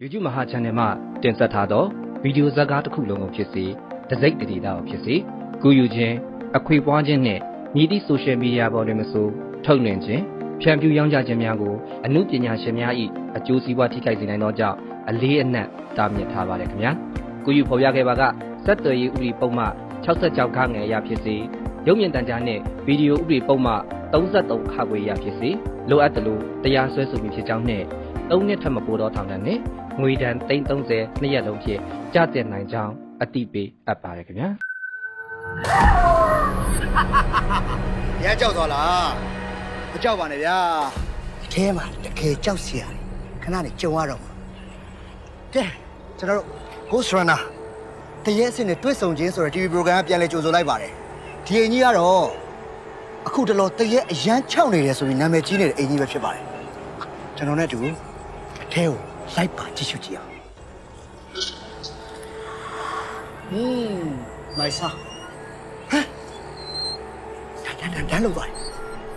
YouTube မဟာ channel မှာတင်ဆက်ထားသောဗီဒီယိုဇာတ်ကားတစ်ခုလုံးကိုဖြစ်စေတစိုက်တရေတာကိုဖြစ်စေကူယူခြင်းအခွေပွားခြင်းနဲ့မြည်သည့် social media ပေါ်တွင်မဆိုထုတ်လွှင့်ခြင်းဖြန့်ဖြူးရောင်းချခြင်းများကိုအမှုပညာရှင်များ၏အကျိုးစီးပွားထိခိုက်စေနိုင်သောကြောင့်အလေးအနက်တားမြစ်ထားပါတယ်ခင်ဗျာကူယူဖော်ပြခဲ့ပါကစက်သွယ်ရေးဥပဒေပုံမှ66ခန်းငယ်အရဖြစ်စေရုပ်မြင်သံကြားနှင့်ဗီဒီယိုဥပဒေပုံမှ33ခါခွေအရဖြစ်စေလိုအပ်သလိုတရားစွဲဆိုမှုဖြစ်ကြောင်းနှင့်3နှစ်ထက်မပိုသောထောင်ဒဏ်နှင့်ငွေဒဏ်330နှစ်ရက်လုံးဖြင့်ကျသင့်နိုင်ကြောင်းအတိပေးအပ်ပါတယ်ခင်ဗျာရမ်းကြောက်သွားလားမကြောက်ပါနဲ့ဗျာအထဲမှာတကယ်ကြောက်စရာခဏနေကြုံရတော့မှာကဲကျွန်တော်တို့ Ghost Runner တရက်အစ်နဲ့တွေ့ဆုံခြင်းဆိုတဲ့ TV program ကပြန်လဲကြိုဆိုလိုက်ပါတယ်ဒီအင်ကြီးကတော့အခုတလောတရက်အရန်ချောက်နေတယ်ဆိုပြီးနာမည်ကြီးနေတဲ့အင်ကြီးပဲဖြစ်ပါတယ်ကျွန်တော်နဲ့တူအထဲကိုလိုက်ပါကြည့်ရှုကြည့်အောင်မိုက်ဆာဟမ်တန်းလို့သွား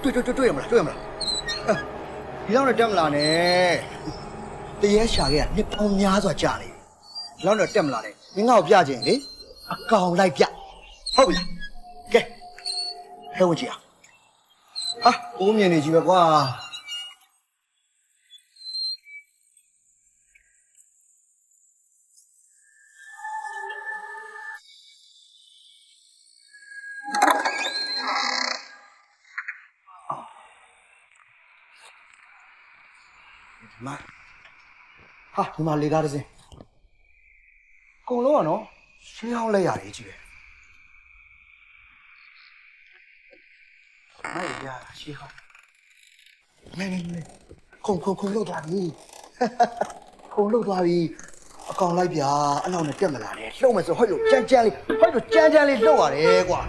တွေ့ရမလားဒီလောက်နဲ့တက်မလာနဲ့တရေရှာခဲ့ကနှစ်ပေါင်းများစွာကြာနေဒီလောက်နဲ့တက်မလာနဲ့မင်းငါ့ကိုပြခြင်းလေအကောင်လိုက်ပြဟုတ်ပြီကဲဟဲ့ဝင်ကြည့်ဟာအိုးမြင်နေကြီးပဲကွာဒီမှာလေကားတစ်စင်းအကုန်လုံးကနော်ရှင်းအောင်လဲရတယ်ကြီးပဲအဲ့ရရှင်းအောင်မင်းခုံလို့သွားပြီခုံလို့သွားပြီအကောင်လိုက်ဗျာအနောက်နဲ့တက်မလာနဲ့လှုပ်မယ်ဆိုဟိုက်လို့ကြမ်းလေးလှုပ်ရတယ်ကွာ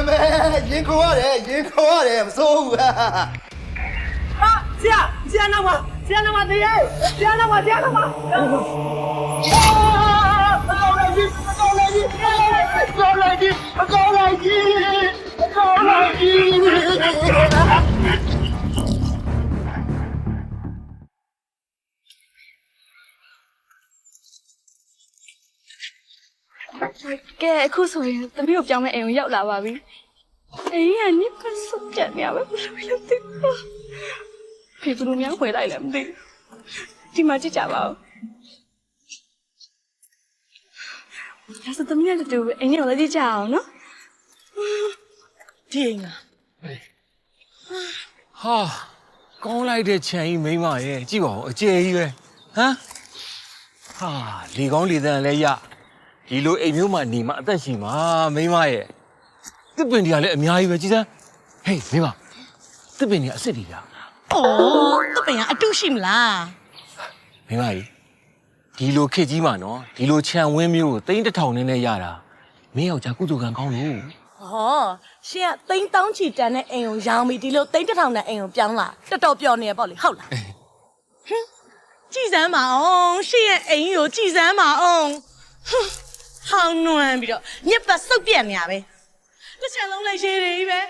မဲရင်ခေါ်ရတယ်မစိုးဘူးဆရာနောက်မှာတည်းရဲ့ဆရာနောက်မှာအကောင်လိုက်ကြီးကဲအခုဆိုရင်သမီးကိုပြောင်းမဲ့အိမ်ကိုရောက်လာပါပြီအိမ်ကညစ်ကစုပ်ကြနေရပဲဘယ်လိုလုပ်သိလဲဖေဘလူးများခွေလိုက်လည်းမသိဒီမှာကြည့်ကြပါဦးဒါဆိုသမီးနဲ့တူအိမ်ကိုလည်းကြည့်ကြအောင်နော်ဒီအိမ်ကဟာကောင်းလိုက်တဲ့ခြံကြီးမိမရဲ့ကြည့်ပါဦးအကျယ်ကြီးပဲဟမ်ဟာလေကောင်းလေသန့်လည်းရဒီလိုအိမ်မျိုးမှနေမှအသက်ရှင်မှာမိမရဲ့တစ်ပင်တွေကလည်းအများကြီးပဲကြည်စမ်းဟေးမိမတစ်ပင်တွေအစ်စ်တွေဗျာအော်တစ်ပင်ကအတုရှိမလားမိမကြီးဒီလိုခေတ်ကြီးမှာနော်ဒီလိုခြံဝင်းမျိုးကို3000နဲ့ရတာမင်းယောက်ျားကုသကံကောင်းလို့ဟောရှင်က3000ချီတန်တဲ့အိမ်ကိုရောင်းပြီးဒီလို3000နဲ့အိမ်ကိုပြောင်းလာတော်တော်ပျော်နေရပေါ့လေဟုတ်လားဟင်ကြည်စမ်းပါအောင်ရှင်ရဲ့အိမ်ကိုကြည်စမ်းပါအောင်ဟောင်းနွမ်းပြီးတော့ညက်ပတ်စုပ်ပြက်နေရပဲတစ်ချက်လုံးလိုက်ရှည်တွေပဲ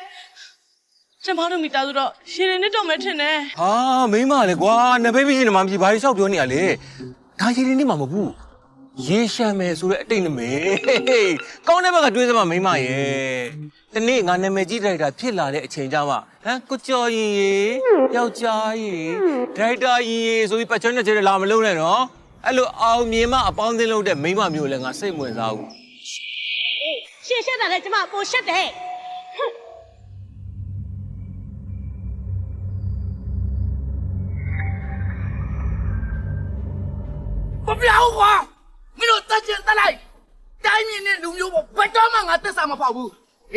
ကျမတို့မိသားစုတော့ရှည်တွေနဲ့တော့မထင်နဲ့ဟာမိမလည်းကွာနဘေးမရှိနေမှမရှိဘာလို့ရှောက်ပြောနေရလဲဒါရှည်တွေနဲ့မှမဟုတ်ဘူးရေရှမ်းမယ်ဆိုတဲ့အတိတ်နမဲကောင်းတဲ့ဘက်ကတွေးစမ်းမမိမရဲ့ဒီနေ့ငါနာမည်ကြီးဒရိုက်တာဖြစ်လာတဲ့အချိန်ကြမှာဟမ်ကိုကျော်ရင်ရေယောက်ျားရေဒရိုက်တာရင်ရေဆိုပြီးပတ်ချွန်းနဲ့ကျဲလာမလုံးနဲ့နော်အဲ့လိုအောင်မြင်မှအပေါင်းအသင်းလုပ်တဲ့မိမမျိုးလည်းငါစိတ်ဝင်စားဘူးရှည်ရှက်တာလည်းကျမပိုရှက်တယ်不要我！你都再见再来，对面的路有我，不找嘛，我得什么跑步？哎，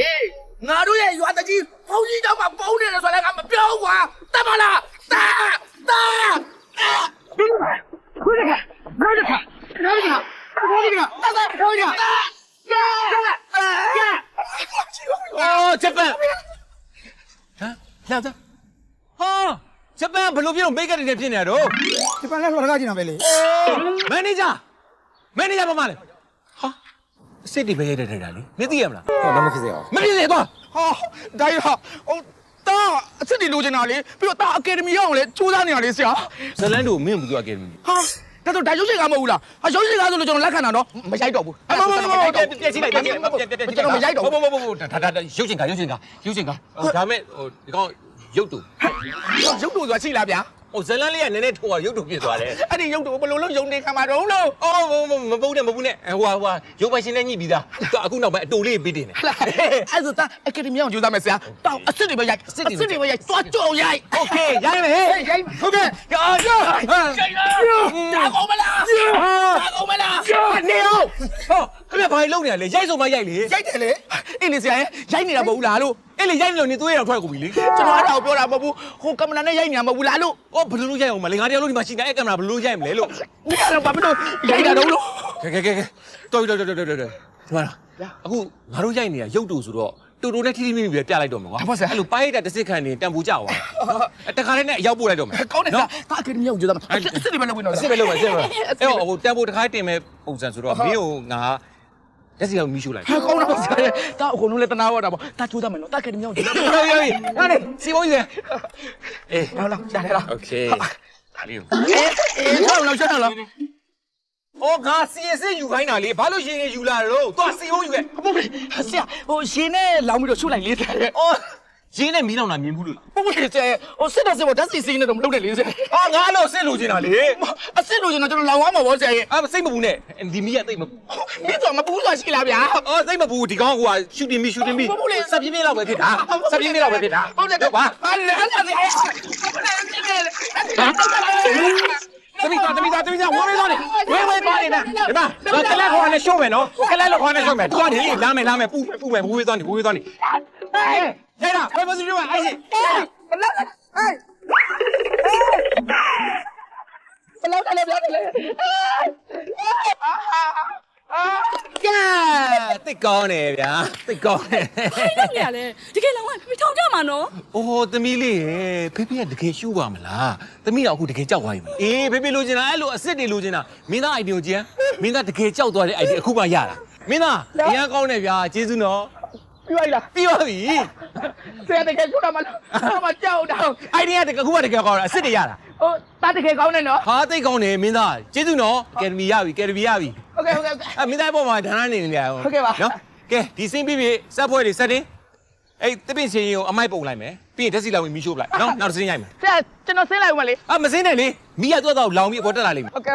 我都也原得起，跑一脚嘛，跑你了出来，俺们不要我，打嘛啦，打！快点看，ဂျပန်ဟမ်လာသားဟာဂျပန်ဘယ်လိုဖြစ်လို့မိတ်ကတ်တွေဖြစ်နေရတော့ဂျပန်လည်းလှော်တကားကျင်တာပဲလေမန်နေဂျာဘာမှလဲဟာစစ်တီပဲရိုက်တဲ့ထိုင်တာလေမသိရမလားဟောတော့မဖြစ်စေအောင်မဖြစ်စေတော့ဟာဒါရဟို တာအစ်စ်တွေလိုချင်တာလေပြီးတော့တာအကယ်ဒမီရောက်အောင်လေစူးစမ်းနေရလေဆရာ ဇလန်တို့မင်းဘူးသူအကယ်ဒမီ ဟာဒါဆိုဒါရုပ်ရှင်ကားမဟုတ်ဘူးလားဟာရုပ်ရှင်ကားဆိုလို့ကျွန်တော်လက်ခံတာနော်မရိုက်တော့ဘူးမမပြည့်စီလိုက်ပြည့်ကျွန်တော်မရိုက်တော့ဘူး ဒါရုပ်ရှင်ကဒါမဲ့ဟိုဒီကောင်ရုပ်တူ ရုပ်တူဆိုတာရှိလားဗျာ ဟိုဇလန်လေးကနည်းနည်းထိုးအောင်ရုပ်တူဖြစ်သွားတယ် အဲ့ဒီရုပ်တူဘယ်လိုလုပ်ရုံနေခံမှာတော့လို့ အော်မပုတ်နဲ့ဟိုရုပ်ပိုင်ရှင်နဲ့ညှိပြီးသားအခုနောက်ပိုင်းအတူလေးပေးတင်တယ် အဲ့ဆိုတာအကယ်ဒမီအောင်ကြိုးစားမယ်ဆရာတောင်းအစ်စ်တွေပဲရိုက်သွားကြော်ရိုက် โอเคရိုက်မယ်ဟဲ့ ရိုက်ဟုတ်ကဲ့ကြော်ဒါကုန်မလားနေအောင် ဟောခင်ဗျဘာလုပ်နေရလဲရိုက်ဆိုမှရိုက်လေ ရိုက်တယ်လေအေးလေဆရာရိုက်နေတာမဟုတ်ဘူးလားလို့ အဲ့လေရိုက်နေလို့နေသွေးရောထွက်ကုန်ပြီလေ ကျွန်တော်အဲ့ဒါကိုပြောတာမဟုတ်ဘူးဟိုကင်မရာနဲ့ရိုက်နေတာမဟုတ်ဘူးလားလို့ အော်ဘယ်လိုလုပ်ရိုက်အောင်မလဲငါတယောက်လုံးဒီမှာရှိနေအဲ့ကင်မရာဘယ်လိုရိုက်မလဲလို့ နေရာတော့ဘာဖြစ်လို့ရိုက်တာတော့လို့ ကဲတော်ဒီမှာအခုငါတို့ရိုက်နေတာရုပ်တူဆိုတော့တူတူနဲ့ထိထိမိမိပဲပြလိုက်တော့မှာကွာအဲ့လိုပိုင်းရတဲ့တစ်စစ်ခံနေတန်ပူကြသွားတခါတည်းနဲ့ရောက်ပို့လိုက်တော့မယ် ကောင်းတယ်နော်ဒါအကယ်ဒမီအောင်ကြိုးစားမှာအစ်စ်တွေပဲလုပ်ဝင်တော့ စစ်ပဲလုပ်မယ်အဲ့ဟိုတန်ပူတစ်ခါတင်မဲ့ပုံစံဆိုတော့မင်းကိုငါလက်စီအောင်မီးရှို့လိုက် ဟာကောင်းတော့ဆရာဒါအကုန်လုံးလည်းတနာတော့တာပေါ့ဒါကြိုးစားမယ်နော်ဒါအကယ်ဒမီအောင်ကြိုးစား ဟာနေစီဘုံးကြီးအေး ဟုတ်လားရတယ်လား โอเคဒါလေး ဟုတ်လားရှင်းလား အော်ငါစီစစ်ယူခိုင်းတာလေဘာလို့ရင်ယူလာတော့သွားစီဘုံးယူခဲ့ ဟုတ်ပြီဆရာဟိုရှင်နဲ့လောင်းပြီးတော့ရှုလိုက်လေးတယ် အော်ရင်းနဲ့မီးလောင်တာမြင်ဘူးလို့ ဟုတ်ပြီဆရာဟိုစစ်တော့စစ်တော့ဓာတ်စီစီနဲ့တော့မလုပ်နဲ့လေးဆရာ ဟာငါတော့စစ်လို့ချင်တာလေ အစစ်လို့ကျွန်တော်လောင်သွားမှာပေါ့ဆရာရဲ့ စိတ်မပူနဲ့ဒီမီးကသိမပူ မင်းတော့မပူးဆိုရှိလားဗျာ အော်စိတ်မပူဒီကောင်ကရှူတင်မီစပ်ပြင်းပြင်းလောက်ပဲဖြစ်တာစပ်ပြင်းပြင်းလောက်ပဲဖြစ်တာ ဟုတ်တယ်ပါဟာလေအဲ့ဒါလေ သမီးသားဝေးသွားနေဝေးသွားနေတာဒီမှာကလက်ခေါ်နဲ့ရှုံးမယ်နော်ကလက်လောက်ခေါ်နဲ့ရှုံးမယ်သွားနေလာမယ်ပူမယ်ဝေးသွားနေဟဲ့ဒါဘယ်မှာစီရောအဲ့ဒီ ဘလောက်တယ်ဗျာလေ ကဲတိတ်ကောင်းနေဗျာတိတ်ကောင်းနေ လုပ်နေရလဲတကယ်လောင်းဖေထောင်ကြမှာနော် အိုးသမီးလေးဖေဖေကတကယ်ရှူပါမလားသမီးတော့အခုတကယ်ကြောက်သွားပြီမလားအေးဖေဖေလိုချင်တာအဲ့လိုအစ်စ်တွေလိုချင်တာမင်းသားအိုက်ဒီကိုကြည့်မင်းသားတကယ်ကြောက်သွားတဲ့အိုက်ဒီအခုမှရတာမင်းသားအရန်ကောင်းနေဗျာကျေးဇူးနော် ပြီးပါလား ပြီးပါပြီ ဆရာတကယ်ရှုတာမလားမကြောက်တော့ အိုက်ဒီကတကယ်အခုမှတကယ်ကောင်းတာအစ်စ်တွေရတာ ဟိုတာတကယ်ကောင်းနေနော် ဟာတိတ်ကောင်းနေမင်းသားကျေးဇူးနော်အကယ်ဒမီရပြီ โอเค မင်းသားပေါ်မှာဒါနနေနေကြအောင် ဟုတ်ကဲ့ပါ နော်ကဲဒီစင်းပြီးစက်ဖွဲ့တွေစက်တင်အဲ့တပင့်စင်းရင်ကိုအမိုက်ပုံလိုက်မယ်ပြီးရင်ဓာတ်စီလောင်ပြီးမီးရှို့ပလိုက်နော်နောက်တစ်စင်းရိုက်မယ် ဆရာကျွန်တော်ဆင်းလိုက်ဦးမလေး မစင်းနဲ့လေမီးရတော့လောင်ပြီးအပေါ်တက်လာလိမ့်မယ် โอเค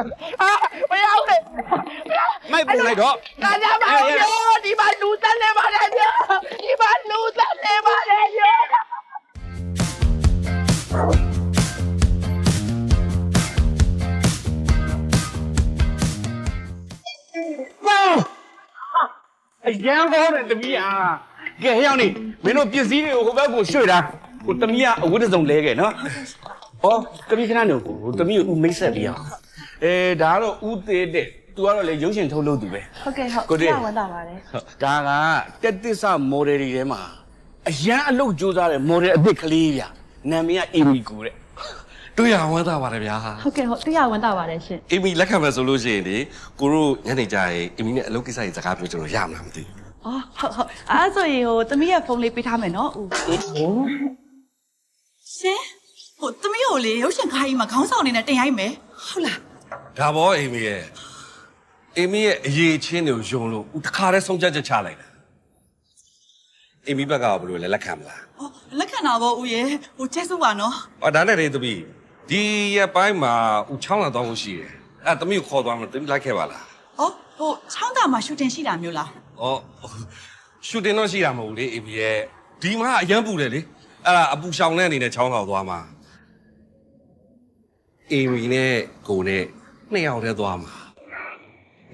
မရဘူးလေ မိုက်ပုံလိုက်တော့ လာကြပါဦးဒီမှာလူတက်နေပါတယ်ဗျာဒီမှာလူတက်နေပါတယ်ဗျာအရန်ဟောတယ်တမီးอ่ะကဲဟဲ့အောင်နေမင်းတို့ပစ္စည်းတွေကိုဟိုဘက်ကိုရွှေ့တာဟိုတမီးကအဝတ်တစ်စုံလဲခဲ့နော်ဩတမီးခဏနေကိုတမီးကိုဦးမိတ်ဆက်ပြီးအောင်ဒါကတော့ဦးသေးတဲ့ तू ကတော့လေရုပ်ရှင်ထုတ်လို့သူပဲ ဟုတ်ကဲ့ဟုတ်ပြဝန်တာပါတယ် ဒါကတက်သစ္စာမော်ဒယ်တွေထဲမှာအရန်အလုပ်ကြိုးစားတဲ့မော်ဒယ်အစ်စ်ကလေးဗျနာမည်ကအီမီကိုတဲ့ တွေ့ရဝမ်းသာပါတယ်ဗျာ ဟုတ်ကဲ့ဟုတ်ပြဝန်တာပါတယ်ရှင် အီမီလက်ခံမယ်ဆိုလို့ရှိရင်လေကိုတို့ညနေကြရင်အီမီနဲ့အလုပ်ကိစ္စကြီးစကားပြောကြလို့ရမလားမသိ အော်ဟုတ်ဟုတ်အဲ့ဆိုရင်ဟိုသမီးရဲ့ဖုန်းလေးပေးထားမယ်နော်ဦးရှင်ဟိုသမီးကိုလေရုပ်ရှင်ခိုင်းမှာခေါင်းဆောင်နေနဲ့တင်ရိုက်မယ်ဟုတ်လား ဘူးဒါဘောအီမီရဲ့အရေးချင်းတွေကိုယုံလို့ဦးတခါတည်းဆုံးဖြတ်ချက်ချလိုက်တာအီမီဘက်ကဘယ်လိုလဲလက်ခံမလား ဟောလက်ခံတာပေါ့ဦးရဲ့ဟိုကျေးဇူးပါနော် ဟောဒါနဲ့လေသမီးဒီရက်ပိုင်းမှာဦးချောင်းလာတော့ရှိတယ်အဲ့သမီးကိုခေါ်သွားမလို့သမီးလိုက်ခဲ့ပါလား ဟောဟိုချောင်းတာမှာရှူတင်ရှိတာမျိုးလား ဩရှူတင်တော့ရှိတာမဟုတ်ဘူးလေအီမီရဲ့ဒီမှာအရန်ပူတယ်လေအဲ့ဒါအပူရှောင်တဲ့အနေနဲ့ချောင်းလာသွားမှာအီမီနဲ့ကိုနဲ့နှစ်ယောက်တည်းသွားမှာ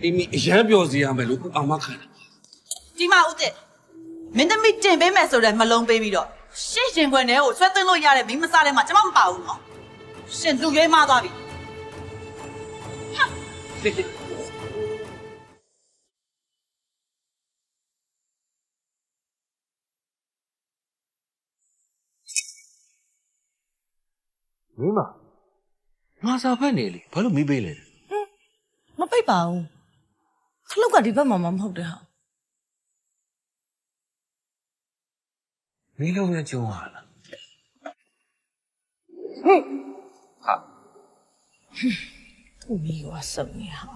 အီမီအရန်ပျော်စီရမယ်လို့အာမခံတယ် ဒီမှာဦးတဲ့မင်းသမီးတင်ပေးမယ်ဆိုတဲ့မလုံးပေးပြီးတော့ရှင်းရှင်ခွင်ထဲကိုဆွဲသွင်းလို့ရတဲ့မိန်းမစားတဲ့မှာကျမမပါဘူးနော်ရှင်လူရွေးမသွားပြီ မင်းမငါစာဖတ်နေလေဘာလို့မီးပေးလဲ မပိတ်ပါဘူးခလုတ်ကဒီဘက်မှာမဟုတ်တယ်ဟာ မင်းလုံးနဲ့ကြုံရလား သူ့မိကစုံနေဟာ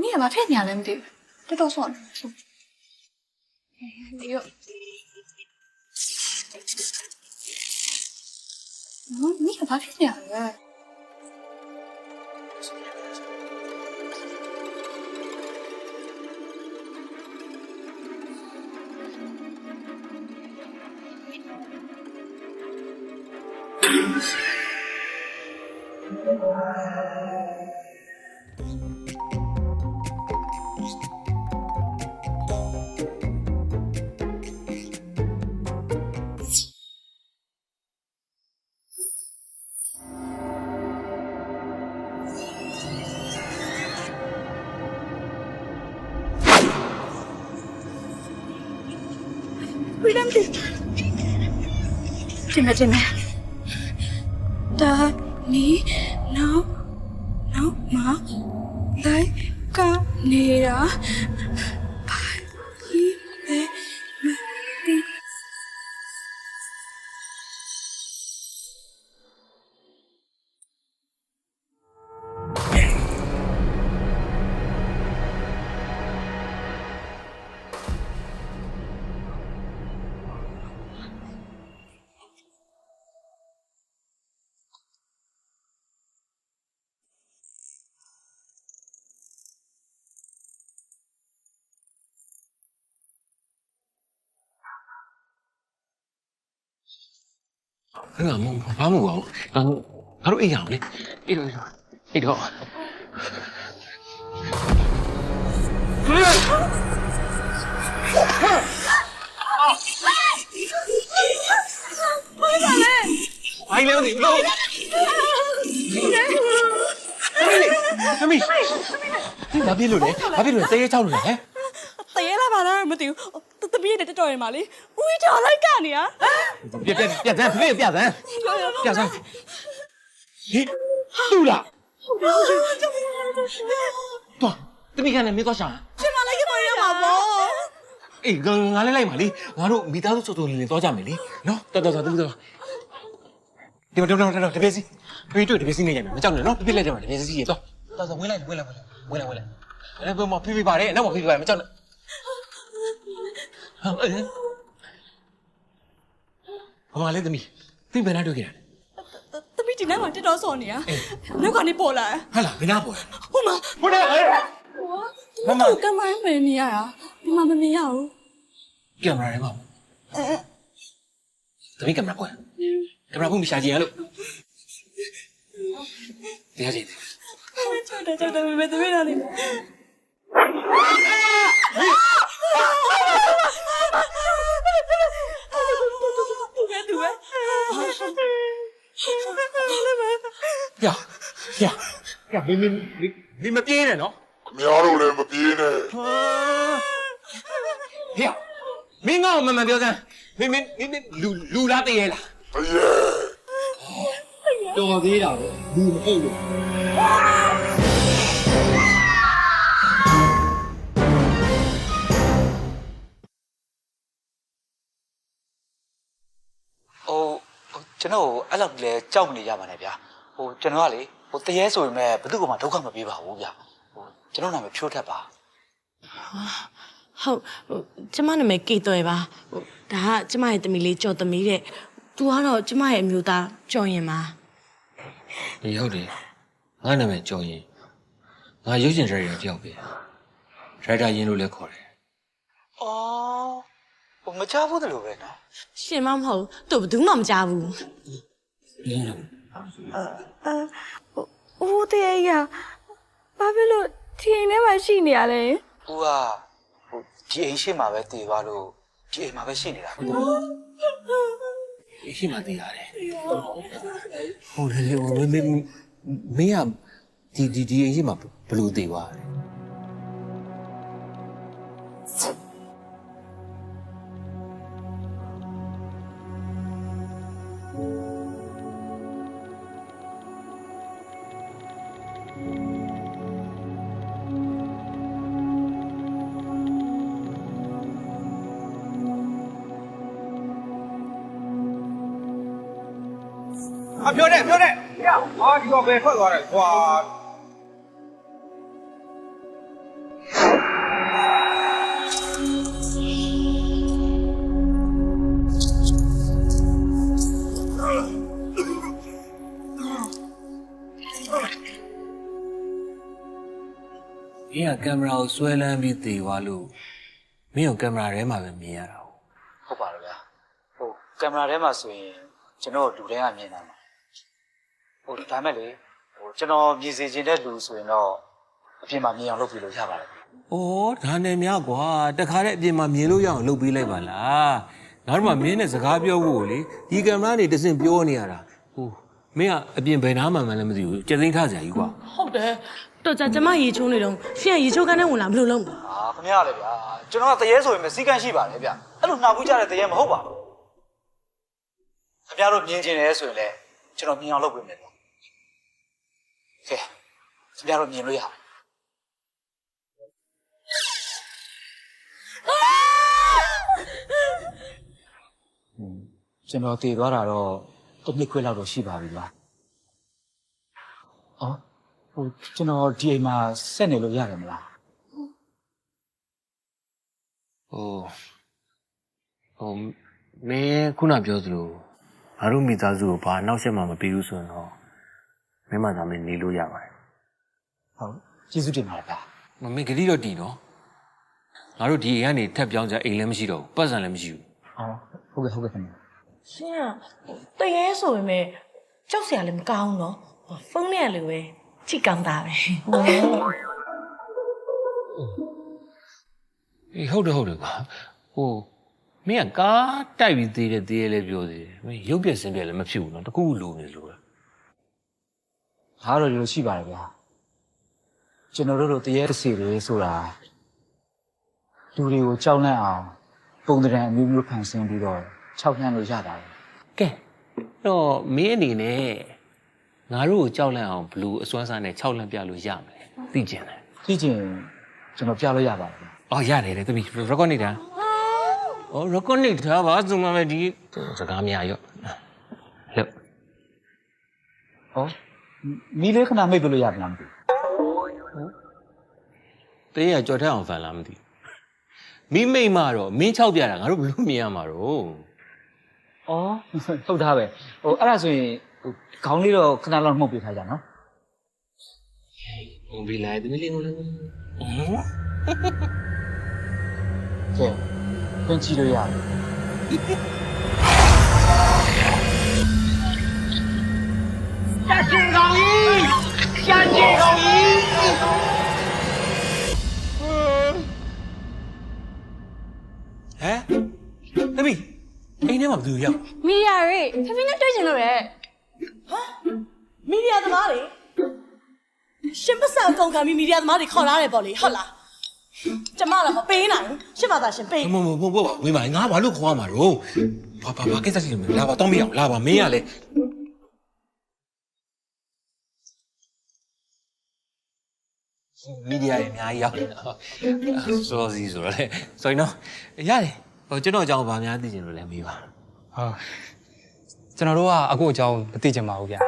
你也把骗你了，对？这都算了。哎呦，你也把骗你了。进来。的你脑马来干你啊！白衣美丽。那ဘာမှမဟုတ်ပါဘူးငါတို့အိမ်ရအောင်လေအိတ်တော့အိုင်လေဒီလိုသမီးဘာဖြစ်လို့လဲတရေချောက်လို့လဲဟဲ့ တရေလာပါလားမသိဘူးတပည့်တဲ့တော်ရင်ပါလေဦးကြော်လိုက်ကနေရ ပြစမ်းဖေးပြစမ်းဟေးတူလားတော့တမီးကနေမင်းတော့ရှာ ရှင်မလိုက်ရမှာပေါ့ အေးငါလည်းလိုက်ပါလေငါတို့မိသားစုစုံလေးတော့ကြမယ်လေနော်တော်တမီးတော့ဒီတပည့်စီဖေးတွေ့တပည့်စီနေရမယ်မကြောက်နဲ့နော်တပည့်လိုက်ကြမှာတပည့်စီရေတော့ဝင်လိုက်အဲ့ဘမဖေးပါတယ်နောက်မဖေးပါတယ်မကြောက်နဲ့ဘာလဲသမီးသင်ဘယ်နာတွေ့ခဲ့တာ တပည့်ဒီနေ့မှတက်တော့စော်နေရနောက်ကနေပေါ်လာ ဟာလားဘယ်နာပေါ်လဲ ဟိုမှာ မမကမိုင်းမနေရတာဒီမှာမမြင်ရဘူး ကင်မရာထဲမှာသမီးကင်မရာပေါ်ကင်မရာဘူးမရှာကြည့်ရလို့တရားကြည့် ကြောက်တယ်ဘယ်တပည့်လာနေသူပဲ呀，你们别人哦。 မများတော့လည်းမပြေးနဲ့ 呀，မင်းငါ့ကိုမမှန်ပြောစမ်းမင်းလူလားတရေလား အယေ တော်သေးတာပဲလူမဟုတ်လို့ကျွန်တော်အဲ့လောက်လဲကြောက်နေကြပါနဲ့ဗျာကျွန်တော်ကလေတရေဆိုရင်လည်းဘယ်သူ့ကမှဒုက္ခမပေးပါဘူးဗျာကျွန်တော်နာမည်ဖြိုးထက်ပါ ဟုတ်ကျမနာမည်ကေသွယ်ပါဒါကကျမရဲ့သမီးလေးကြော်သမီးတဲ့သူကတော့ကျမရဲ့အမျိုးသားကြော်ရင်ပါ ဒီဟုတ်တယ်ငါနာမည်ကြော်ရင်ငါရုပ်ရှင်ဒရိုက်တာတယောက်ပဲဒရိုက်တာရင်းလို့လည်းခေါ်တယ် အော်မကြောက်ဘူးတလို့ပဲနော် ရှင်မမဟုတ်သူဘယ်သူမှမကြားဘူး ရင်းလို့ ဦးတဲ့ရဘာဖြစ်လို့ထင်းထဲမှာရှိနေရလဲ ဦးကဒီအိမ်ရှိမှာပဲတည်သွားလို့ဒီအိမ်မှာပဲရှိနေတာ ရှိမှသိရတယ်ဟုတ်တယ်မင်းကဒီအိမ်ရှိမှာဘလို့သိသွားတယ် ဟ啊，飘带，呀，啊，你要别快过来，哇！你看 camera ဆွဲလန်းပြီးတည်သွားလို့မင်းက camera ထဲမှာပဲမြင်ရတာဟုတ် ဟုတ်ပါတော့ဗျာဟိုကင်မရာထဲမှာဆိုရင်ကျွန်တော်လူတိုင်းကမြင်တာမှာဟိုဒါမဲ့လေဟိုကျွန်တော်မြင်စေခြင်းတဲ့လူဆိုရင်တော့အပြင်မှာမြင်အောင်လုပ်ပြလို့ရပါတယ် ။အော်ဒါနဲ့များကွာတခါတည်းအပြင်မှာမြင်လို့ရအောင်လုပ်ပေးလိုက်ပါလား။ငါတို့မှမင်းနဲ့စကားပြောဖို့လေဒီကင်မရာနေတစင်ပြောနေရတာ။ဟိုမင်းကအပြင်ဘယ်နားမှလည်းမသိဘူးကြက်သိမ်းထားစရာကြီးကွာ ဟုတ်တယ်တော်ကြကျမရေချိုးနေတော့ရှင်ကရေချိုးကန်းနဲ့ဝင်လာမလို့လုံး ဟာခင်ဗျားလေဗျာကျွန်တော်ကတရေဆိုရင်ပဲစီကန်းရှိပါတယ်ဗျာအဲ့လိုနှောက်ကူးကြတဲ့တရေမဟုတ်ပါဘူးခင်ဗျားတို့မြင်ကျင်တယ်ဆိုရင်လည်းကျွန်တော်မြင်အောင်လုပ်ပေးမယ်ဗျာကဲခင်ဗျားတို့မြင်လို့ရတယ်ကျွန်တော်တည်သွားတာတော့တစ်နှစ်ခွဲလောက်တော့ရှိပါပြီဗျာအော်ဟိုကျွန်တော်ဒီအိမ်မှာဆက်နေလို့ရတယ်မလား ။ဟိုမင်းခုနပြောသလိုငါတို့မိသားစုကိုဘာနောက်ဆက်မှမပေးဘူးဆိုရင်တော့မင်းမသာမင်းနေလို့ရပါတယ် ဟုတ်ကျေးဇူးတင်ပါတယ်ဗျာ ။မင်းဂတိတော့တီနော်။ငါတို့ဒီအိမ်ကနေထပ်ပြောင်းကြအိမ်လည်းမရှိတော့ဘူးပတ်စံလည်းမရှိဘူး ဟုတ်ကဲ့ခင်ဗျာ ရှင်ကတရေဆိုပေမဲ့ကြောက်စရာလည်းမကောင်းတော့ဖုန်းနဲ့လည်းပဲချိကောင်းတာပဲ ။အေးဟုတ်တယ်ကွာ။ဟိုမင်းကကားတိုက်ပြီးသေးတယ်သေးရလဲပြောသေးတယ်။မင်းရုပ်ပြက်စင်းပြက်လည်းမဖြစ်ဘူးနော်။တကူလိုနေလို့ပဲ ဟာတော့ဒီလိုရှိပါတယ်ဗျာကျွန်တော်တို့တရေတစ်စီတွေဆိုတာလူတွေကိုကြောက်လန့်အောင်ပုံသဏ္ဍာန်အမျိုးမျိုးဖန်ဆင်းပြီးတော့ခြောက်နှံ့လို့ရတာပဲ ။ကဲတော့မင်းအနေနဲ့ငါတို့ကိုကြောက်လန့်အောင်ဘလူးအစွမ်းစားနဲ့6လန့်ပြလို့ရမယ်။သိကျင်တယ် ကြည့်ချင်ကျွန်တော်ပြလို့ရပါတယ်ဗျာ ။အော်ရတယ်လေတမီ record နေတာ။အော် record နေတာပါဆိုမှပဲဒီစကားများရော့။လို့ ဟောမီးလေးခဏမိတ်ပြလို့ရမလားမသိ တေးရကြော်ထက်အောင်ဖန်လားမသိဘူးမိမိတ်မတော့မင်း6ပြတာငါတို့ဘယ်လိုမြင်ရမှာတော့ အော်ဟုတ်သားပဲဟိုအဲ့ဒါဆိုရင်ဟိုခေါင်းလေးတော့ခဏလောက်မှုတ်ပေးထားကြနော် ဘုံပြီးလိုက်သမီးလေးကိုလည်း ကဲခွင့်ကြည့်လို့ရတယ် ဟမ်သမီးအိမ်ထဲမှာဘယ်သူရောက် မီဒီယာတွေဖဖနဲ့တွေ့ချင်လို့ရဲ မီဒီယာသမားတွေရှင်ပစံအကုန်ခံပြီးမီဒီယာသမားတွေခေါ်လာတယ်ပေါ့လေဟုတ်လားကျမလည်းမပေးနိုင်ဘူးရှင်မသာရှင်ပေး မဝေးပါငါဘာလို့ခေါ်ရမှာတော့ဘာကိစ္စရှိလဲလာပါတော့မရအောင်လာပါမင်းရလေမီဒီယာတွေအများကြီးရောက်စောစီဆိုတော့လေဆိုရင်တော့ရတယ်ဟိုကျွန်တော်အကြောင်းဗာများသိချင်လို့လည်းမေးပါ ဟုတ်ကျွန်တော်တို့ကအကိုအကြောင်းမသိချင်ပါဘူးဗျာ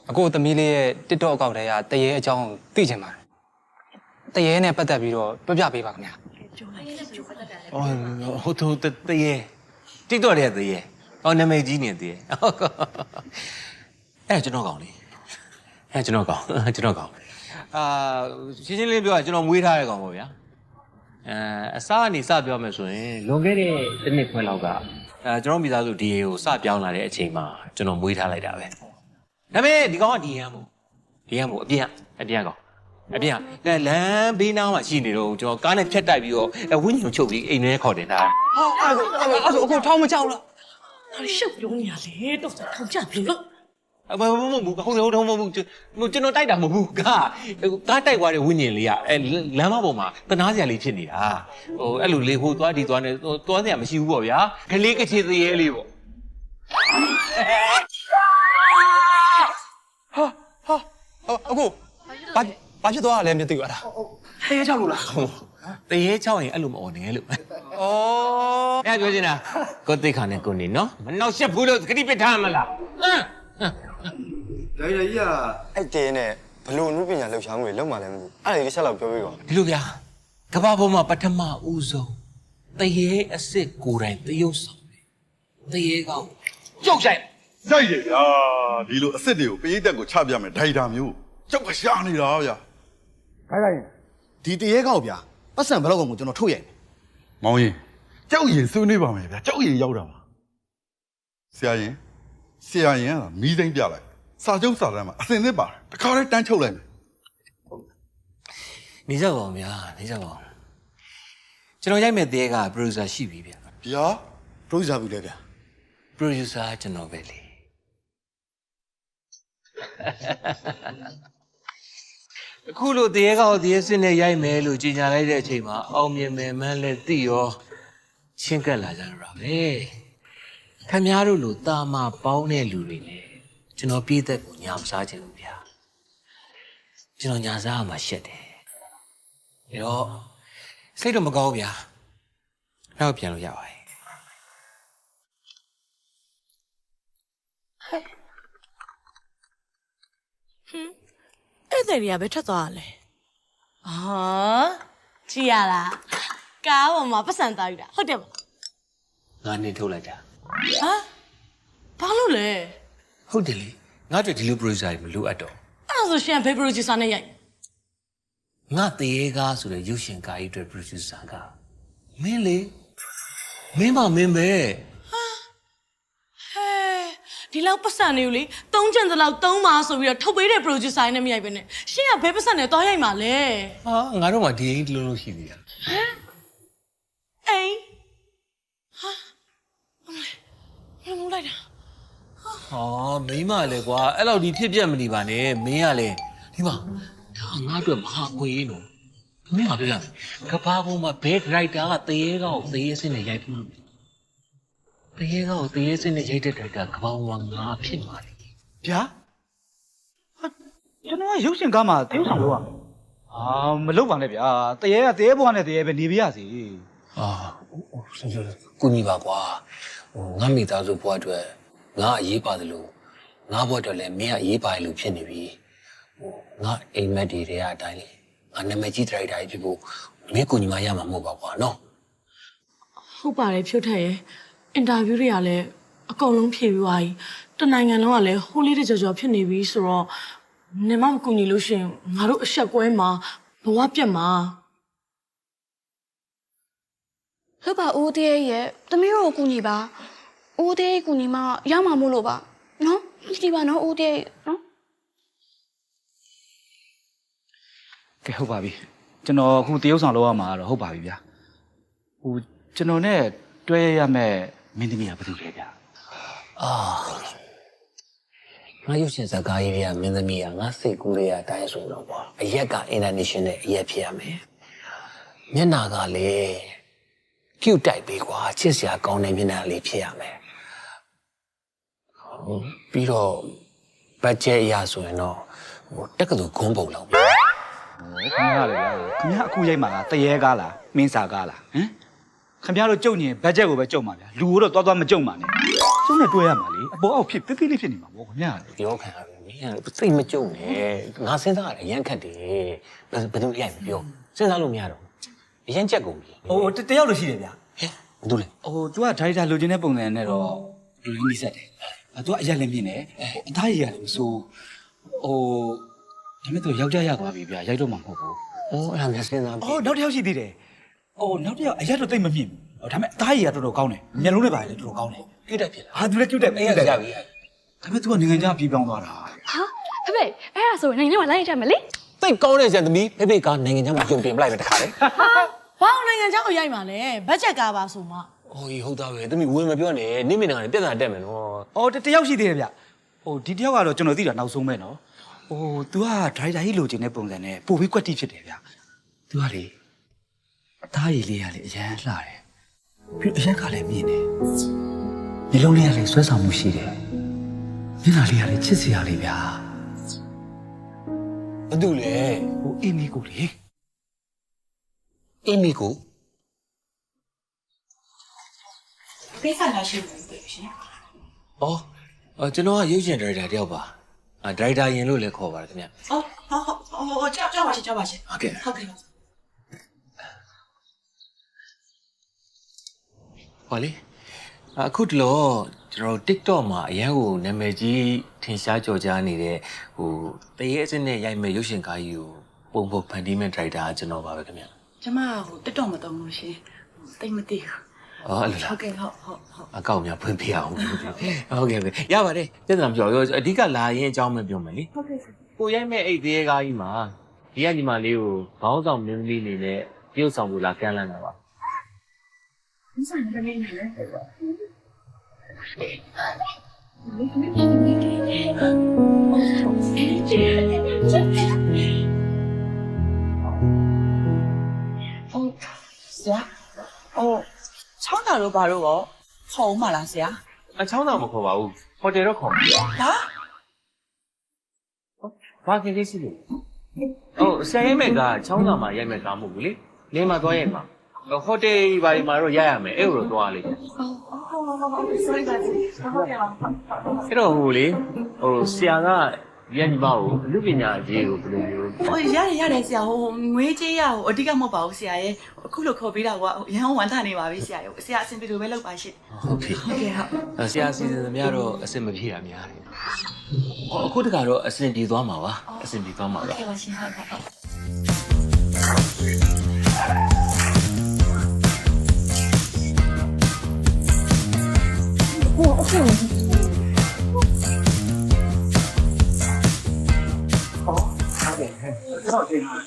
အကိုသမီးလေးရဲ့ TikTok အကောင့်ထဲကတရေအကြောင်းသိချင်ပါတယ်တရေနဲ့ပတ်သက်ပြီးတော့ပြပြပေးပါခင်ဗျာ ဟိုတရေ TikTok ရဲ့တရေနာမည်ကြီးနေတရေအဲ့ကျွန်တော်ကောင်းလေအဲ့ကျွန်တော်ကောင်းရှင်းလေးပြောရကျွန်တော်မွေးထားတဲ့ကောင်ပေါ့ဗျာအစားကနေစပြောမယ်ဆိုရင်လွန်ခဲ့တဲ့တစ်နှစ်ခွဲလောက်ကကျွန်တော်မိသားစုဒီကိုစပြောင်းလာတဲ့အချိန်မှာကျွန်တော်မွေးထားလိုက်တာပဲဒါပေမဲ့ဒီကောင်ကဒီဟန်မို့အပြင်ကောင်ကလမ်းဘေးနားမှာရှိနေတော့ကျွန်တော်ကားနဲ့ဖြတ်တိုက်ပြီးတော့ဝင်းညုံချုပ်ပြီးအိမ်ထဲခေါ်တင်တာ အဲ့ဆိုအကိုထောင်းမကြောက်လား ဟာရှုပ်ပြောနေရလေတော့ထောင်ကြပြီလို့ မဟုတ်ဘူးကျွန်တော်တိုက်တာမဟုတ်ဘူးကားတိုက်သွားတဲ့ဝင်းညင်လေးကလမ်းမပေါ်မှာတနာစရာလေးဖြစ်နေတာအဲ့လိုလေးဟိုသွားဒီသွားနေသွားစရာမရှိဘူးပေါ့ဗျာခလေးကချေသေးရဲလေးပေါ့ အကို ဘာဖြစ်သွားတာလဲမသိဘူးအဲ့ဒါ ဟဲ့ကြောက်လို့လား တရေချောင်းရင်အဲ့လိုမအော်နဲ့လို့ဩအဲ့ပြောချင်တာကိုသိခါနဲ့ကိုနေနော်မနောက်ရှက်ဘူးလို့ခတိပစ်ထားမလား ဒါကြီးကအဲ့တဲနဲ့ဘလို့အမှုပညာလှုပ်ရှားမှုတွေလုပ်မှလည်းမသိဘူးအဲ့ဒါလေးချက်လောက်ပြောပြပါ ဒီလိုဗျာကဘာပေါ်မှာပထမဦးဆုံးတရေအစ်စ်ကိုယ်တိုင်တရုပ်ဆောင်တယ်တရေကောင်ကြောက်ဆိုင် စိုက်ရဗျာဒီလိုအစ်စ်တွေကိုပရိသတ်ကိုချပြမယ်ဒိုင်တာမျိုးကြောက်ကရှာနေတာဗျာ ခိုင်းဒီတရေကောက်ဗျာပတ်စံဘယ်လောက်ကောင်ကိုကျွန်တော်ထုတ်ရိုက်မယ် မောင်ရင်ကြောက်ရင်ဆွေးနွေးပါမယ်ဗျာကြောက်ရင်ရောက်တာပါဆရာရင်ကမီးသိမ့်ပြလိုက်စာချုပ်စာတမ်းမှာအစင်သစ်ပါတယ်တခါတည်းတန်းချုပ်လိုက်မယ် နေကြပါဦးဗျာနေကြပါဦးကျွန်တော်ရိုက်မဲ့တရေက producer ရှိပြီဗျာ ဗျာ ပရိုဂျူဆာဘူးလေဗျာ producer ကျွန်တော်ပဲလေအခုလိုတရေကောတရေစစ်နဲ့ရိုက်မယ်လို့ကြီးညာလိုက်တဲ့အချိန်မှာအောင်မြင်မယ်မှန်းလဲသိရောချင်းကပ်လာကြတော့ပဲခင်ဗျားတို့လိုတာမပေါင်းတဲ့လူတွေနဲ့ကျွန်တော်ပြည့်သက်ကိုညာမစားချင်ဘူးဗျာကျွန်တော်ညာစားရမှာရှက်တယ်ဒါတော့စိတ်တော့မကောင်းဘူးဗျာနောက်ပြန်လို့ရပါတယ် အဲ့တဲ့တွေကပဲထွက်သွားရလဲဟာကြည်ရလားကားပေါ်မှာပတ်စံသားယူတာဟုတ်တယ်မ ငါနေထုတ်လိုက်တာ ဟာဘာလို့လဲ ဟုတ်တယ်လေငါတို့ဒီလို producer တွေမလိုအပ်တော့ အဲ့ဒါဆိုရှင်ဘယ် producer နဲ့ရိုက် ငါတရေကားဆိုတဲ့ရုပ်ရှင်ကားကြီးအတွက် producer ကမင်းလေမင်းမမင်းပဲ ဟဲဒီလောက်ပတ်စံနေကိုလေ3ကျန်သလောက်3ပါဆိုပြီးတော့ထုတ်ပေးတဲ့ producer နဲ့မရိုက်ပဲနဲ့ရှင်ကဘယ်ပတ်စံနဲ့သွားရိုက်မှာလဲ ဟာငါတို့မှဒီအိမ်တလုံးလုံးရှိသေးတယ် အိမ်ဟာဘယ်လိုလိုက်တာ ဟာမိမလည်းကွာအဲ့လောက်ဒီဖြစ်ပြမနေပါနဲ့မင်းကလည်းဒီမှာဒါငါတို့မဟာခွေးနော်မင်းကပြောရမယ်ကဘာပေါ်မှာဘဲဒရိုက်တာကတရေကောတရေစင်းနဲ့ရိုက်ပြီးတရေကောတရေစင်းနဲ့ရိုက်တဲ့ဒရိုက်တာကဘာပေါ်မှာငါဖြစ်မှာလေ ဗျာကျွန်တော်ကရုပ်ရှင်ကားမှာတရုပ်ဆောင်လို့ရမယ်မလုပ်ပါနဲ့ဗျာတရေကတရေဘွားနဲ့တရေပဲနေပြရစီ အာဆက်ကူညီပါကွာငါမိသားစုဘွားအတွက်ငါအရေးပါတယ်လို့ငါဘွားအတွက်လည်းမင်းကအရေးပါတယ်လို့ဖြစ်နေပြီငါအိမ်မက်တွေတွေကအတိုင်းလေငါနာမည်ကြီးဒရိုက်တာကြီးဖြစ်ဖို့မင်းကူညီမရမှာမဟုတ်ပါကွာနော် ဟုတ်ပါတယ်ဖြုတ်ထက်ရဲ့အင်တာဗျူးတွေကလည်းအကုန်လုံးဖြေပြီးသွားပြီတနိုင်ငံလုံးကလည်းဟိုးလေးတကြော်ကြော်ဖြစ်နေပြီဆိုတော့နေမမကူညီလို့ရှင်ငါတို့အဆက်ကွဲမှာဘဝပြတ်မှာ ဟုတ်ပါဦးတရေရဲ့သမီးတို့ကိုကူညီပါဦးတရေကူညီမှရမှာမို့လို့ပါနော်ကြည့်ပါနော်ဦးတရေနော် ကဲဟုတ်ပါပြီကျွန်တော်အခုတရုပ်ဆောင်လုပ်ရမှာတော့ဟုတ်ပါပြီဗျာဟိုကျွန်တော်နဲ့တွဲရမယ့်မင်းသမီးကဘာလုပ်လဲဗျာ အာငါရုပ်ရှင်ဇာတ်ကားကြီးတွေကမင်းသမီးကငါစိတ်ကူးတွေကအတိုင်းဆိုတော့ကွာအရက်က international အရက်ဖြစ်ရမယ်မျက်နာကလည်းကျုပ်တိုက်ပေးကွာချစ်စရာကောင်းတဲ့မျက်နှာလေးဖြစ်ရမယ်ပြီးတော့ဘတ်ဂျက်အရဆိုရင်တော့တက်ကတူဂုံးပုံလောက်ပဲ ခင်ဗျားလေဗျာခင်ဗျားအခုရိုက်မှာလားတရေကားလားမင်းစာကားလားဟမ်ခင်ဗျားတို့ကြုံရင်ဘတ်ဂျက်ကိုပဲကြုံပါဗျာလူကိုတော့သွားမကြုံပါနဲ့ကျုံနဲ့တွဲရမှာလေအပေါ်အောက်ဖြစ်တိတိလေးဖြစ်နေမှာပေါ့ခင်ဗျားလေ ပြောခံရပြီမင်းကစိတ်မကြုံနဲ့ငါစဉ်းစားရတယ်ရမ်းခတ်တယ်ဘယ်သူရိုက်မပြောစဉ်းစားလို့မရတော့အရင်ချက်ကုန်ပြီ ဟိုတယောက်လိုရှိတယ်ဗျာ ဟဲ့ဘာလို့လဲ ဟို तू ကဒါရိုက်တာလိုချင်တဲ့ပုံစံနဲ့တော့လူရင်းနှီးစက်တယ်သူကအရက်လည်းမြင်တယ်အသားရည်ရတယ်မဆိုဟိုဒါမဲ့သူယောက်ျားရသွားပြီဗျာရိုက်တော့မှာမဟုတ်ဘူး ။အော်အဲ့ဒါမျိုးစဉ်းစားပြီ အော်နောက်တစ်ယောက်ရှိသေးတယ်။အော်နောက်တစ်ယောက်အရက်တော့တိတ်မမြင်ဘူး။ဒါပေမဲ့အသားရည်ကတော်တော်ကောင်းတယ်။မျက်လုံးနဲ့ပါလေတော်တော်ကောင်းတယ် ။ကြည့်တတ်ဖြစ်လား ။ဟာသူလည်းကျွတ်တယ် ။အေးရပြီ။ ဒါပေမဲ့ तू ကနိုင်ငံခြားပြေးပြောင်းသွားတာ ဟာဖေဖေအဲ့ဒါဆိုရင်နိုင်ငံမှာလိုက်ရကြမယ်လေ ။တိတ်ကောင်းတဲ့ဇန်သမီးဖေဖေကနိုင်ငံခြားမှာယုံတင်ပလိုက်ပဲတခါလေ ဘာနိုင်ငံเจ้าကိုရိုက်မှာလဲဘတ်ဂျက်ကားပါဆိုမှ ။အော်ကြီးဟုတ်သားပဲ။သမီးဝင်မပြောနဲ့။နိမင်နိုင်ငံနဲ့ပြဿနာတက်မယ်နော် ။အော်တစ်ယောက်ရှိသေးတယ်ဗျ။ဟိုဒီတစ်ယောက်ကတော့ကျွန်တော်သိတာနောက်ဆုံးပဲနော်။ဟို तू ကဒရိုက်တာကြီးလိုချင်တဲ့ပုံစံနဲ့ပို့ပြီးကွက်တိဖြစ်တယ်ဗျ။ तू ကလေအသားရည်လေးကလေအရန်လှတယ်။ပြီးအရက်ကလည်းမြင်တယ်။မျိုးလုံးလေးကလည်းဆွဲဆောင်မှုရှိတယ်။မျက်နှာလေးကလည်းချစ်စရာလေးဗျာ။ ဘာတူလဲ ဟိုအေးမီကိုလေ အေးမီကို ကိစ္စများရှိဘူးပြောရှင် ကျွန်တော်ကရုပ်ရှင်ဒါရိုက်တာတယောက်ပါဒါရိုက်တာရင်လို့လည်းခေါ်ပါတယ်ခင်ဗျ ဟုတ်ကြောက်ပါရှင်ဟုတ်ကဲ့ ဟုတ်ကဲ့ ဟောလေအခုတလောကျွန်တော် TikTok မှာအရန်ကိုနာမည်ကြီးထင်ရှားကြော်ကြားနေတဲ့တရေအစစ်နဲ့ရိုက်မဲ့ရုပ်ရှင်ကားကြီးကိုပုံဖန်တီးမဲ့ဒါရိုက်တာကကျွန်တော်ပါပဲခင်ဗျ ကျမတက်တော့မတုံးလို့ရှင်တိတ်မသိဘူးဟုတ်ကဲ့ဟုတ်အကောက်များဖွင့်ပြအောင်ဟုတ်ကဲ့ရပါတယ်ပြဿနာမပြောရောအဓိကလာရင်အကြောင်းပဲပြောမယ်လေဟုတ်ကဲ့ကိုရိုက်မဲ့အဲ့ဒီကားကြီးမှာဒီကညီမလေးကိုခေါင်းဆောင်မင်းသမီးအနေနဲ့ပြုတ်ဆောင်လို့လာကမ်းလှမ်းတာပါဆိုင်နေနေလေဆရာချောင်းတာတော့ဘာလို့ရောခေါ်ဦးမလားဆရာချောင်းတော်မခေါ်ပါဘူးဟိုတယ်တော့ခေါ်ဟာဘာကိစ္စလဲဆရာရဲ့မဲ့ကချောင်းတော်မှာရိုက်မဲ့ကားမဟုတ်ဘူးလေနေမှာသွားရိုက်မှာဟိုတယ်ဘာဒီမှာတော့ရရမယ်အဲ့လိုတော့သွားလိမ့်မယ်sorry ပါအဲ့တော့ဆရာကဒီကညီမကိုအမှုပညာကြီးကိုဘယ်လိုမျိုးရတယ်ဆရာငွေကြေးရအဓိကမဟုတ်ပါဘူးဆရာရဲ့အခုလိုခေါ်ပေးတာကအရန်ဝမ်းသာနေပါပြီဆရာရဲ့ဆရာအဆင်ပြေလို့ပဲလုပ်ပါရှင့်ဟုတ်ပြီဟုတ်ကဲ့ဆရာစီစဉ်သမျှတော့အဆင်မပြေတာများတယ်အခုတခါတော့အဆင်ပြေသွားမှာပါအဆင်ပြေသွားမှာပါဟုတ်ကဲ့ပါရှင်ဟုတ်ကဲ့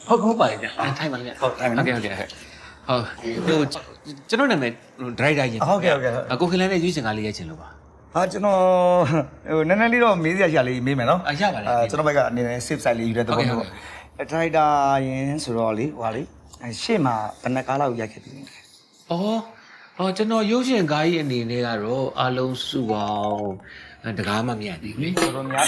ဟုတ်ဟုတ်ပါရဲ့ထိုင်ပါလေဟုတ်ထိုင်ပါဟုတ်ကဲ့ကျွန်တော်နာမည်ဒရိုက်တာရင်ဟုတ်ကဲ့ကိုခင်လန်းနဲ့ရွေးချင်ကားလေးရိုက်ချင်လို့ပါကျွန်တော်နည်းနည်းလေးတော့မေးစရာလေးမေးမယ်နော်ရပါလားကျွန်တော်ဘက်ကအနေနဲ့ safe side လေးယူတဲ့သဘောမျိုးဒရိုက်တာရင်ဆိုတော့လေရှေ့မှာဘယ်နှကားလောက်ရိုက်ခဲ့ပြီကျွန်တော်ရုပ်ရှင်ကားကြီးအနေနဲ့ကတော့အားလုံးစုပေါင်းတကားမှမရသေးဘူးလေတော်တော်များ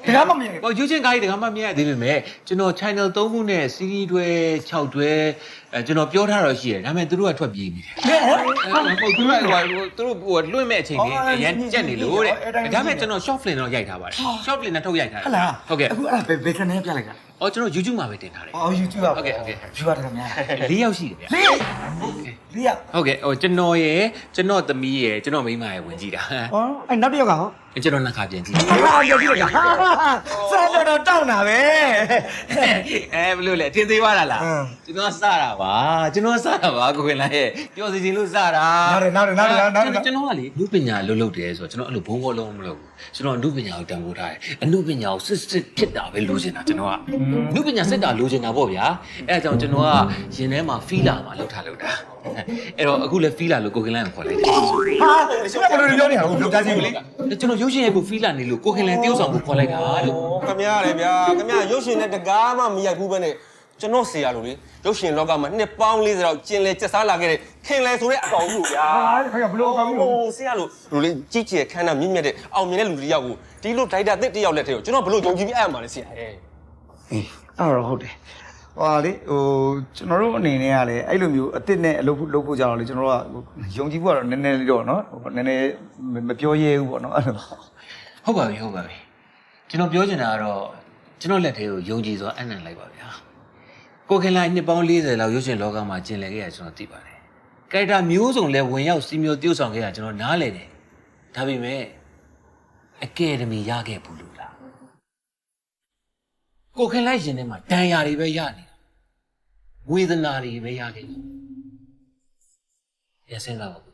တကားမှမရဘူးရုပ်ရှင်ကားကြီးတကားမှမရသေးပေမဲ့ကျွန်တော် channel 3ခုနဲ့ series တွဲ6တွဲကျွန်တော်ပြောထားတော့ရှိတယ်ဒါပေမဲ့သူတို့ကထွက်ပြေးနေတယ်သူတို့လွှင့်မဲ့အချိန်လေးရန်ကြက်နေလို့တဲ့ဒါပေမဲ့ကျွန်တော် short film တော့ရိုက်ထားပါတယ် short film နဲ့ထုတ်ရိုက်ထားတယ်ဟုတ်ကဲ့အခုအဲ့ဒါဘယ်ကနေပြလိုက်တာကျွန်တော် YouTube မှာပဲတင်ထားတယ်YouTube ပါဟုတ်ကဲ့ view တာများ4ယောက်ရှိတယ်ဗျ4ယောက်ဟုတ်ကဲ့ကျွန်တော်ရယ်ကျွန်တော်သမီးရယ်ကျွန်တော်မိန်းမရယ်ဝင်ကြည့်တာအဲ့နောက်တစ်ယောက်ကဟောကျွန်တော်နှစ်ခါပြန်ကြည့်တယ်ဆရာတော်တောင်းတာပဲဘယ်လိုလဲထင်သေးပါလားကျွန်တော်စတာပါကိုခင်လိုက်ရဲ့ပြောစီခြင်းလို့စတာနောက်ကျွန်တော်ကလေလူပညာလုပ်တယ်ဆိုတော့ကျွန်တော်အဲ့လိုဘုံဘောလုံးမလုပ်ဘူးကျွန်တော်အမှုပညာကိုတန်ဖိုးထားတယ်အမှုပညာကိုစစ်ဖြစ်တာပဲလိုချင်တာကျွန်တော်ကအမှုပညာစစ်တာလိုချင်တာပေါ့ဗျာအဲ့ဒါကြောင့်ကျွန်တော်ကရင်ထဲမှာ feel မှာလောက်တာအဲ့တော့အခုလည်း feel လို့ကိုခင်လိုက်ကိုခေါ်လိုက်တယ်ဟာဘယ်လိုပြောနေတာကိုပြောကြည့်မလဲကျွန်တော်ရုပ်ရှင်ရဲ့ကို feel နေလို့ကိုခင်လန်တယောက်ဆောင်ကိုခေါ်လိုက်တာလို့ခင်ဗျားလေဗျာခင်ဗျားရုပ်ရှင်နဲ့တကားမှမရိုက်ဘူးပဲနဲ့ကျွန်တော်ဆရာလို့လေရုပ်ရှင်လောကမှာနှစ်ပေါင်း40လောက်ကျင်လေကျက်စားလာခဲ့တဲ့ခင်လဲဆိုတဲ့အကောင်ကြီးကိုဗျာခင်ဗျာဘယ်လိုအကောင်ကြီးကိုဆရာလို့လူလေးကြီးကျယ်ခမ်းနားမြင့်မြတ်တဲ့အောင်မြင်တဲ့လူတစ်ယောက်ကိုဒီလိုဒိုက်တာတစ်တယောက်လက်ထဲကိုကျွန်တော်ဘယ်လိုယုံကြည်ပြီးအဲ့မှာလဲဆရာအဲ့တော့ဟုတ်တယ်လေကျွန်တော်တို့အနေနဲ့ကလည်းအဲ့လိုမျိုးအစ်စ်နဲ့အလုပ်လုပ်ဖို့ကြတော့လေကျွန်တော်တို့ကယုံကြည်ဖို့ကတော့နည်းနည်းလေးတော့နော်နည်းနည်းမပြောရဲဘူးပေါ့နော်အဲ့လိုဟုတ်ပါပြီကျွန်တော်ပြောချင်တာကတော့ကျွန်တော်လက်ထဲကိုယုံကြည်စွာအနံ့လိုက်ပါဗျာကိုခင်လိုက်နှစ်ပေါင်း40လောက်ရုပ်ရှင်လောကမှာကျင်လည်ခဲ့ရကျွန်တော်သိပါတယ်ကက်တာမျိုးစုံလဲဝင်ရောက်စီမျိုးtiêuဆောင်ခဲ့ရကျွန်တော်နားလည်တယ်ဒါပေမဲ့အကယ်ဒမီရခဲ့ဘူးလို့လားကိုခင်လိုက်ရှင်ထဲမှာဒဏ်ရာတွေပဲရနေတာဝေဒနာတွေပဲရခဲ့တယ်ရစင်းလာပါဘူး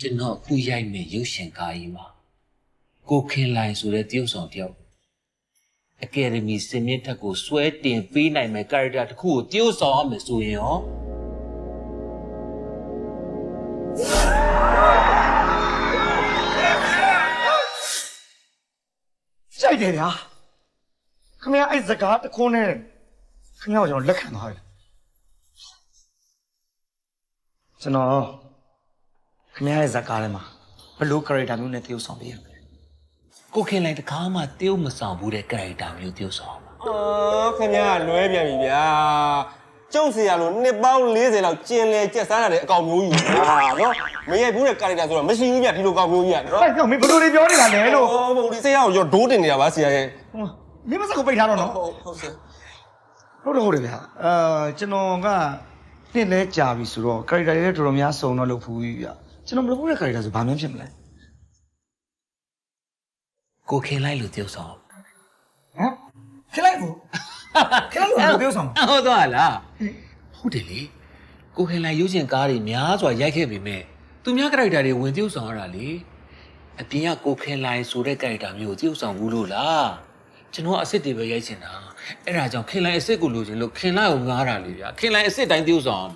ကျွန်တော်အခုရိုက်မယ်ရုပ်ရှင်ကားကြီးမှာကိုခင်လိုက်ဆိုတဲ့tiêuဆောင်တယောက်အကယ်ဒမီစင်မြင့်ထက်ကိုစွဲတင်ပေးနိုင်မဲ့ character တစ်ခုကိုtiêuဆောင်ရမယ်ဆိုရင်ရောကြိုက်တယ်ဗျာခင်ဗျာအဲ့စကားတခွန်းနဲ့ခင်ဗျာကိုကျွန်တော်လက်ခံသွားပြီကျွန်တော်ခင်ဗျာရဲ့ဇာတ်ကားထဲမှာဘယ်လို character မျိုးနဲ့တရုပ်ဆောင်ပေးရမလဲ ကိုခင်လိုက်တကားမှတယောက်မဆောင်ဘူးတဲ့ character မျိုးတယောက်ဆောင်ပါ ခင်ဗျားလွဲပြန်ပြီဗျာကျုပ်စီရလို့နှစ်ပေါင်း40လောက်ကျင်လေကျက်စားရတဲ့အကောင်မျိုးကြီးဟာနော်မရိုက်ဘူးတဲ့ character ဆိုတော့မရှိဘူးဗျဒီလိုကောင်မျိုးကြီးကနော် အဲ့ကောင်မင်းဘယ်လိုတွေပြောနေတာလဲလို့ ဟုတ်ဒီဆရာကိုရောဒိုးတင်နေတာပါဆရာရဲ့ မင်းမစကိုပိတ်ထားတော့နော် ဟုတ်ဆရာ ဟုတ်တယ်ဗျာကျွန်တော်ကနှစ်လဲကြာပြီဆိုတော့ character တွေလည်းတော်တော်များစုံတော့လုပ်ဖူးပြီဗျာကျွန်တော်မလုပ်ဘူးတဲ့ character ဆိုဘာမှဖြစ်မလဲ ကိုခင်လိုက်လို့တယောက်ဆောင် ဟမ်ခလိုက်ဘူးခလိုက်လို့ပြောဆောင် ဟုတ်သွားလားဟုတ်တယ်လေကိုခင်လိုက်ရုပ်ရှင်ကားတွေများစွာရိုက်ခဲ့ပေမဲ့သူများ character တွေဝင်တယောက်ဆောင်ရတာလေအပြင်ကကိုခင်လိုက်ဆိုတဲ့ character မျိုးကိုတယောက်ဆောင်ဘူးလို့လားကျွန်တော်ကအစ်စ်တွေပဲရိုက်ချင်တာအဲ့ဒါကြောင့်ခင်လိုက်အစ်စ်ကိုလိုချင်လို့ခင်လိုက်ကိုငားတာလေဗျာခင်လိုက်အစ်စ်တိုင်းတယောက်ဆောင်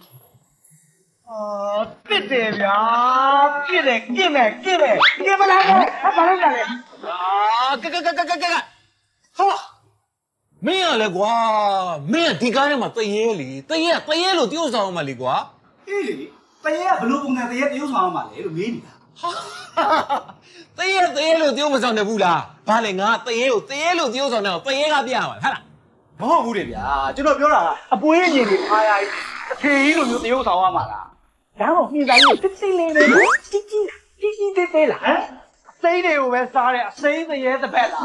ပြစ်တယ်ဗျာပြစ်တယ်ပြစ်မယ်ပြစ်မယ်ပြစ်မလားဘာလို့လဲ ကဟာမင်းရလဲကွာမင်းကဒီကားထဲမှာတရေလေတရေလို့တယောက်ဆောင်အောင်မလေးကွာ အေးလေတရေကဘလို့ပုံစံတရေတရုပ်ဆောင်အောင်ပါလေလို့မေးနေတာ တရေလို့တယောက်မဆောင်တယ်ဘူးလားဘာလဲငါတရေလို့တယောက်ဆောင်တယ်တရေကပြရမှာဟာလား မဟုတ်ဘူးလေဗျာကျွန်တော်ပြောတာကအပွေးအရင်တွေအားရအထေကြီးလိုမျိုးတရုပ်ဆောင်ရမှာလားဒါတော့မိသားစုတစ်စိမ့်လေးပဲကြီးသေးလားဟမ်စိမ့်တွေကိုပဲစားတဲ့အစိမ့်တရေတစ်ဖက်လား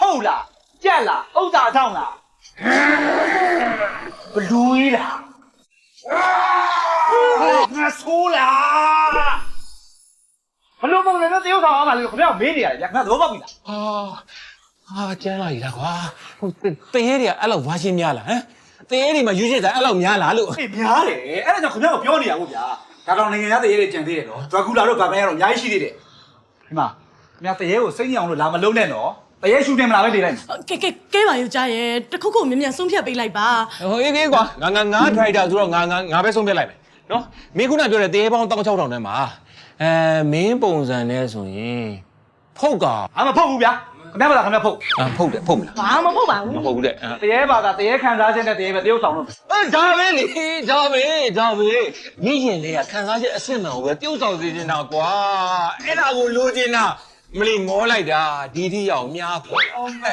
ဟုတ်လားကြက်လားဥစ္စာဆောင်လားဘလူးကြီးလားငါဆိုးလားဘလို့ပုံစံနဲ့တရုပ်ဆောင်ရမှာလေခင်ဗျားမေးနေရတယ်ဗျာခင်ဗျားသဘောပေါက်ပြီလား ဟာကျန်းလာပြီလားကွာဟိုတရေတွေကအဲ့လောက်ဝါရှင်းများလားဟမ်တရေတွေမှာယူချက်စားအဲ့လောက်များလားလို့ အေးများတယ်အဲ့ဒါကြောင့်ခင်ဗျားကိုပြောနေရဘူးဗျာဒါတော့နိုင်ငံသားတရေတွေကြံသေးတယ်နော်ဒရဂူလာတို့ဗာမန်ရတော့အများကြီးရှိသေးတယ်ဒီမှာခင်ဗျားတရေကိုစိတ်ညစ်အောင်လို့လာမလုံးနဲ့နော်တရေရှူတင်မလားပဲနေလိုက် ကဲပါယူကြရဲ့တခုခုမြင်မြန်ဆုံးဖြတ်ပေးလိုက်ပါ ဟိုအေးကွာငါ driver ဆိုတော့ငါပဲဆုံးဖြတ်လိုက်မယ်နော်မင်းခုနပြောတဲ့တရေပေါင်း16000တန်းမှာမင်းပုံစံနဲ့ဆိုရင်ဖုတ်က မဖုတ်ဘူးဗျာခင်ဗျားမလားခင်ဗျားဖုတ် ဖုတ်တယ်ဖုတ်မလား ဘာမှမဟုတ်ပါဘူး မဟုတ်ဘူးတဲ့ တရေပါတာတရေခံစားခြင်းနဲ့တရေပဲတရုပ်ဆောင်လို့ ဒါပဲလေဒါပဲမင်းရင်လေးကခံစားချက်အစစ်မှန်ကိုပဲတယောက်ဆောင်စေချင်တာကွာအဲ့ဒါကိုလိုချင်တာမလီငေါလိုက်တာဒီတိရောက်များခေါ် အော်မဲ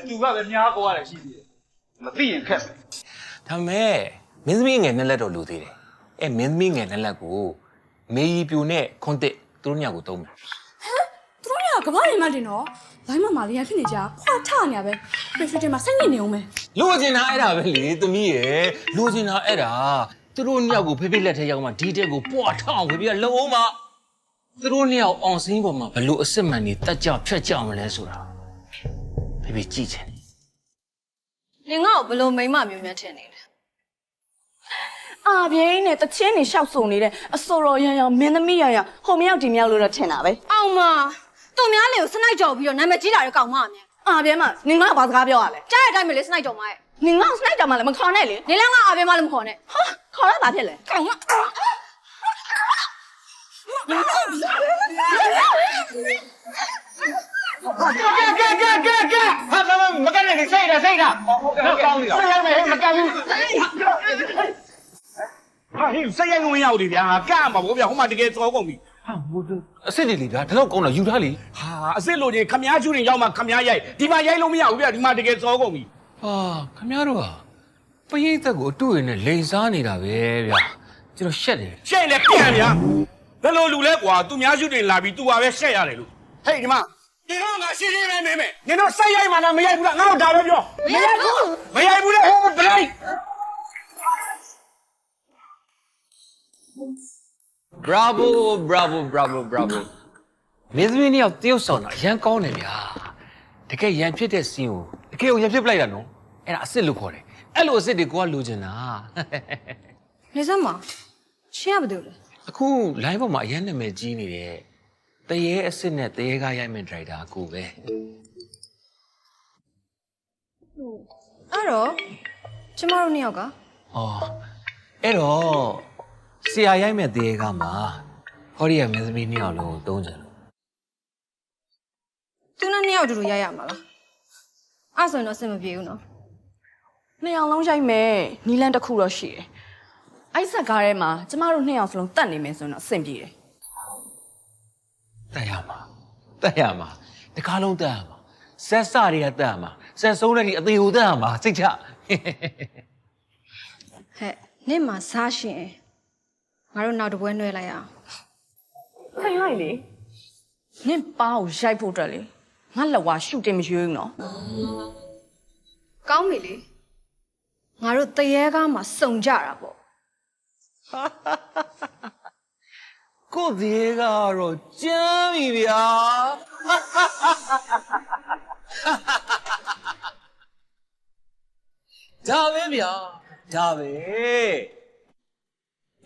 သူကပဲများကိုရတယ်ရှိသေးတယ်မသိရင်ခက်ပဲ ဒါမဲ့မင်းသမီးငယ်နဲ့လက်တော့လိုသေးတယ်အဲ့မင်းသမီးငယ်နဲ့လက်ကိုမေကြီးပြူနဲ့ခွန်တစ်သူတို့ညကိုတုံးမယ် သူတို့ကကမ္ဘာနေမှတင်တော့ဘိုင်းမမလေးရဖြစ်နေကြခွာထနေရပဲဖေဖေတင်မှာစိတ်ညစ်နေအောင်ပဲ လိုချင်တာအဲ့ဒါပဲလေသမီးရဲ့လိုချင်တာအဲ့ဒါသူတို့ညကိုဖေဖေလက်ထဲရောက်မှဒီတက်ကိုပွားထောင်းဖေဖေကလုံအောင်မသူတို့ညအောင်အောင်စင်းပေါ်မှာဘလို့အစ်စ်မှန်နေတက်ကြဖြတ်ကြမလဲဆိုတာဖေဖေကြည့်ချင်တယ် လင်ငါ့ကိုဘလို့မိမမျိုးများထင်နေလဲအာပြင်းနဲ့တချင်းနေရှောက်စုံနေတဲ့အစော်ရရမင်းသမီးရရဟိုမြောက်ဒီမြောက်လို့တော့ထင်တာပဲအောင်မသူများလေကိုစနိုက်ကြော်ပြီးတော့နာမည်ကြီးလာတဲ့ကောင်မအမြင်အာပြင်းမနင်ငါ့ဘာစကားပြောရလဲကြားတဲ့အတိုင်းပဲလေစနိုက်ကြော်မရဲ့နင်ငါ့စနိုက်ကြော်မလည်းမခေါ်နဲ့လေနင်လည်းငါအာပြင်းမလည်းမခေါ်နဲ့ဟာခေါ်ရတာဖြစ်လေကောင်မ ကဲဟာမကန်နဲ့စိတ်တာတော့ကောင်းနေတာစိတ်ရမယ်မကန်ဘူးဟာဟင်းစိတ်ရဝင်ရောက်ပြီဗျာကန့်ပါဘောဗျာဟိုမှာတကယ်စောကုန်ပြီ ဟာမို့အစ်စ်တွေလေဗျာဒါတော့ကောင်းတာယူထားလေ ဟာအစ်စ်လို့ချင်းခမားကျူရင်ရောက်မှခမားရိုက်ဒီမှာရိုက်လို့မရဘူးဗျာဒီမှာတကယ်စောကုန်ပြီ ဟာခင်ဗျားတို့ဟာပရိသတ်ကိုအတူရင်းနဲ့လိန်စားနေတာပဲဗျာကျွန်တော်ရှက်တယ် ရှက်လဲပြန်ဗျာဘယ်လိုလူလဲကွာသူများကျူရင်လာပြီးသူပါပဲရှက်ရတယ်လို့ဟေးဒီမှာဒီတော့ငါရှင်းရှင်းပဲမင်းနင်တို့စိတ်ရိုက်မှလားမရိုက်ဘူးလားငါတို့ဒါပဲပြောမရိုက်ဘူးလေဟိုဘလိုက် bravo မင်းသမီးနှစ်ယောက်တယောက်ဆောင်တာရန်ကောင်းတယ်ဗျာတကယ်ရန်ဖြစ်တဲ့စီးကိုတကယ်ကိုရန်ဖြစ်ပလိုက်တာနော်အဲ့ဒါအစ်စ်လို့ခေါ်တယ်အဲ့လိုအစ်စ်တွေကိုကလိုချင်တာ နေစမ်းမရှင်းရပါသေးလဲ အခု line ပေါ်မှာအရန်နာမည်ကြီးနေတဲ့တရေအစ်စ်နဲ့တရေကားရိုက်မဲ့ driver ကိုပဲ အဲ့တော့ကျမတို့နှစ်ယောက်က အော်အဲ့တော့ဆရာရိုက်မဲ့တရေကားမှာဟောဒီကမင်းသမီးနှစ်ယောက်လုံးကိုတုံးကြလို့ သူနဲ့နှစ်ယောက်တူတူရိုက်ရမှာလားအဲ့ဆိုရင်တော့အဆင်မပြေဘူးနော်နှစ်ယောက်လုံးရိုက်မယ်နီလန်တစ်ခုတော့ရှိတယ်အဲ့ဆက်ကားထဲမှာကျမတို့နှစ်ယောက်စလုံးတတ်နေမယ်ဆိုရင်တော့အဆင်ပြေတယ် တက်ရမှာ တက်ရမှာတကားလုံးတက်ရမှာဆက်စတွေကတက်ရမှာဆက်ဆုံးတဲ့ဒီအသေးကိုတက်ရမှာစိတ်ချ ဟဲ့နေ့မှာစားရှင်ငါတို့နောက်တစ်ပွဲနှွဲလိုက်အောင် ထိုင်လိုက်လေနင့်ပါကိုရိုက်ဖို့အတွက်လေငါလက်ဝါရှုတင်မရွေးဘူးနော် ကောင်းပြီလေငါတို့တရေကားမှာစုံကြတာပေါ့ ကိုယ်ဒီကတော့ကြမ်းပြီဗျာဒါပဲဗျာဒါပဲ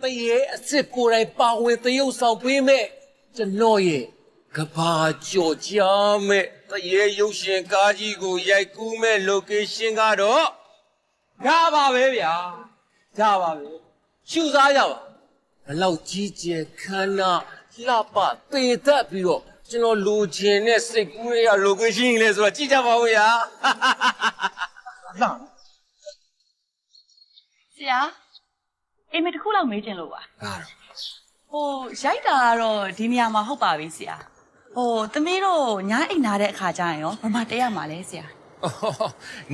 တရေအစ်စ်ကိုယ်တိုင်ပါဝင်တရုပ်ဆောင်ပေးမဲ့ကျွန်တော်ရဲ့ကဘာကြော်ကြမဲ့တရေရုပ်ရှင်ကားကြီးကိုရိုက်ကူးမဲ့ location ကတော့ဒါပါပဲဗျာဒါပါပဲရှုစားကြပါဘလောက်ကြီးကျယ်ခမ်းနားလှပပေသက်ပြီးတော့ကျွန်တော်လူချင်းနဲ့စိတ်ကူးရ location လေဆိုတော့ကြည့်ကြပါဦးဗျာလာ ဆရာအိမ်မတစ်ခုလောက်မေးချင်လို့ပါဟိုရိုက်တာကတော့ဒီနေရာမှာဟုတ်ပါပြီဆရာဟိုသမီးတို့ညားအိမ်နာတဲ့အခါကျရင်ရောဘာမှတက်ရမှာလဲဆရာ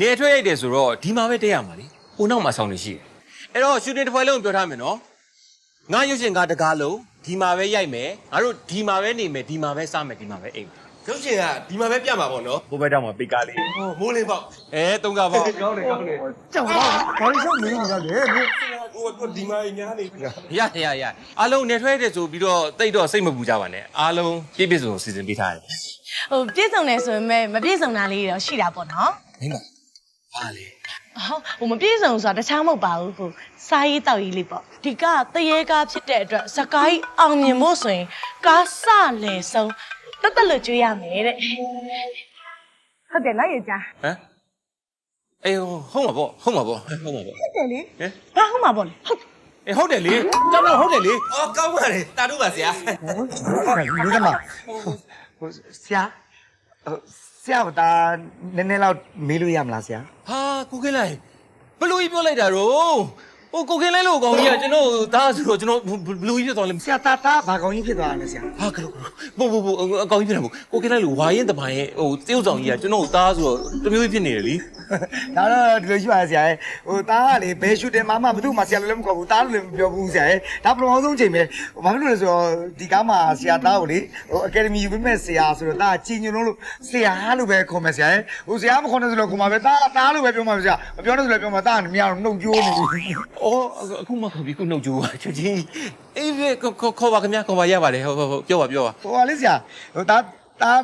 နေထွက်ရိုက်တယ်ဆိုတော့ဒီမှာပဲတက်ရမှာလေဟိုနောက်မှာဆောင်းနေရှိတယ်အဲ့တော့ရှူတင်တစ်ဖွဲလုံးပြောထားမယ်နော်ငါရုပ်ရှင်ကားတကားလုံးဒီမှာပဲရိုက်မယ်ငါတို့ဒီမှာပဲနေမယ်ဒီမှာပဲစားမယ်ဒီမှာပဲအိမ်ရုပ်ရှင်ကဒီမှာပဲပြမှာပေါ့နော်ဘိုးဘက်တောင်မှာပိတ်ကားလေးဟိုမိုးလေးပေါ့သုံးကားပေါ့ကောင်းတယ်ကြောက်ပါဘာလို့ရှောက်နေနေတာလဲ ဟိုဒီမှာညာနေပြီ ရအားလုံးနေထွက်တယ်ဆိုပြီးတော့တိတ်တော့စိတ်မပူကြပါနဲ့အားလုံးပြည့်ပြည့်စုံစီစဉ်ပေးထားတယ် ဟိုပြည့်စုံတယ်ဆိုပေမဲ့မပြည့်စုံတာလေးတော့ရှိတာပေါ့နော် မင်းကဘာလဲ ဟိုမပြည့်စုံဆိုတာတခြားမဟုတ်ပါဘူးဟိုစားရေးတောက်ရေးလေးပေါ့ဒီကတရေကားဖြစ်တဲ့အတွက်စကိုင်းအောင်မြင်ဖို့ဆိုရင်ကားစလေဆုံးတက်လို့ကျွေးရမယ်တဲ့ဟုတ်တယ်နော်ရေချာ ဟမ်အေးဟုတ်မှာပေါ့ဟုတ်မှာပေါ့ ဟုတ်တယ်လေဘာဟုတ်မှာပေါ့လေဟုတ် အေးဟုတ်တယ်လေကျွန်တော်ဟုတ်တယ်လေ အော်ကောင်းပါလေတာတို့ပါဆရာ လူကမှာဟိုဆရာဆရာကနည်းနည်းလောက်မေးလို့ရမလားဆရာ ဟာကိုကင်းလိုက်ဘလို့ကြီးပြောလိုက်တာတော့ဟိုကိုကင်းလိုက်လို့အကောင်ကြီးကကျွန်တော်သားဆိုတော့ကျွန်တော်ဘလို့ကြီးဖြစ်သွားလဲ ဆရာတာဘာကောင်းကြီးဖြစ်သွားလဲဆရာ ဟာကလို့ဘိုအကောင်ကြီးဖြစ်တယ်ကိုကင်းလိုက်လို့ဝါရင်တပိုင်းရဲ့ဟိုတရုတ်ဆောင်ကြီးကကျွန်တော်သားဆိုတော့တမျိုးကြီးဖြစ်နေတယ်လीဒါတော့ဒီလိုရှိပါဆရာဟိုတားကလေဘယ်ရှူတင်မှဘယ်သူမှဆရာလည်းမခေါ်ဘူးတားလည်းမပြောဘူးဆရာဒါပထမဆုံးချိန်ပဲဘာဖြစ်လို့လဲဆိုတော့ဒီကားမှာဆရာတားကိုလေဟိုအကယ်ဒမီယူပေးမဲ့ဆရာဆိုတော့တားကြည်ညိုလို့ဆရာလို့ပဲခေါ်မယ်ဆရာဟိုဆရာမခေါ်နေဆိုတော့ခေါ်မှာပဲတားလို့ပဲပြောမှာဆရာမပြောနေဆိုလည်းပြောမှာတားကမရတော့နှုတ်ကြိုးနေပြီ အော်အခုမှခေါ်ပြီးခုနှုတ်ကြိုးပါချက်ချင်းအေးခေါ်ပါခင်ဗျာခေါ်ပါရပါတယ်ဟုတ်ပြောပါဟိုဟာလေဆရာဟိုတား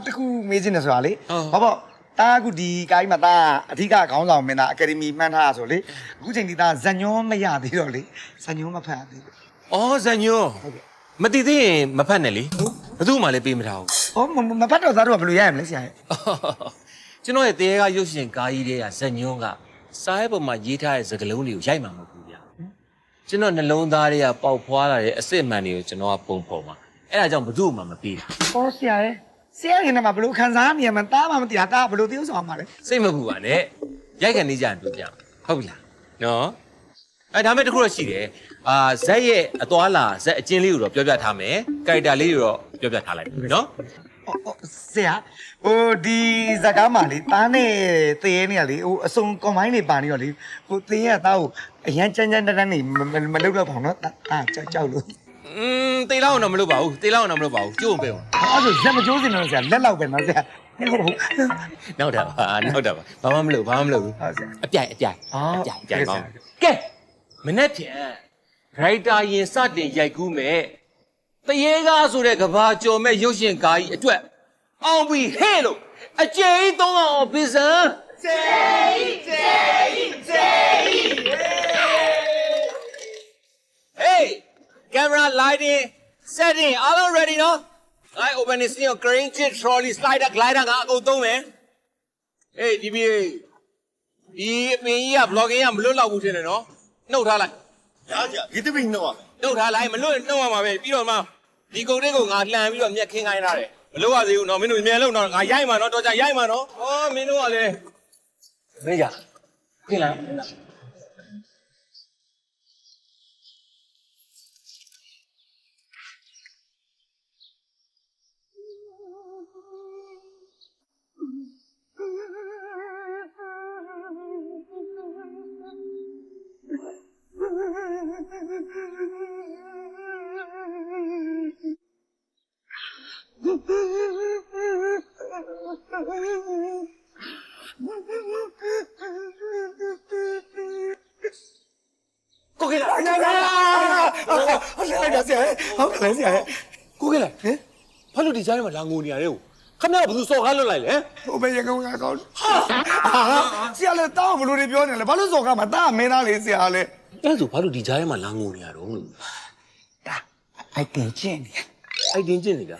တခုမေးချင်တယ်ဆိုတာလေဟောပေါ့တားအခုဒီကိုင်းမှာတားအဓိကခေါင်းဆောင်မင်းသားအကယ်ဒမီမှန်းထားဆိုလေအခုချိန်ဒီတားဇညွန်းမရသေးတော့လေဇညွန်းမဖတ်သေးဘူး အော်ဇညွန်းမတည်သေးရင်မဖတ်နဲ့လေဘယ်သူမှလည်းပေးမထားဘူး ဟောမဖတ်တော့သားတို့ကဘယ်လိုရရမလဲဆရာကျွန်တော်ရဲ့တရားကရုပ်ရှင်ကားကြီးတွေကဇညွန်းကစားရဲ့ပုံမှာရေးထားတဲ့စကားလုံးတွေကိုရိုက်မှာမဟုတ်ဘူးဗျာကျွန်တော်နှလုံးသားတွေကပေါက်ဖွာလာတဲ့အစစ်အမှန်တွေကိုကျွန်တော်ကပုံဖော်မှာအဲ့ဒါကြောင့်ဘယ်သူမှမပေးတာ ဟောဆရာဆရာရင်မှာဘယ်လိုခံစားနေရမှာတားမှမသိတာတားဘယ်လိုသိဥဆောင်မှာလဲ စိတ်မပူပါနဲ့ရိုက်ခံနေကြရင်ပြောပြဟုတ်ပြီလားနော်အဲ့ဒါမဲ့တခုတော့ရှိတယ်ဇက်ရဲ့အသွားလာဇက်အချင်းလေးကိုတော့ပြောပြထားမယ်ကာရက်တာလေးကိုတော့ပြောပြထားလိုက်နော် ဆရာဟိုဒီဇကားမှာလေတားနဲ့သေရဲနေရလေဟိုအစုံကွန်မိုင်းနေပါနေတော့လေဟိုသေရဲကတားကိုအရန်ကြမ်းကြမ်းတန်းနေမလုပ်တော့ပါဘူးနော်တားကြောက်လို့ တေးလောက်တော့မလုပ်ပါဘူးတေးလောက်တော့မလုပ်ပါဘူးကျိုးပေးပါ အဲ့ဆိုဇက်မကျိုးစင်တော့ဆရာလက်လောက်ပဲနော်ဆရာဟုတ်ဟုတ် နောက်တာပါဘာမှမလုပ်ဘူးအပြိုင်ကောင်းကဲမနေ့ပြန်ဒရိုက်တာရင်စတင်ရိုက်ကူးမဲ့တရေကားဆိုတဲ့ကဘာကျော်မဲ့ရုပ်ရှင်ကားကြီးအတွက်အောင်ပြီးဟဲ့လို့အကျယ်ကြီးသုံးအောင်ပင်စံကျယ်ကြီးHey camera lighting setting all ready no I open this new crane chit trolley slider glider ငါအကုန်သုံးမယ် Hey ဒီအပင်ကြီးက vlogging ကမလွတ်လောက်ဘူးထင်တယ်နော်နှုတ်ထားလိုက်ဒီတပိနှုတ်ရမယ်နှုတ်ထားလိုက်မလွတ်နှုတ်ရမှာပဲပြီးတော့မှဒီကုတ်လေးကိုငါလှန်ပြီးတော့မြက်ခင်းခိုင်းထားတယ်မလွတ်ရသေးဘူးနော်မင်းတို့မြန်လုံးတော့ငါရိုက်မှာနော်တော့ကြရိုက်မှာနော်ဟောမင်းတို့ကလည်းမင်းကြခင်းလိုက် ကိုကေလာဟုတ်တယ်ဆရာဟုတ်တယ်ဆရာကိုကေလာဟင်ဘာလို့ဒီကြားထဲမှာလာငိုနေရလဲခမရဘယ်သူစော်ကားလွတ်လိုက်လဲဟိုဘယ်ရကောင်ကောင်းဆရာလည်းတောင်းဘလို့တွေပြောနေလဲဘာလို့စော်ကားမှာတာမင်းသားလေးဆရာလဲအဲ့ဆိုဘာလို့ဒီကြားထဲမှာလာငိုနေရတော့လို့တာအိုက်တင်ကျင့်နေအိုက်တင်ကျင့်နေတာ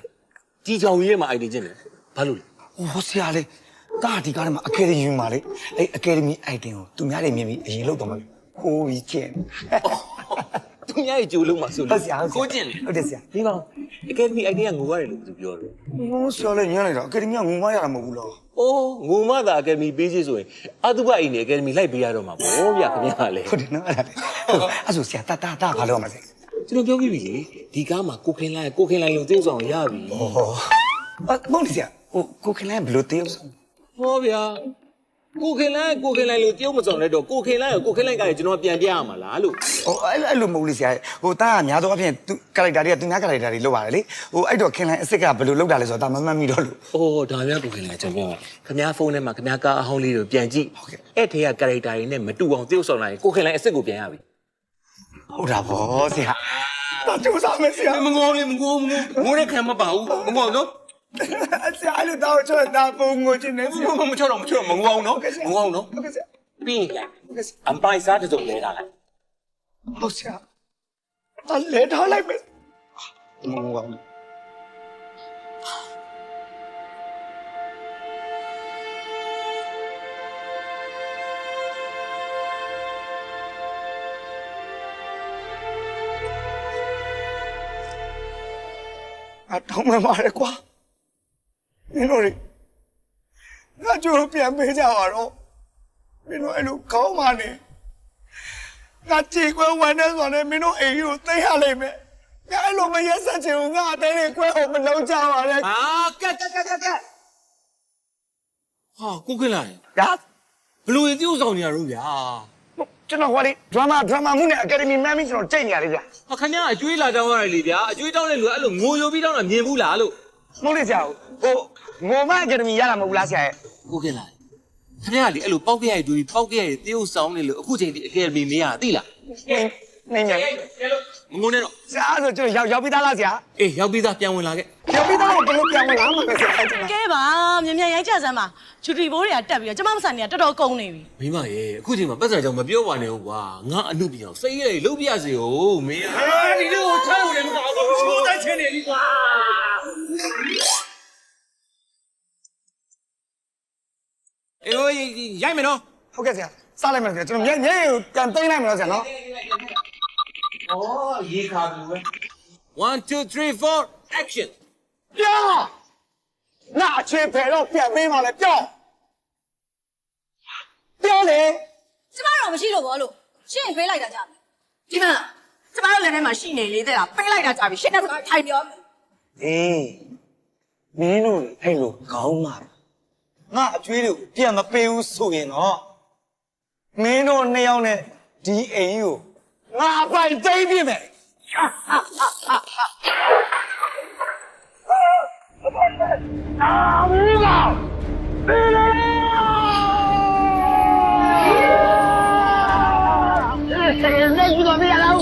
ဒီကြောင်ကြီးထဲမှာအိုက်တင်ကျင့်နေဘာလို့လဲဟိုဆရာလေတာဒီကားထဲမှာအကယ်ဒမီမှာလေအဲ့အကယ်ဒမီအိုက်တင်ကိုသူများတွေမြင်ပြီးအရင်လောက်တော့မှာဟိုကြီးကျင့်သူများရဲ့ကြိုးလုံးမှာဆိုလို့ကိုကျင့်ဟုတ်တယ်ဆရာဒီကောင်အကယ်ဒမီအိုက်တင်ကငိုရတယ်လို့သူပြောတယ်ဟိုဆရာလည်းညံ့လိုက်တာအကယ်ဒမီကငိုမရတာမဟုတ်ဘူးလားအိုးငိုမသာအကယ်ဒမီပေးစီဆိုရင်အတုပအိမ်နေအကယ်ဒမီလိုက်ပေးရတော့မှာပေါ့ဗျာခင်ဗျာလေဟုတ်တယ်နော်အဲ့ဆိုဆရာတာဘာလို့မလဲကျွန်တော်ပြောပြီးပြီလေဒီကားမှာကိုခင်လိုင်းလုံးတင်းဆောင်ရပြီဟောမဟုတ်ဆရာဟိုကိုခင်လိုင်းဘယ်လိုတင်းဆောင်ဟောဗျာကိုခင်လိုင်းလို့တယောက်မဆောင်လဲတော့ကိုခင်လိုင်းကလည်းကျွန်တော်ပြန်ပြရမှာလားလို့ဟိုအဲ့လိုမဟုတ်လေဆရာဟိုတားကများသောအားဖြင့်သူကာရက်တာတွေကသူများကာရက်တာတွေလုပ်ပါတယ်လေဟိုအဲ့တော့ခင်လိုင်းအစ်စ်ကဘယ်လိုလုပ်တာလဲဆိုတော့ဒါမမှတ်မိတော့လို့ဟိုဒါများကိုခင်လိုင်းကျွန်တော်ပြောခင်ဗျားဖုန်းထဲမှာခင်ဗျားကားအဟောင်းလေးတွေပြန်ကြည့်ဟုတ်ကဲ့အဲ့ထဲကကာရက်တာတွေနဲ့မတူအောင်တယောက်ဆောင်လာရင်ကိုခင်လိုင်းအစ်စ်ကိုပြန်ရပြီဟုတ်တာဗောဆရာတာကျိုးစားမယ်ဆရာမငိုတဲ့ခံမပါဘူးမငိုနော်ဆရာအဲ့လိုတော့ချောတာပုံငိုချင်နေဆရာမချောတော့မငိုအောင်နော်ဟုတ်ကဲ့ဆရာပြီးလိုက်အမ်ပိုင်စားတုံလဲထားလိုက်ဟုတ်ဆရာအလဲထားလိုက်မယ်မငိုအောင်အတောင်းမှပါလေကွာမင်းတို့ငါကျိုးပြန်ပေးကြပါတော့မင်းတို့အဲ့လိုကောင်းပါနဲ့ငါကြည်ကွယ်ဝမ်းနေဆိုတော့မင်းတို့အိမ်ကြီးကိုသိမ်းရလိမ့်မယ်ငါအဲ့လိုမရက်ဆက်ချင်ဘူးငါအတိုင်းလေးကွယ်အောင်မလုံးကြပါနဲ့ဟာကတ်ဟာကိုခင်လာဗျာဘလူကြီးဥဆောင်နေရတော့ဗျာကျွန်တော်ဟောလေဒရာမာမှုနဲ့အကယ်ဒမီမန်မင်းကျွန်တော်ကြိတ်နေရလေဗျာဟာခင်ဗျာအကျွေးလာတောင်းရတယ်လေဗျာအကျွေးတောင်းတဲ့လူအဲ့လိုငိုယိုပြီးတောင်းတာမြင်ဘူးလားလို့မဟုတ်လေဆရာဟိုငိုမအကယ်ဒမီရတာမဟုတ်ဘူးလားဆရာရဲ့ကိုခင်လာခင်ဗျာလေအဲ့လိုပောက်ကြရတူပောက်ကြရတေးဥဆောင်နေလို့အခုချိန်ဒီအကယ်ဒမီမရသိလားနေညမငိုနဲ့တော့ဆရာဆိုကျွန်တော်ရောက်ပြီးသားလားဆရာအေးရောက်ပြီးသားပြန်ဝင်လာခဲ့ရောက်ပြီးသားကိုဘယ်လိုပြန်ဝင်လာမှာလဲဆရာကဲပါမြန်ရိုက်ကြစမ်းပါချူတီဘိုးတွေကတက်ပြီးတော့ကျမမဆန်တွေကတော်တော်ကုန်နေပြီမိမရေအခုချိန်မှာပတ်စံကြောင့်မပြောပါနဲ့ဟုတ်ကွာငါအမှုပြောင်းစိတ်ရည်လုံးပြစေဟုတ်မင်းဒီလိုချောက်တယ်မကောင်းဘူးချိုးတိုက်ချင်နေပြီကွာအေးရိုက်မယ်နော်ဟုတ်ကဲ့ဆရာစားလိုက်မယ်ဆရာကျွန်တော်မျက်ရည်ကိုကန်သိမ်းလိုက်မယ်နော်ဆရာနော်哦，一卡住呗。1, 2, 3, 4, action！ ပြော那去陪တော့ပြန်ပေးပါလေပြောပြောလေကျမတို့မရှိလို့ဘောလို့ရှင်းပေးလိုက်တာကြာပြီဒီမှာကျမတို့လည်းထဲမှာရှိနေလေတဲ့လားပေးလိုက်တာကြာပြီရှင်းတဲ့စကားထိုင်ပြောအေးမင်းတို့အဲ့လိုခေါင်းမှာငါအကျွေးတွေကိုပြန်မပေးဘူးဆိုရင်တော့မင်းတို့နှစ်ယောက်နဲ့ဒီအိမ်ကိုငါပိုင်သိမ်းပြမယ်မင်းကပြေးလေဆက်ယူတော့မရလား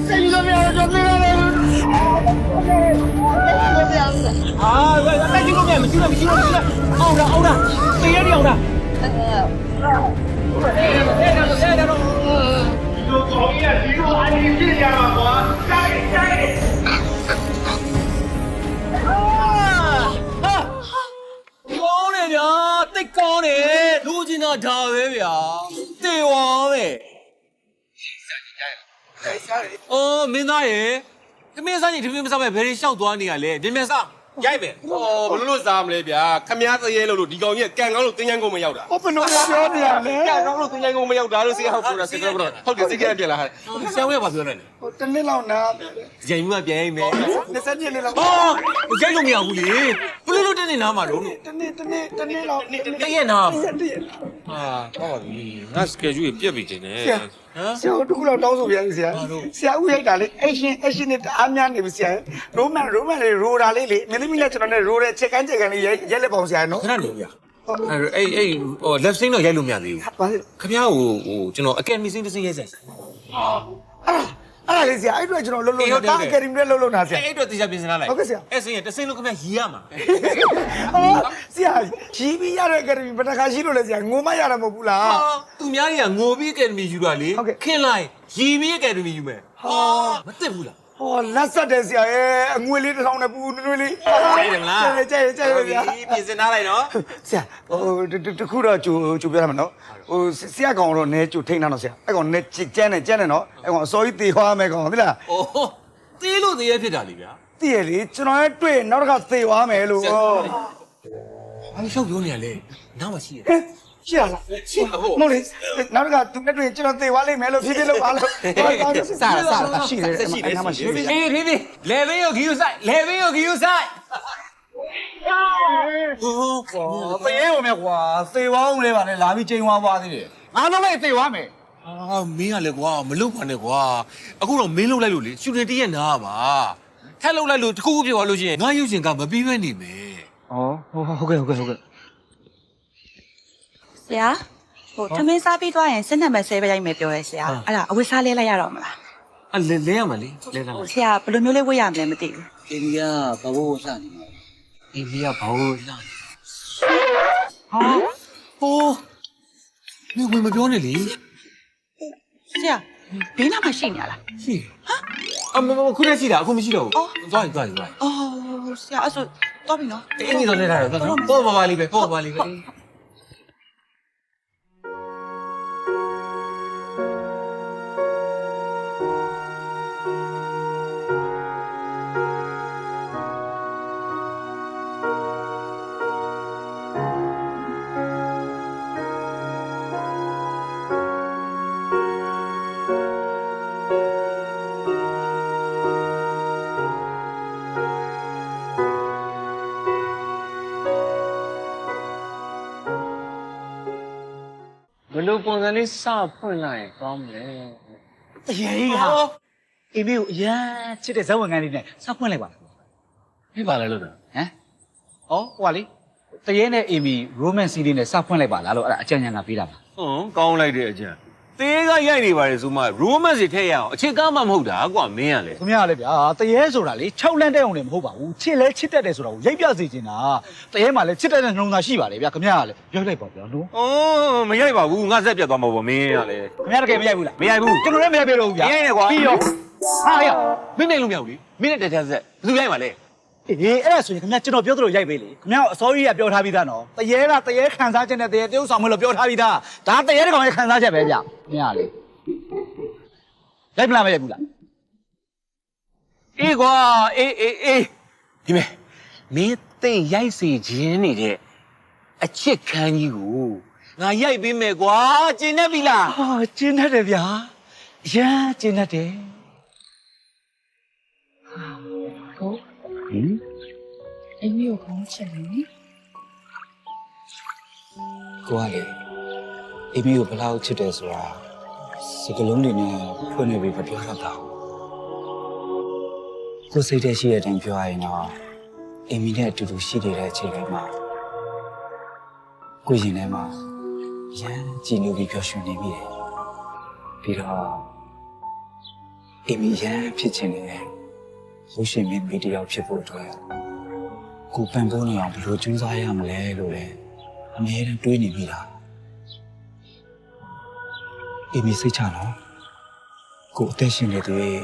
ဆက်ယူတော့မရတော့ပြေးလေ啊，喂，再去后面，没去了，熬着，谁也得熬着。你说讨厌，你说安静这样啊，我加一。高嘞ဗျာတိတ်ကောင်းတယ်လူချင်းတော့ဒါပဲဗျာတေဝါပဲအော်မင်းသားရေခမင်းစားကြီးဒီမင်းစားပဲဘယ်ရင်ရှောက်သွားနေရလဲမြင်မြန်စားရိုက်ပဲဟောဘလို့စားမလဲဗျာခမည်းသရဲလို့ဒီကောင်ကြီးကန်ကောင်းလို့တင်းချမ်းကုန်မရောက်တာဟောဘယ်လိုပြောနေရလဲကန်ကောင်းလို့တင်းချမ်းကုန်မရောက်တာလို့ဆရာဟုတ်ပြောတာဆရာကတော့ဟုတ်တယ်စိတ်ကြပြလာဟာဆရာကဘာပြောနေလဲဟိုတနည်းလောက်နာကြိမ်မှုကပြန်ရင်မယ်20နှစ်လောက်ဟောရိုက်လို့မရဘူးလေဘလို့တနေ့နားမှာတော့တနေ့လောက်တရက်နာတရက် ဟုတ်ပါပြီငါ schedule ပြက်ပြီတင်တယ်ဟမ် ဆရာတို့ခုလောက်တောင်းဆိုပြန်ပြီဆရာဆရာဦးရိုက်တာလေ action နဲ့တအားများနေပြီဆရာ roman လေးရိုတာလေးလေမင်းသမီးလည်းကျွန်တော်နဲ့ရိုတဲ့ချက်ကန်းလေးရက်လက်ပေါင်းဆရာနော် ခဏနေဗျာအဲ့ဟို left sing တော့ရိုက်လို့မရသေးဘူး ဘာလဲ ခင်ဗျားဟိုကျွန်တော် academy sing တစ်စင်းရိုက်ဆိုင်အဲ့ဒါလေးဆရာအဲ့တော့ကျွန်တော်လုံးတာ academy နဲ့လုံးတာဆရာ အဲ့အတွက်တေချာပြင်ဆင်လာလိုက် ဟုတ်ကဲ့ဆရာ အဲ့စင်းရတစ်စင်းလုံးခင်ဗျားရီရမှာ ဆရာကြီးပြီးရတဲ့ academy ဘယ်နှခါရှိလို့လဲဆရာငိုမရတာမဟုတ်ဘူးလား သူများတွေကငိုပြီး academy ယူတာလေခင်လိုက်ရီပြီး academy ယူမယ်မသိဘူးလား ဟောလက်ဆက်တယ်ဆရာရဲ့အငွေလေးတစ်ထောင်နဲ့ပူနွေးလေး ကြိုက်တယ်မလား ကြိုက်ဆရာ ပြင်ဆင်ထားလိုက်နော် ဆရာဟိုတခုတော့ကြိုပြရမယ်နော်ဟိုဆရာကောင်တော့နဲကြိုထိန်းထားတော့ဆရာအဲ့ကောင်နဲကျန်းနေနော်အဲ့ကောင်အစောကြီးတေသွားမယ်ကောင်ဟုတ်လား အိုးတေးလို့တေးရဖြစ်တာလေဗျာ တည့်ရလေကျွန်တော်ရဲ့တွေ့နောက်တစ်ခါသေသွားမယ်လို့ ဘာလို့ရှောက်ပြောနေရလဲနောက်မှရှိရ ရှိရလားရှိမဟုတ်လေနောက်တစ်ခါသူနဲ့တွေ့ကျွန်တော်သေသွားလိမ့်မယ်လို့ဖြည်းဖြည်းလုပ်ပါလို့စားရှိတယ်အဲ့နားမှာရှိတယ် ဖြည်းဖြည်းလေဘေးကိုဂီယူဆိုင်လေဘေးကိုဂီယူဆိုင်ဟိုသေရဲဝင်မယ်ကွာသေသွားအောင်လေပါနဲ့လာပြီးချိန်သွားပါသေးတယ်ငါတော့လည်းသေသွားမယ် မင်းကလည်းကွာမလုပ်ပါနဲ့ကွာအခုတော့မင်းလုပ်လိုက်လို့လေရှူတင်တီးရနားပါထက်လုပ်လိုက်လို့တခုခုဖြစ်သွားလို့ရှိရင်ငါရုပ်ရှင်ကမပြီးပဲနေမယ် ဟုတ်ကဲ့ ဆရာဟိုသမင်းစားပြီးသွားရင်စက်နံပါတ်10ပဲရိုက်မယ်ပြောရဲဆရာအဲ့ဒါအဝတ်စားလဲလိုက်ရတော့မလား လဲရမှာလေလဲလာ ဆရာဘယ်လိုမျိုးလေးဝတ်ရမလဲမသိဘူး အိန္ဒိယဘာလို့လှနေလဲအိန္ဒိယဘာလို့လှနေ ဟိုးမင်းဝင်မပြောနဲ့လေ ဆရာဘေးနားမှာရှိနေရလား ရှိခုနကရှိတာအခုမရှိတော့ဘူးသွားရင် အော်ဆရာအဲ့ဆိုတော့ပြီနော် အင်းကြီးတော့လဲထားတော့ပေါ့ပါပါလေးပဲပေါ့ပါလေးပဲ ဘယ်လိုပုံစံလေးစဖွင့်လိုက်ကောင်းမလဲ တရေကြီးဟာအိမ်မေကိုအရန်ချစ်တဲ့ဇက်ဝင်ကန်လေးနဲ့စဖွင့်လိုက်ပါလား ပြပါလဲလို့တော့ ဟမ်ဟောဟိုကလေတရေနဲ့အိမ်မီ romance စီးလေးနဲ့စဖွင့်လိုက်ပါလားလို့အဲ့ဒါအကြံဉာဏ်ကပေးတာပါ ကောင်းလိုက်တဲ့အကြံသေးကရိုက်နေပါလေဆိုမှ romance တွေထည့်ရအောင်အခြေကားမှမဟုတ်တာကွာမင်းကလေ ခင်ဗျားလည်းဗျာတရေဆိုတာလေ6လန့်တဲ့အောင်လည်းမဟုတ်ပါဘူးချစ်လဲချစ်တတ်တယ်ဆိုတာကိုရိပ်ပြစေချင်တာတရေမှာလည်းချစ်တတ်တဲ့နှလုံးသားရှိပါလေဗျာခင်ဗျားကလည်းရိုက်လိုက်ပါဗျာနော် မရိုက်ပါဘူးငါဆက်ပြတ်သွားမှာပေါ့မင်းကလေ ခင်ဗျားတကယ်မရိုက်ဘူးလား မရိုက်ဘူး ကျွန်တော်လည်းမရိုက်ပြလို့ဗျာ ရိုက်နေကွာ ပြီးရောဟာရ မင်းနိုင်လို့မရဘူးလေမင်းနဲ့တက်တက်ဆက်ဘယ်သူရိုက်မှာလဲ အေးအဲ့ဒါဆိုရင်ခင်ဗျားကျွန်တော်ပြောသလိုရိုက်ပေးလေခင်ဗျားအစောကြီးကပြောထားပြီးသားနော်တရေကတရေခံစားချက်နဲ့တရေတရုပ်ဆောင်မလို့ပြောထားပြီးသားဒါတရေတကောင်ရဲ့ခံစားချက်ပဲဗျာခင်ဗျားလေရိုက်မလားမရိုက်ဘူးလား အေးကွာအေးဒီမဲ့မင်းသိရိုက်စီခြင်းနေတဲ့အချစ်ခန်းကြီးကိုငါရိုက်ပေးမယ်ကွာကျင်းနေပြီလား ဟာကျင်းတတ်တယ်ဗျာရမ်းကျင်းတတ်တယ် အိမ်မျိုးကောင်းချင်တယ် ကိုကလေအိမ်မီကိုဘယ်လောက်ချစ်တယ်ဆိုတာစကလုံးတွေနဲ့ဖွင့်နေပြီးမပြောတတ်တာကိုစိတ်ထဲရှိတဲ့အတိုင်းပြောရရင်တော့အိမ်မီနဲ့အတူတူရှိနေတဲ့အချိန်တိုင်းမှာကိုရင်ထဲမှာရမ်းကြည်နူပြီးပျော်ရွှင်နေမိတယ်ပြီးတော့အိမ်မီရမ်းဖြစ်ချင်နေတယ်ရုပ်ရှင်မင်းမီတယောက်ဖြစ်ဖို့အတွက်ကိုပန်ပိုးနေအောင်ဘယ်လိုကြိုးစားရမလဲလို့လည်းအမြဲတမ်းတွေးနေမိတာအိမ်မီစိတ်ချနော်ကိုအသက်ရှင်နေသူရဲ့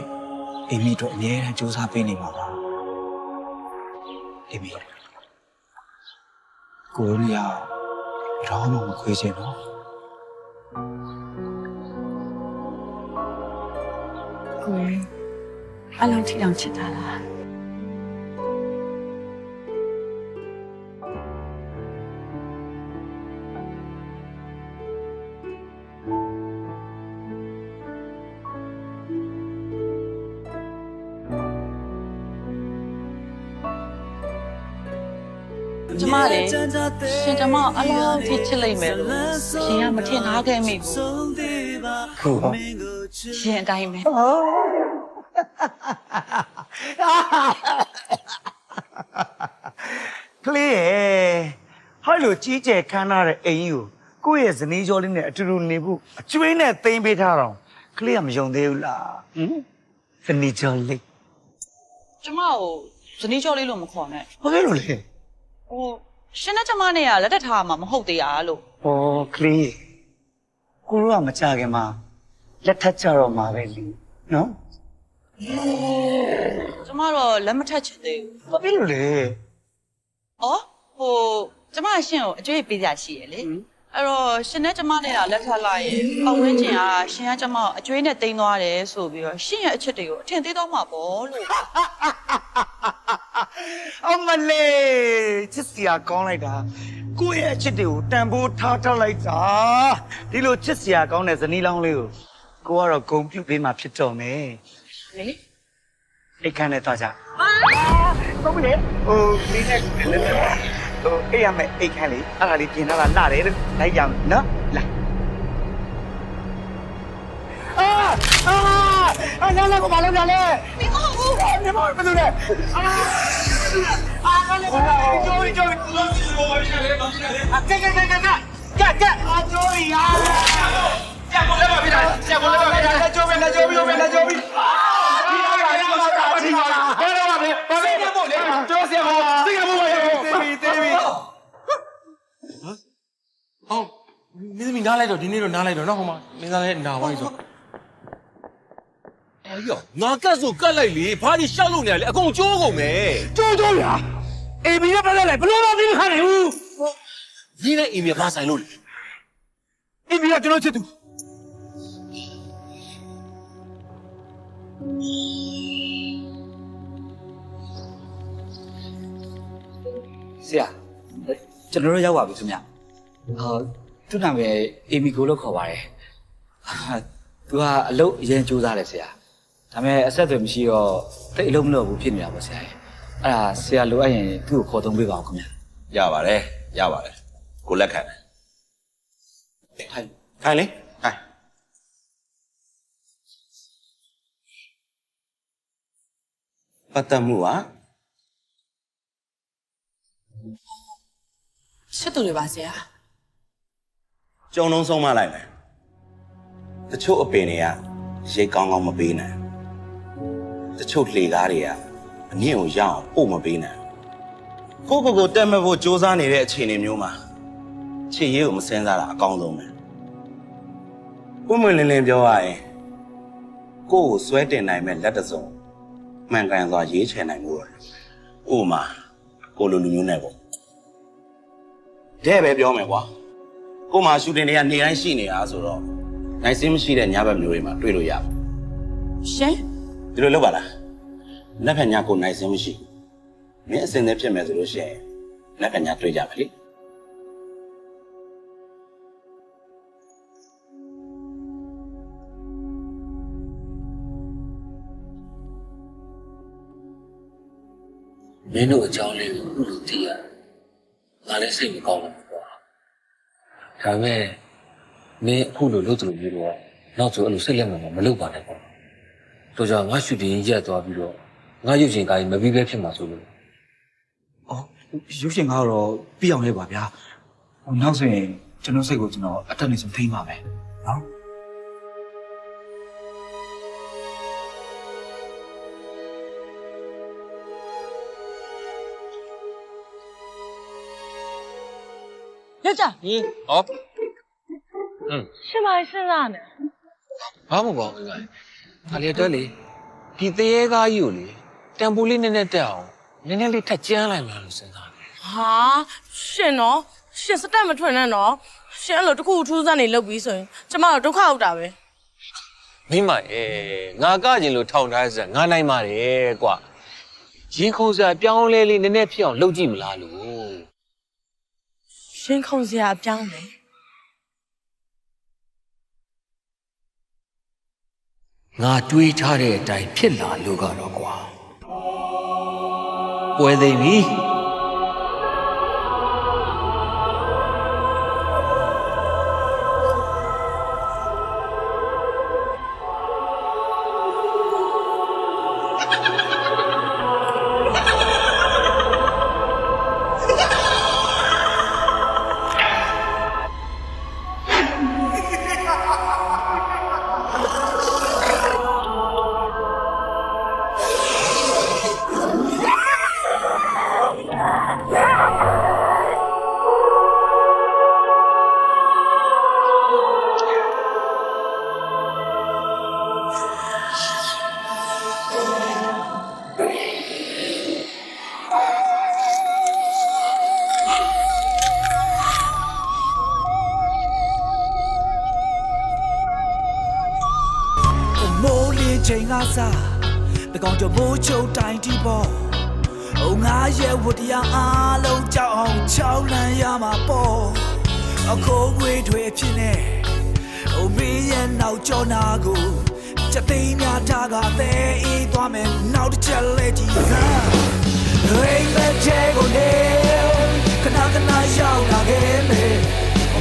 အိမ်မီတို့အမြဲတမ်းကြိုးစားပေးနေမှာပါအိမ်မီကိုရိုနီယာတော့မခွေးချင်နော် ကိုယ်အလုံးထိအောင်ချစ်တာလား ကျမလေရှင်ကျမအလားထိချစ်လိုက်မယ်လို့ရှင်ကမထင်ထားခဲ့မိဘူးဟုတ်ရှင်အတိုင်းပဲကလေးရဲ့ဟဲ့လို့ကြီးကျယ်ခမ်းနားတဲ့အိမ်ကြီးကိုယ့်ရဲ့ဇနီးကျော်လေးနဲ့အတူတူနေဖို့အကျွေးနဲ့သိမ်းပေးထားတော့ကလေးကမယုံသေးဘူးလားဇနီးကျော်လေး ကျမကိုဇနီးကျော်လေးလို့မခေါ်နဲ့ ဘာဖြစ်လို့လဲ ဟိုရှင်နဲ့ကျမနဲ့ကလက်ထပ်ထားမှာမဟုတ်သေးရလို့ ဟောကလေးကိုတို့ကမကြခင်မှာလက်ထပ်ကြတော့မှာပဲလေနော် ကျမတော့လက်မထက်ချင်သေးဘူး ဘာဖြစ်လို့လဲ ဩဟိုကျမရှင်ကိုအကျွေးပေးကြရှိရလေအဲ့တော့ရှင်နဲ့ကျမနဲ့ကလက်ထပ်လိုက်ရင်ပတ်ဝန်းကျင်ကရှင်ကကျမအကျွေးနဲ့တိန်းသွားတယ်ဆိုပြီးတော့ရှင်ရဲ့အချစ်တွေကိုအထင်သေးတော့မှာပေါ့လို့ အမလေးချစ်စရာကောင်းလိုက်တာကိုယ့်ရဲ့အချစ်တွေကိုတန်ဖိုးထားလိုက်တာဒီလိုချစ်စရာကောင်းတဲ့ဇနီးလောင်းလေးကိုကိုကတော့ဂုံပြုတ်ပေးမှဖြစ်တော့မယ် လေ အိတ်ခမ်းနဲ့သွားကြဟုတ်ပြီလေဟိုဒီနဲ့ဟိုအေးရမယ်အိတ်ခမ်းလေးအဲ့ဒါလေးပြင်ထားတာလှတယ်လိုက်ကြအောင်နော်လာနားကိုမလုပ်ရလဲမဟုတ်ဘူးမဟုတ်ဘူးလေကျိုးကျိုးကဲအကျိုးရကျက်ကိုလည်းမပြတာကျက်ကိုလည်းမပြတာကျိုးပဲကျိုးပြီးကျိုးပြီးဟုတ်မင်းသမီးနားလိုက်တော့ဒီနေ့တော့နားလိုက်တော့နော်ဟိုမှာမင်းသားလည်းနာဝိုင်းဆိုအေးရောငါကတ်ဆိုကတ်လိုက်လေဘာဒီရှောက်လို့နေရလဲအကုန်ကျိုးကုန်မယ်ကျိုးဗျာအေဘီနဲ့ပတ်သက်လိုက်ဘလို့မသိခါနိုင်ဘူး ဒီနဲ့အိမ်မြေဘာဆိုင်လို့လဲ အေဘီကကျွန်တော်ချစ်သူဆရာကျွန်တော်တို့ရောက်ပါပြီခင်ဗျသူ့နာမည်အေမီကိုလို့ခေါ်ပါတယ်သူကအလုပ်အရင်ကြိုးစားတယ်ဆရာဒါပေမဲ့အဆက်အသွယ်မရှိတော့တိတ်အလုပ်မလုပ်ဘူးဖြစ်နေတာပေါ့ဆရာအဲ့ဒါဆရာလိုအပ်ရင်သူ့ကိုခေါ်သုံးပေးပါဦးခင်ဗျ ရပါတယ်ကိုလက်ခံခိုင်လေခိုင်ပတ်သက်မှုဟာ ချစ်သူတွေပါဆရာ ကျုံလုံးဆုံးမလိုက်မယ်တချို့အပင်တွေကရိတ်ကောင်းကောင်းမပေးနိုင်တချို့လှေကားတွေကအမြင့်ကိုရအောင်ပို့မပေးနိုင်ကိုတက်မဲ့ဖို့စူးစမ်းနေတဲ့အခြေအနေမျိုးမှာချစ်ရေးကိုမစင်စားတာအကောင်းဆုံးပဲပွင့်ပွင့်လင်းလင်းပြောရရင်ကိုကိုဆွဲတင်နိုင်မဲ့လက်တစုံမှန်ကန်စွာရေးချယ်နိုင်မှုတော့ဥပမာကိုလိုလူမျိုးနဲ့ပေါ့တဲ့ပဲပြောမယ်ကွာကိုမှရှူတင်တွေကနေတိုင်းရှိနေတာဆိုတော့နိုင်စင်းမရှိတဲ့ညဘက်မျိုးတွေမှာတွေ့လို့ရပါရှင်ဒီလိုလုပ်ပါလားလက်ဖက်ညကိုနိုင်စင်းမရှိဘူးမင်းအစင်သက်ဖြစ်မယ်ဆိုလို့ရှိရင်လက်ဖက်ညတွေ့ကြပါလေမင်းတို့အကြောင်းလေးကိုအခုလိုသိရငါလည်းစိတ်မကောင်းဘူးကွာဒါပေမဲ့မင်းအခုလိုလုပ်တယ်လို့မျိုးတော့နောက်ဆိုအဲ့လိုစိတ်လက်မလုပ်ပါနဲ့ကွာတို့ကြောင့်ငါရှူတင်ရက်သွားပြီးတော့ငါရုပ်ရှင်ကားကြီးမပြီးပဲဖြစ်မှာဆိုလို့ရုပ်ရှင်ကတော့ပြအောင်လေးပါဗျာနောက်ဆိုရင်ကျွန်တော်စိတ်ကိုကျွန်တော်အတက်နေဆုံးထိန်းပါမယ်နော်ယောက်ျား ဟင်ဟောရှင်မစဉ်းစားနေ ဘာမှမပေါ့ခင်ဗျာဒါလေတက်လေဒီတရေကားကြီးကိုလေတန်ဖိုးလေးနည်းနည်းတက်အောင်နည်းနည်းလေးထက်ကျန်းလိုက်မှလို့စဉ်းစားတယ်ဟာရှင်နော်ရှင်စတက်မထွင်နဲ့နော်ရှင်အဲ့လိုတစ်ခုထူးစမ်းနေလုပ်ပြီးဆိုရင်ကျမတို့ဒုက္ခရောက်တာပဲ မိမငါကကျင်လို့ထောင်ထားစငါနိုင်ပါတယ်ကွာရင်ခုန်စရာပြောင်းလဲလေးနည်းနည်းဖြစ်အောင်လုပ်ကြည့်မလားလို့ ရှင်ခုန်စရာအပြောင်းလဲ ငါတွေးထားတဲ့အတိုင်းဖြစ်လာလို့ကတော့ကွာပွဲသိပြီ ချိန်ကစားတကောင်ကြောင့်မိုးချုပ်တိုင်းတီးပေါ်အုံငါရဲ့ဝတ္တရားအားလုံးကြောက်အောင်ချောင်းလန်းရမှာပေါ့အခိုးငွေတွေဖြစ်နေမေးရဲ့နောက်ကျော်နာကိုချက်သိမ်းများထားကသေးအေးသွားမယ်နောက်တစ်ချက်လဲကြည့်စမ်းဟိတ်မဲ့ချေကိုနေခဏခဏရောက်လာခဲ့မယ်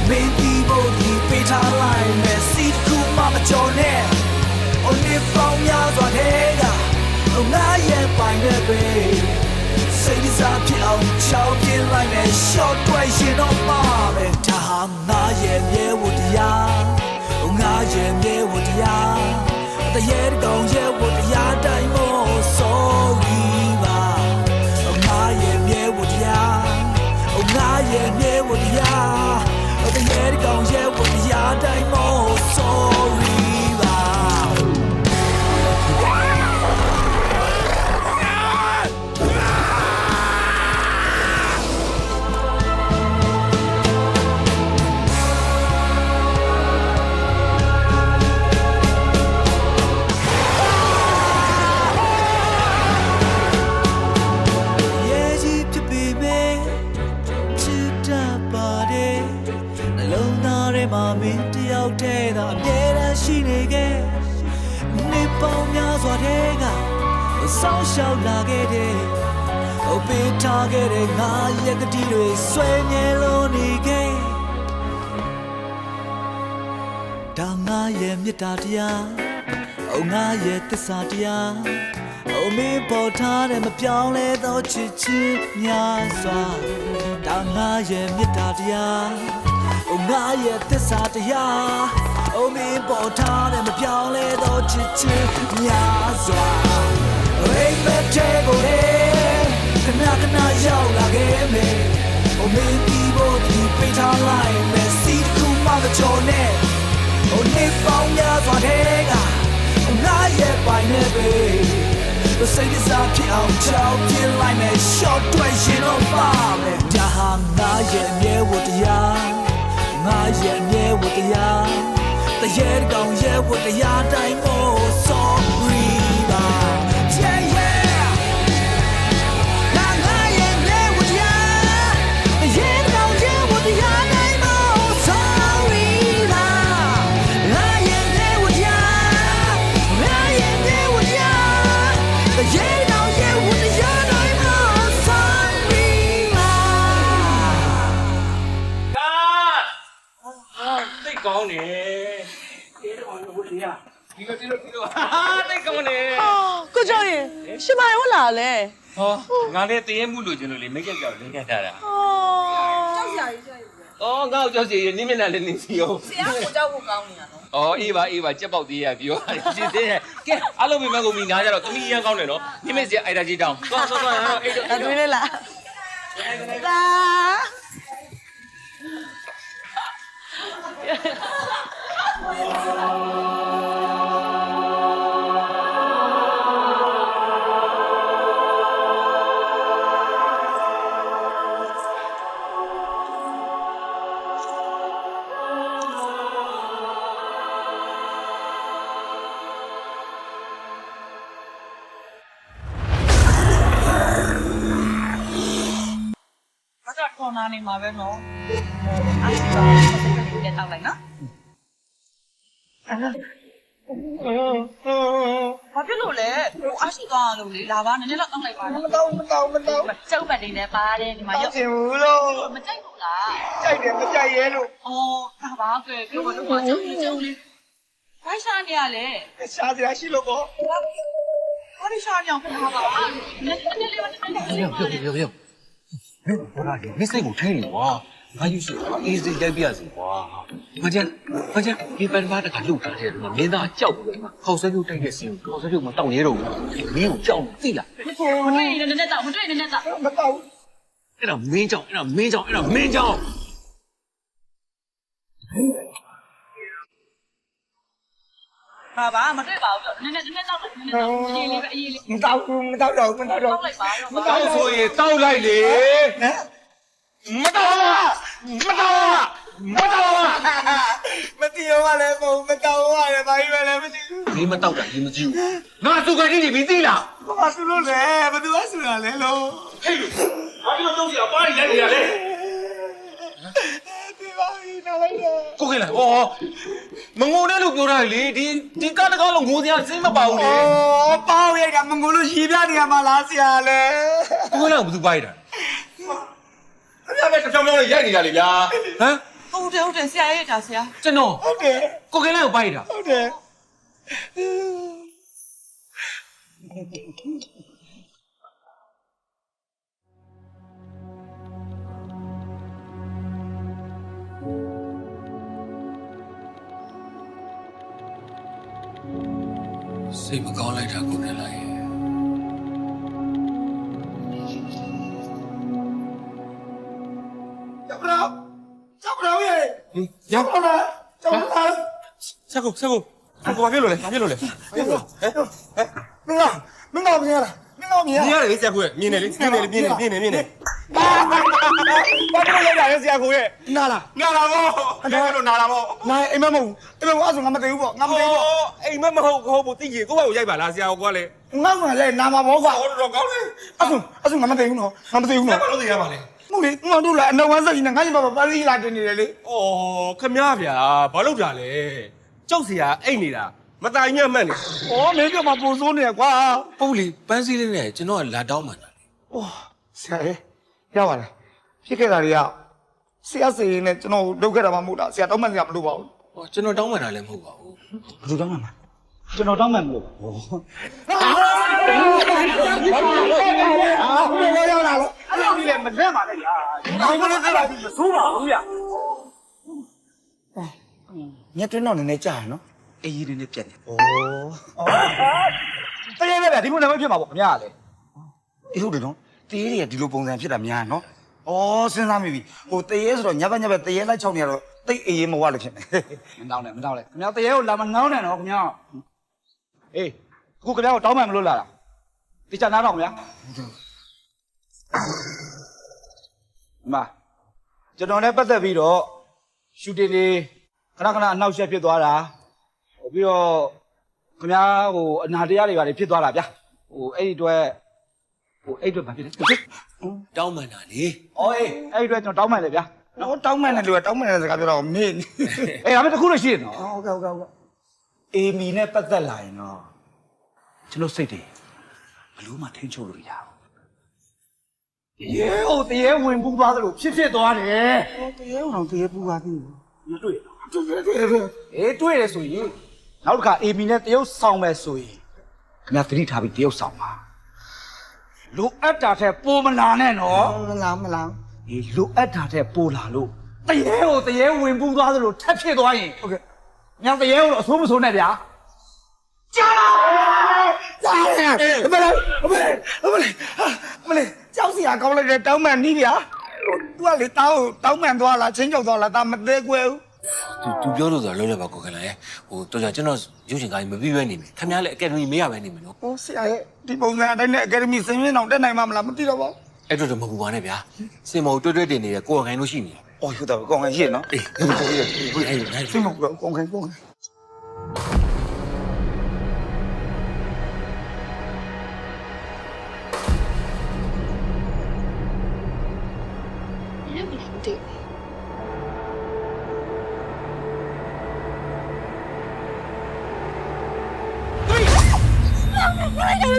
မင်းဒီဘိုဒီပေးထားလိုက်မယ်စီကူမမကျော်နဲ့အနစ်ပေါင်းများစွာတဲ့ကငါရဲ့ပိုင်တဲ့ပဲစိတ်စားဖြစ်အောင်ချောင်းပြလိုက်မယ် short တွေ့ရှင်တော့မှာပဲဒါဟာငါရဲ့မြေဝတ္တရားငါရဲ့မြေဝတ္တရားတရေကောင်ရဲ့ဝတ္တရားတိုင်းမို့ sorry ပါငါရဲ့မြေဝတ္တရားငါရဲ့မြေဝတ္တရားတရေကောင်ရဲ့ဝတ္တရားတိုင်းမို့ sorry ပါမင်းတယောက်တည်းသာအမြဲတမ်းရှိနေခဲ့နေပေါင်းများစွာတဲ့ကဆောင်းရှောက်လာခဲ့တဲ့ဟုတ်ပေးထားခဲ့တဲ့ငါရဲ့ကတိတွေဆွဲမြဲလို့နေခဲ့ဒါငါရဲ့မေတ္တာတရားငါရဲ့သစ္စာတရားမင်းပေါ်ထားတဲ့မပြောင်းလဲသောချစ်ချင်းများစွာဒါငါရဲ့မေတ္တာတရားငါရဲ့သစ္စာတရားမင်းပေါ်ထားတဲ့မပြောင်းလဲသောချစ်ချင်းများစွာအိမ်မက်တဲ့ကိုလေခဏခဏရောက်လာခဲ့မယ်မင်းဒီဘိုဒီပေးထားလိုက်မယ်စီကူမမကျော်နဲ့နေပေါင်းများစွာတဲ့ကငါရဲ့ပိုင်နဲ့ပဲစိတ်စားဖြစ်အောင်ချောင်းပြလိုက်မယ် short တွေ့ရှင်တော့ပါမယ်ဒါဟာငါရဲ့မြေဝတ္တရားငါရဲ့မြေဝတ္တရားတရေကောင်ရဲ့ဝတ္တရားတိုင်းမို့ sorry ပါ yeah yeah ငါရဲ့မြေဝတ္တရားတရေကောင်ရဲ့ဝတ္တရားတိုင်းမို့ sorry ပါငါရဲ့မြေဝတ္တရားငါရဲ့မြေဝတ္တရားတရေကောင်ရဲ့ဝတ္တရားတိုင်းမို့ sorry ပါသိကောင်းတယ်ဒီတော့ဘုရားဒီလိုသိကောင်းတယ်ကိုကျော်ရင်ရှင်မရောလာလဲဟောငါလည်းတရေမှုလို့ကျွန်တော်လေမိတ်ကပ်ကြောက်လင်းခဲ့ထားတာကြောက်ရည်ကြောက်ရည်အော်ငါ့ကိုကြောက်စီနင်းမျက်နှာလည်းနင်းစီအောင်ဆရာကိုကြောက်ဖို့ကောင်းနေတာနော်အော်အေးပါကြက်ပေါက်သေးရပြောရတယ်ကြည့်သေးတယ်ကဲအားလုံးမိမကုန်ပြီနားကြတော့သမီးရန်ကောင်းတယ်နော်နင်းမစီအိုက်တာကြီးတောင်းသွားအေးတော့တွေးလေလားလာခေါ်နာနေမှာပဲနော်အဲ့ဒါကိုတက်တောက်လိုက်နော်ဘာဖြစ်လို့လဲဟိုအရှိသွားလို့လေလာပါနည်းနည်းတော့တောက်လိုက်ပါမတောက်ကျုပ်ပတ်နေတယ်ပါတယ်ဒီမှာရောက်ရှင်ဘူးလို့မကြိုက်ဘူးလားကြိုက်တယ်မကြိုက်ရဲလို့အော်ဒါပါကဲပြောတော့ကျုပ်လေးဘာရှာနေရလဲရှာစရာရှိလို့ပေါ့ဘာလို့ရှာနေအောင်ခဏပါနည်းနည်းလေးပြောဘောလာမစိတ်ကိုထိုင်းနေကွာငါယူရှိအေးစိတ်လိုက်ပြစီကွာမကြဒီပန်ပါတကလှုပ်ထားတယ်မင်းသားကြောက်တယ်ခေါက်ဆွဲပြုတ်တိုက်တဲ့စီကိုခေါက်ဆွဲပြုတ်မတောက်ရဲတော့ဘူးမင်းကိုကြောက်သိလားမတွေ့နေနဲ့တောက်မတွေ့နေနဲ့တောက်မတောက်အဲ့ဒါမင်းကြောက်ပါပါမတွေ့ပါဘူးနည်းနည်းတောက်လိုက်နည်းနည်းတောက်အေးလေးပဲအေးလေးမတောက်တော့တောက်လိုက်ပါမတောက်ဆိုရင်တောက်လိုက်လေဟမ်မတောက် မတီရောကလည်းမဟုတ်မတောင်းရတယ်ဘာကြီးပဲလည်းမသိဘူး မင်းမတောက်တာဒီမကြည့်ဘူးငါစုကတိနေပြီသိလား ဘာဆူလို့လဲဘယ်သူကဆူတာလဲလို့ ဟေးဘာလို့တော့စီအပါးရိုက်နေရလဲ ဒီပါပြီနားလိုက်တော့ ကိုခင်လားဩမငုံနဲ့လို့ပြောတာလေဒီကားတကားလုံးငိုစရာစိတ်မပါဘူးလေ ဩပေါင်းရိုက်တာမငိုလို့ရီပြနေရမှာလားဆရာလဲ ကိုခင်လားဘယ်သူပါရတာအဲ့ဒါပဲတစ်ချောင်းချောင်းလေးရိုက်နေတာလေဗျာဟမ် ဟုတ်တယ်ဆရာရဲ့ဒါဆရာ ကျွန်တော် ဟုတ်တယ် ကိုခင်လားကိုပါရတာ ဟုတ်တယ် စိတ်မကောင်းလိုက်တာကိုခင်လိုက်ရဲ့ ကြောက်တော့ရဲ့ ရောက် ဟုတ်လားကြောက်လား ဆက်ကိုဘာဖြစ်လို့လဲဘာဖြစ်လို့လဲ မင်းကမင်းကမြင်လားမင်းကမြင် မြင် လား ရတယ်လေဆရာကိုမြင်တယ်လေမြင်တယ်ဘာလို့ရိုက်တာလဲဆရာကိုရဲ့ နားလား နာလာမို့အဲ့လိုနာလာမို့ နားအိမ်မမဟုတ်အိမ်မအဲ့ဆိုငါမသိဘူးပေါ့ငါမသိဘူးပေါ့ အိမ်မဟုတ်ဘူးသိကြည့်ကိုယ့်ဘာကိုရိုက်ပါလားဆရာကိုကလည်း ငါကလည်းနာမှာပေါ့ကွာ ဟောတော့ကောင်းတယ် အဲ့ဆိုငါမသိဘူးနော်ငါမသိဘူးနော် ဘာလို့သိရပါလဲ မဟုတ်လေငါတို့လည်းအနှောဝမ်းစိတ်ကြီးနဲ့ငါ့ညီမပါပါစီလာတင်နေတယ်လေ ဩခမဗျာဘာလို့တာလဲကြောက်စရာအိတ်နေတာမတိုင်မြတ်မှတ်နေ ဩမင်းပြမပူဆိုးနေကွာ ပုတ်လီပန်းစည်းလေးနဲ့ကျွန်တော်ကလာတောင်းမှန်တာလေ ဩဆရာရေရပါလားဖြစ်ခဲ့တာတွေကဆရာစေရင်နဲ့ကျွန်တော်လုပ်ခဲ့တာမှမဟုတ်တာဆရာတောင်းမှန်စရာမလိုပါဘူး ဟောကျွန်တော်တောင်းမှန်တာလည်းမဟုတ်ပါဘူး ဘယ်သူတောင်းမှန်မှာကျွန်တော်တောင်းမှန်မလို့ဩဘာရောက်လာလဲအဲ့လိုကြီးလည်းမလက်ပါနဲ့ဗျာဒီမလို့အဲ့ဒါကြီးမဆိုးပါဘူးဗျာညတွင်းတော့နည်းနည်းကြာရနော်အေးကြီးနည်းနည်းပြက်နေဩတကယ်ပဲဗျာဒီလိုလည်းမဖြစ်ပါဘူးခင်ဗျာလေအေးဟုတ်တယ်နော်တေးတွေကဒီလိုပုံစံဖြစ်တာများနော်ဩစဉ်းစားမိပြီဟိုတရေဆိုတော့ညဘက်တရေလိုက်ချောင်းနေရတော့တိတ်အေးမဝလို့ဖြစ်နေမတောင်းနဲ့ခင်ဗျာတရေကိုလာမနှောင်းနဲ့နော်ခင်ဗျာအေးအခုခင်ဗျာကိုတောင်းမှန်မလို့လာတာတိကျနားတော့ခင်ဗျာမကျွန်တော်လည်းပတ်သက်ပြီးတော့ရှူတင်လေးခဏအနောက်ရှက်ဖြစ်သွားတာဟိုပြီးတော့ခင်ဗျာဟိုအနာတရားတွေပါဖြစ်သွားတာဗျာဟိုအဲ့ဒီအတွက်အဲ့အတွက်ဘာဖြစ်လဲ တောင်းမှန်တာလေ အော်အေးအဲ့ဒီအတွက်ကျွန်တော်တောင်းမှန်တယ်ဗျာနော်တောင်းမှန်တယ်လို့တောင်းမှန်တဲ့စကားပြောတော့မေ့အေးဒါပေမဲ့တခုလို့ရှိရင်နော်ဟုတ်ကဲ့အေမီနဲ့ပတ်သက်လာရင်တော့ကျွန်တော်စိတ်တွေဘလို့မှထိန်းချုပ်လို့ရအောင်ရေဟုတ်တရေဝင်ပူသွားသလိုဖြစ်သွားတယ်တရေအောင်တရေပူသွားပြီမတွေ့အေးတွေ့တယ်ဆိုရင်နောက်တစ်ခါအေမီနဲ့တရုတ်ဆောင်မယ်ဆိုရင်ခင်ဗျာသတိထားပြီးတရုတ်ဆောင်ပါလိုအပ်တာတဲ့ပိုမလာနဲ့နော်မလာအေးလိုအပ်တာတဲ့ပိုလာလို့တရေဝင်ပူသွားသလိုထက်ဖြစ်သွားရင်ဟုတ်ကဲ့ညောင်တရေကိုအဆိုးမဆိုးနဲ့ဗျာကြားမလေးကြောက်စရာကောင်းလိုက်တဲ့တောင်းမှန်နီးဗျာဟို तू ကလေတောင်းမှန်သွားလားချင်းကြောက်သွားလားဒါမသေးကွယ်ဘူး သူပြောလို့ဆိုတာလုံးလည်းပါကိုခင်လိုက်ဟိုတော်ကြကျွန်တော်ရုပ်ရှင်ကားကြီးမပြီးပဲနေမယ်ခင်ဗျားလည်းအကယ်ဒမီမေးရပဲနေမယ်နော် ဟိုဆရာရဲ့ဒီပုံစံအတိုင်းနဲ့အကယ်ဒမီစင်ရင်အောင်တက်နိုင်မှာမလားမသိတော့ပါဘူး အဲ့တော့မပူပါနဲ့ဗျာစင်မောတွဲတင်နေတဲ့ကိုယ်ခိုင်လို့ရှိနေတယ် အော်ဟုတ်တယ်ကောင်းခိုင်ရှိနော် အေးဟုတ်တယ် စင်မကောင်းခိုင်ရပြီ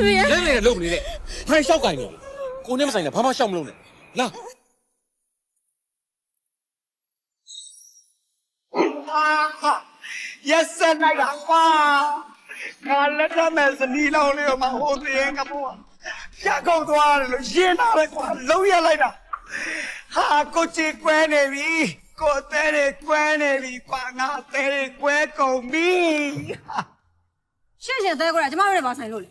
ဒီ လဲနေလုံနေတယ်ဖိုင်လျှောက်ကင်နေကိုနဲ့မဆိုင်နဲ့ဘာမှရှောက်မလို့နဲ့လာ Yes sir နိုင်တာကွာငါလက်ထမဲ့ဇနီးလောင်းလေးတော့မဟိုသေးကဘောရကုန်သွားတယ်လို့ရှင်းတာပဲကွာလုံးရလိုက်တာဟာကိုချီကွဲနေပြီကိုတဲတွေကွဲနေပြီကွာငါတဲတွေကွဲကုန်ပြီ ရှင့်တဲကွဲတာကျမတို့လည်းမဆိုင်လို့လေ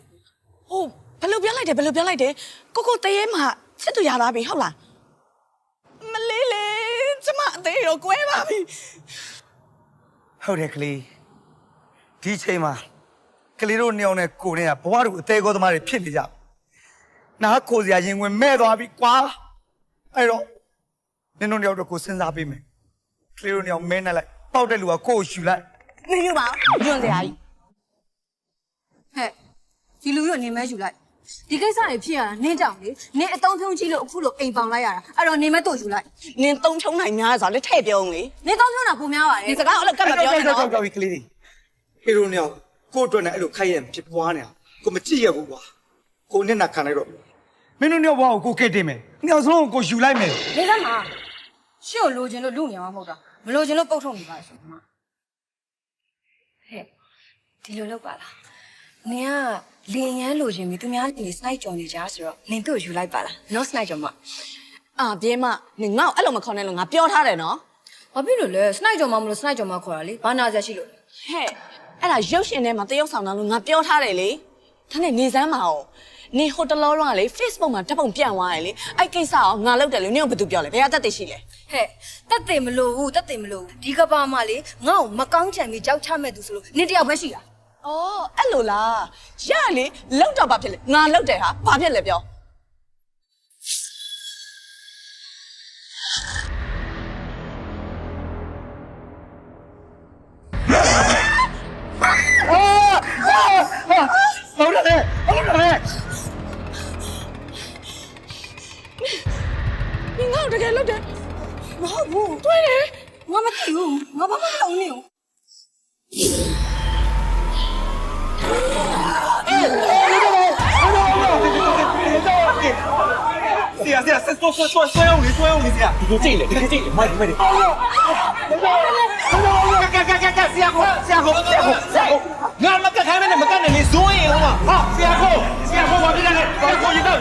ဟုတ်ဘယ်လိုပြောလိုက်တယ်ကိုတရေမှာချစ်သူရလာပြီဟုတ်လားမလေးလေကျမအသေးတော့ကွဲပါပြီ ဟုတ်တယ်ကလေးဒီချိန်မှာကလေးတို့နှစ်ယောက်နဲ့ကိုနဲ့ကဘဝတို့အသေးကောသမားတွေဖြစ်နေကြနားကိုစရာရင်ဝင်မဲ့သွားပြီကွာအဲ့တော့နင်တို့နှစ်ယောက်တော့ကိုစဉ်းစားပေးမယ် ကလေးတို့ညောင်မင်းနဲ့လိုက်ပေါက်တဲ့လူကကိုယ်ရှူလိုက် နေယူပါညွန့်တရားကြီး ဟဲ့ဒီလူရောနေမဲယူလိုက်ဒီကိစ္စတွေဖြစ်ရတာနင်းကြောင်လေနင်းအတုံးဖြုံးကြီးလို့အခုလို့အိမ်ပေါင်လိုက်ရတာအဲ့တော့နေမဲတို့ယူလိုက် နင်းသုံးချုံနိုင်များဆိုတော့လက်ထည့်ပြုံးလေ နင်းတုံးဖြုံးတာပုံများပါတယ် ဒီစကားအဲ့လိုကတ်မပြောနဲ့နော် ကြောက်ပြီးကလေးတွေကလေးတို့ညောင်ကိုအတွက်နဲ့အဲ့လိုခိုက်ရဖြစ်ပွားနေတာကိုမကြည့်ရဘူးကွာကိုနဲ့နာခံလိုက်တော့မင်းတို့ညောင်ဘွားကိုကိုကဲတင်မယ်ညောင်ဆုံးကိုယူလိုက်မယ် နေစမ်းပါရှင့်ကိုလိုချင်လို့လူနေမှာမဟုတ်တာမလိုချင်လို့ပုတ်ထုတ်နေပါဆိုမှဟဲ့ဒီလိုလုပ်ပါလားနင်ကလင်ရန်လိုချင်ပြီသူများနေစနိုက်ကြော်နေကြဆိုတော့နင်တို့ယူလိုက်ပါလားနော်စနိုက်ကြော်မ အာပြင်းမနင်ငါ့ကိုအဲ့လိုမခေါ်နဲ့လို့ငါပြောထားတယ်နော် ဘာဖြစ်လို့လဲစနိုက်ကြော်မမလို့စနိုက်ကြော်မခေါ်တာလေဘာနာစရာရှိလို့ ဟဲ့အဲ့ဒါရုပ်ရှင်ထဲမှာတရုပ်ဆောင်တာလို့ငါပြောထားတယ်လေဒါနဲ့နေစမ်းမအောင်နေဟိုတလောတော့ကလေ Facebook မှာဓာတ်ပုံပြန့်သွားတယ်လေအဲ့ကိစ္စအောင်ငါလုပ်တယ်လို့နင်ကဘာသူပြောလဲဘယ်ကတက်တည်ရှိလဲ ဟဲ့တက်တယ်မလို့ဘူးတက်တယ်မလို့ဒီကဘာမှလေငါ့ကိုမကောင်းချင်ပြီးကြောက်ချမဲ့သူဆိုလို့နင်တယောက်ပဲရှိတာ အော်အဲ့လိုလားရလေလောက်တော့ဘာဖြစ်လဲငါလောက်တယ်ဟာဘာဖြစ်လဲပြော ဟုတ်တယ်ဟုတ်တယ် 你ငါ့ကိုတကယ်လုပ်တယ်မဟုတ်ဘူးတွေ့တယ်ငါမသိဘူးငါဘာမှမလုပ်နေဘူး ဆရာဆွဲအောင်လေဆရာဒီကိုကြည့်လေမိုက်ဆရာကိုငါမကတ်ခိုင်းနဲ့မကတ်နဲ့နေဇွန်းရင်ဟောဟာဆရာကိုဘာဖြစ်လဲဆရာကိုရေတော့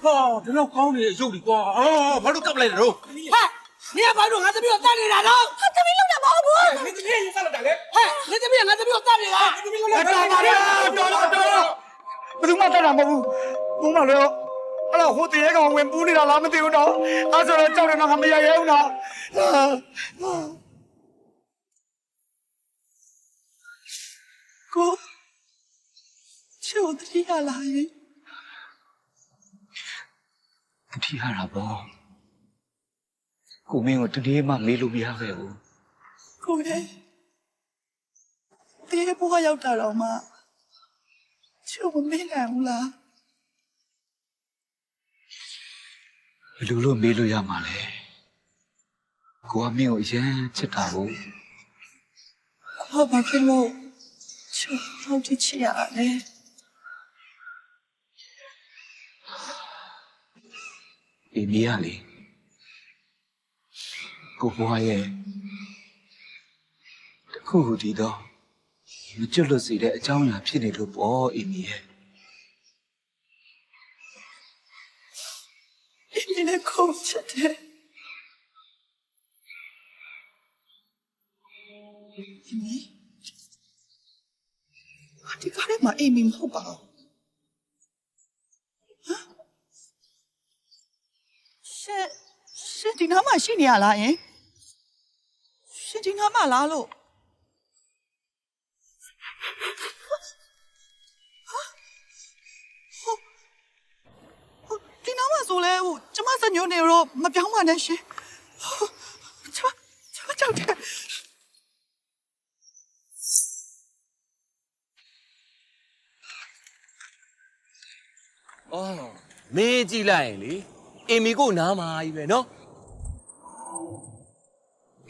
ဟာဒီတော့ကောင်းနေရုပ်ဒီကွာဘာလို့ကပ်လိုက်လဲတော့ ဟာနေရဘာလို့ငါသမီးကိုတတ်နေတာတော့ဟာသမီးလောက်တာမဟုတ်ဘူး မင်းသမီးရေဆက်လာတယ်လေ ဟဲ့နေသမီးကငါသမီးကိုတတ်နေတာ တော်ပါရဲ့တော်ဘယ်သူမှတတ်တာမဟုတ်ဘူးဘုံမလို့အဲ့တော့ဟိုတရေကောင်ဝင်ပူးနေတာလားမသိဘူးတော့အဲ့ဆိုတော့ကြောက်တယ်တော့ငါမရရဲဘူးနော်ကိုချိုးတရီရလာရင် တတိယတာပေါ့ကိုမင်းကိုတတိယမှမေးလို့မရခဲ့ဘူး ကိုရဲ့တေးဘွားရောက်တာတော့မှချိုးမမေးနိုင်ဘူးလား ဘယ်လိုလို့မေးလို့ရမှာလဲကိုကမင်းကိုအရင်ချစ်တာကို ဘာဖြစ်လို့ချိုးတော့ချစ်ရလဲ အေးမီးရလေကိုဘွားရဲ့တခုခုဒီတော့မကျွတ်လွတ်စေတဲ့အကြောင်းအရာဖြစ်နေလို့ပေါ့အေးမီးရဲ့ ဒီနေ့ကိုချစ်တယ်ဒီကားထဲမှာအိမ်မဟုတ်ပါဘူးရှင်ဒီနားမှာရှိနေရလားယင်ရှင်ဒီနားမှာလားလို့ဒီနားမှာဆိုလဲဟိုကျမစညိုနေတော့မပြောင်းပါနဲ့ရှင်ကျမကြောက်တယ် အော်မေးကြည့်လိုက်ရင်လေအင်မီကိုနားမှာကြီးပဲနော်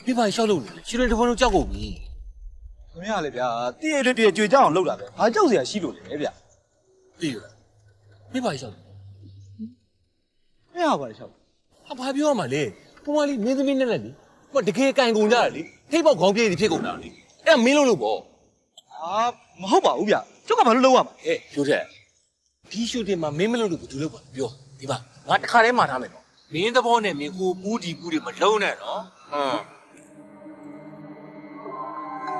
ပြပါရှောက်လို့လေရှင်တဖုံလုံးကြောက်ကုန်ပြီ ခင်ဗျားလေဗျာတည့်ရကြွေကြအောင်လုပ်တာပဲဘာကြောက်စရာရှိလို့လဲဗျာ အေးပြပါရှောက် မရပါနဲ့ရှောက် ဟာဘာပြောရမှာလဲပုံမှန်လေးမင်းသမီးနဲ့လေဟိုတကယ်ကန်ကုန်ကြတယ်လေထိပ်ပေါက်ခေါင်းပြေးဖြစ်ကုန်တာလေအဲ့မင်းလုံးလို့ပေါ့ အာမဟုတ်ပါဘူးဗျာကျုပ်ကဘာလို့လုပ်ရမှာ ဟဲ့ပြောတဲ့ဒီရှူတင်မှာမင်းမလို့လို့ဘယ်သူလုပ်ပါလဲပြောဒီမှာငါတခါတည်းမှာထားမယ်နော်မင်းသဘောနဲ့မင်းကိုပူးဒီပူးတွေမလုံးနဲ့နော်ဟ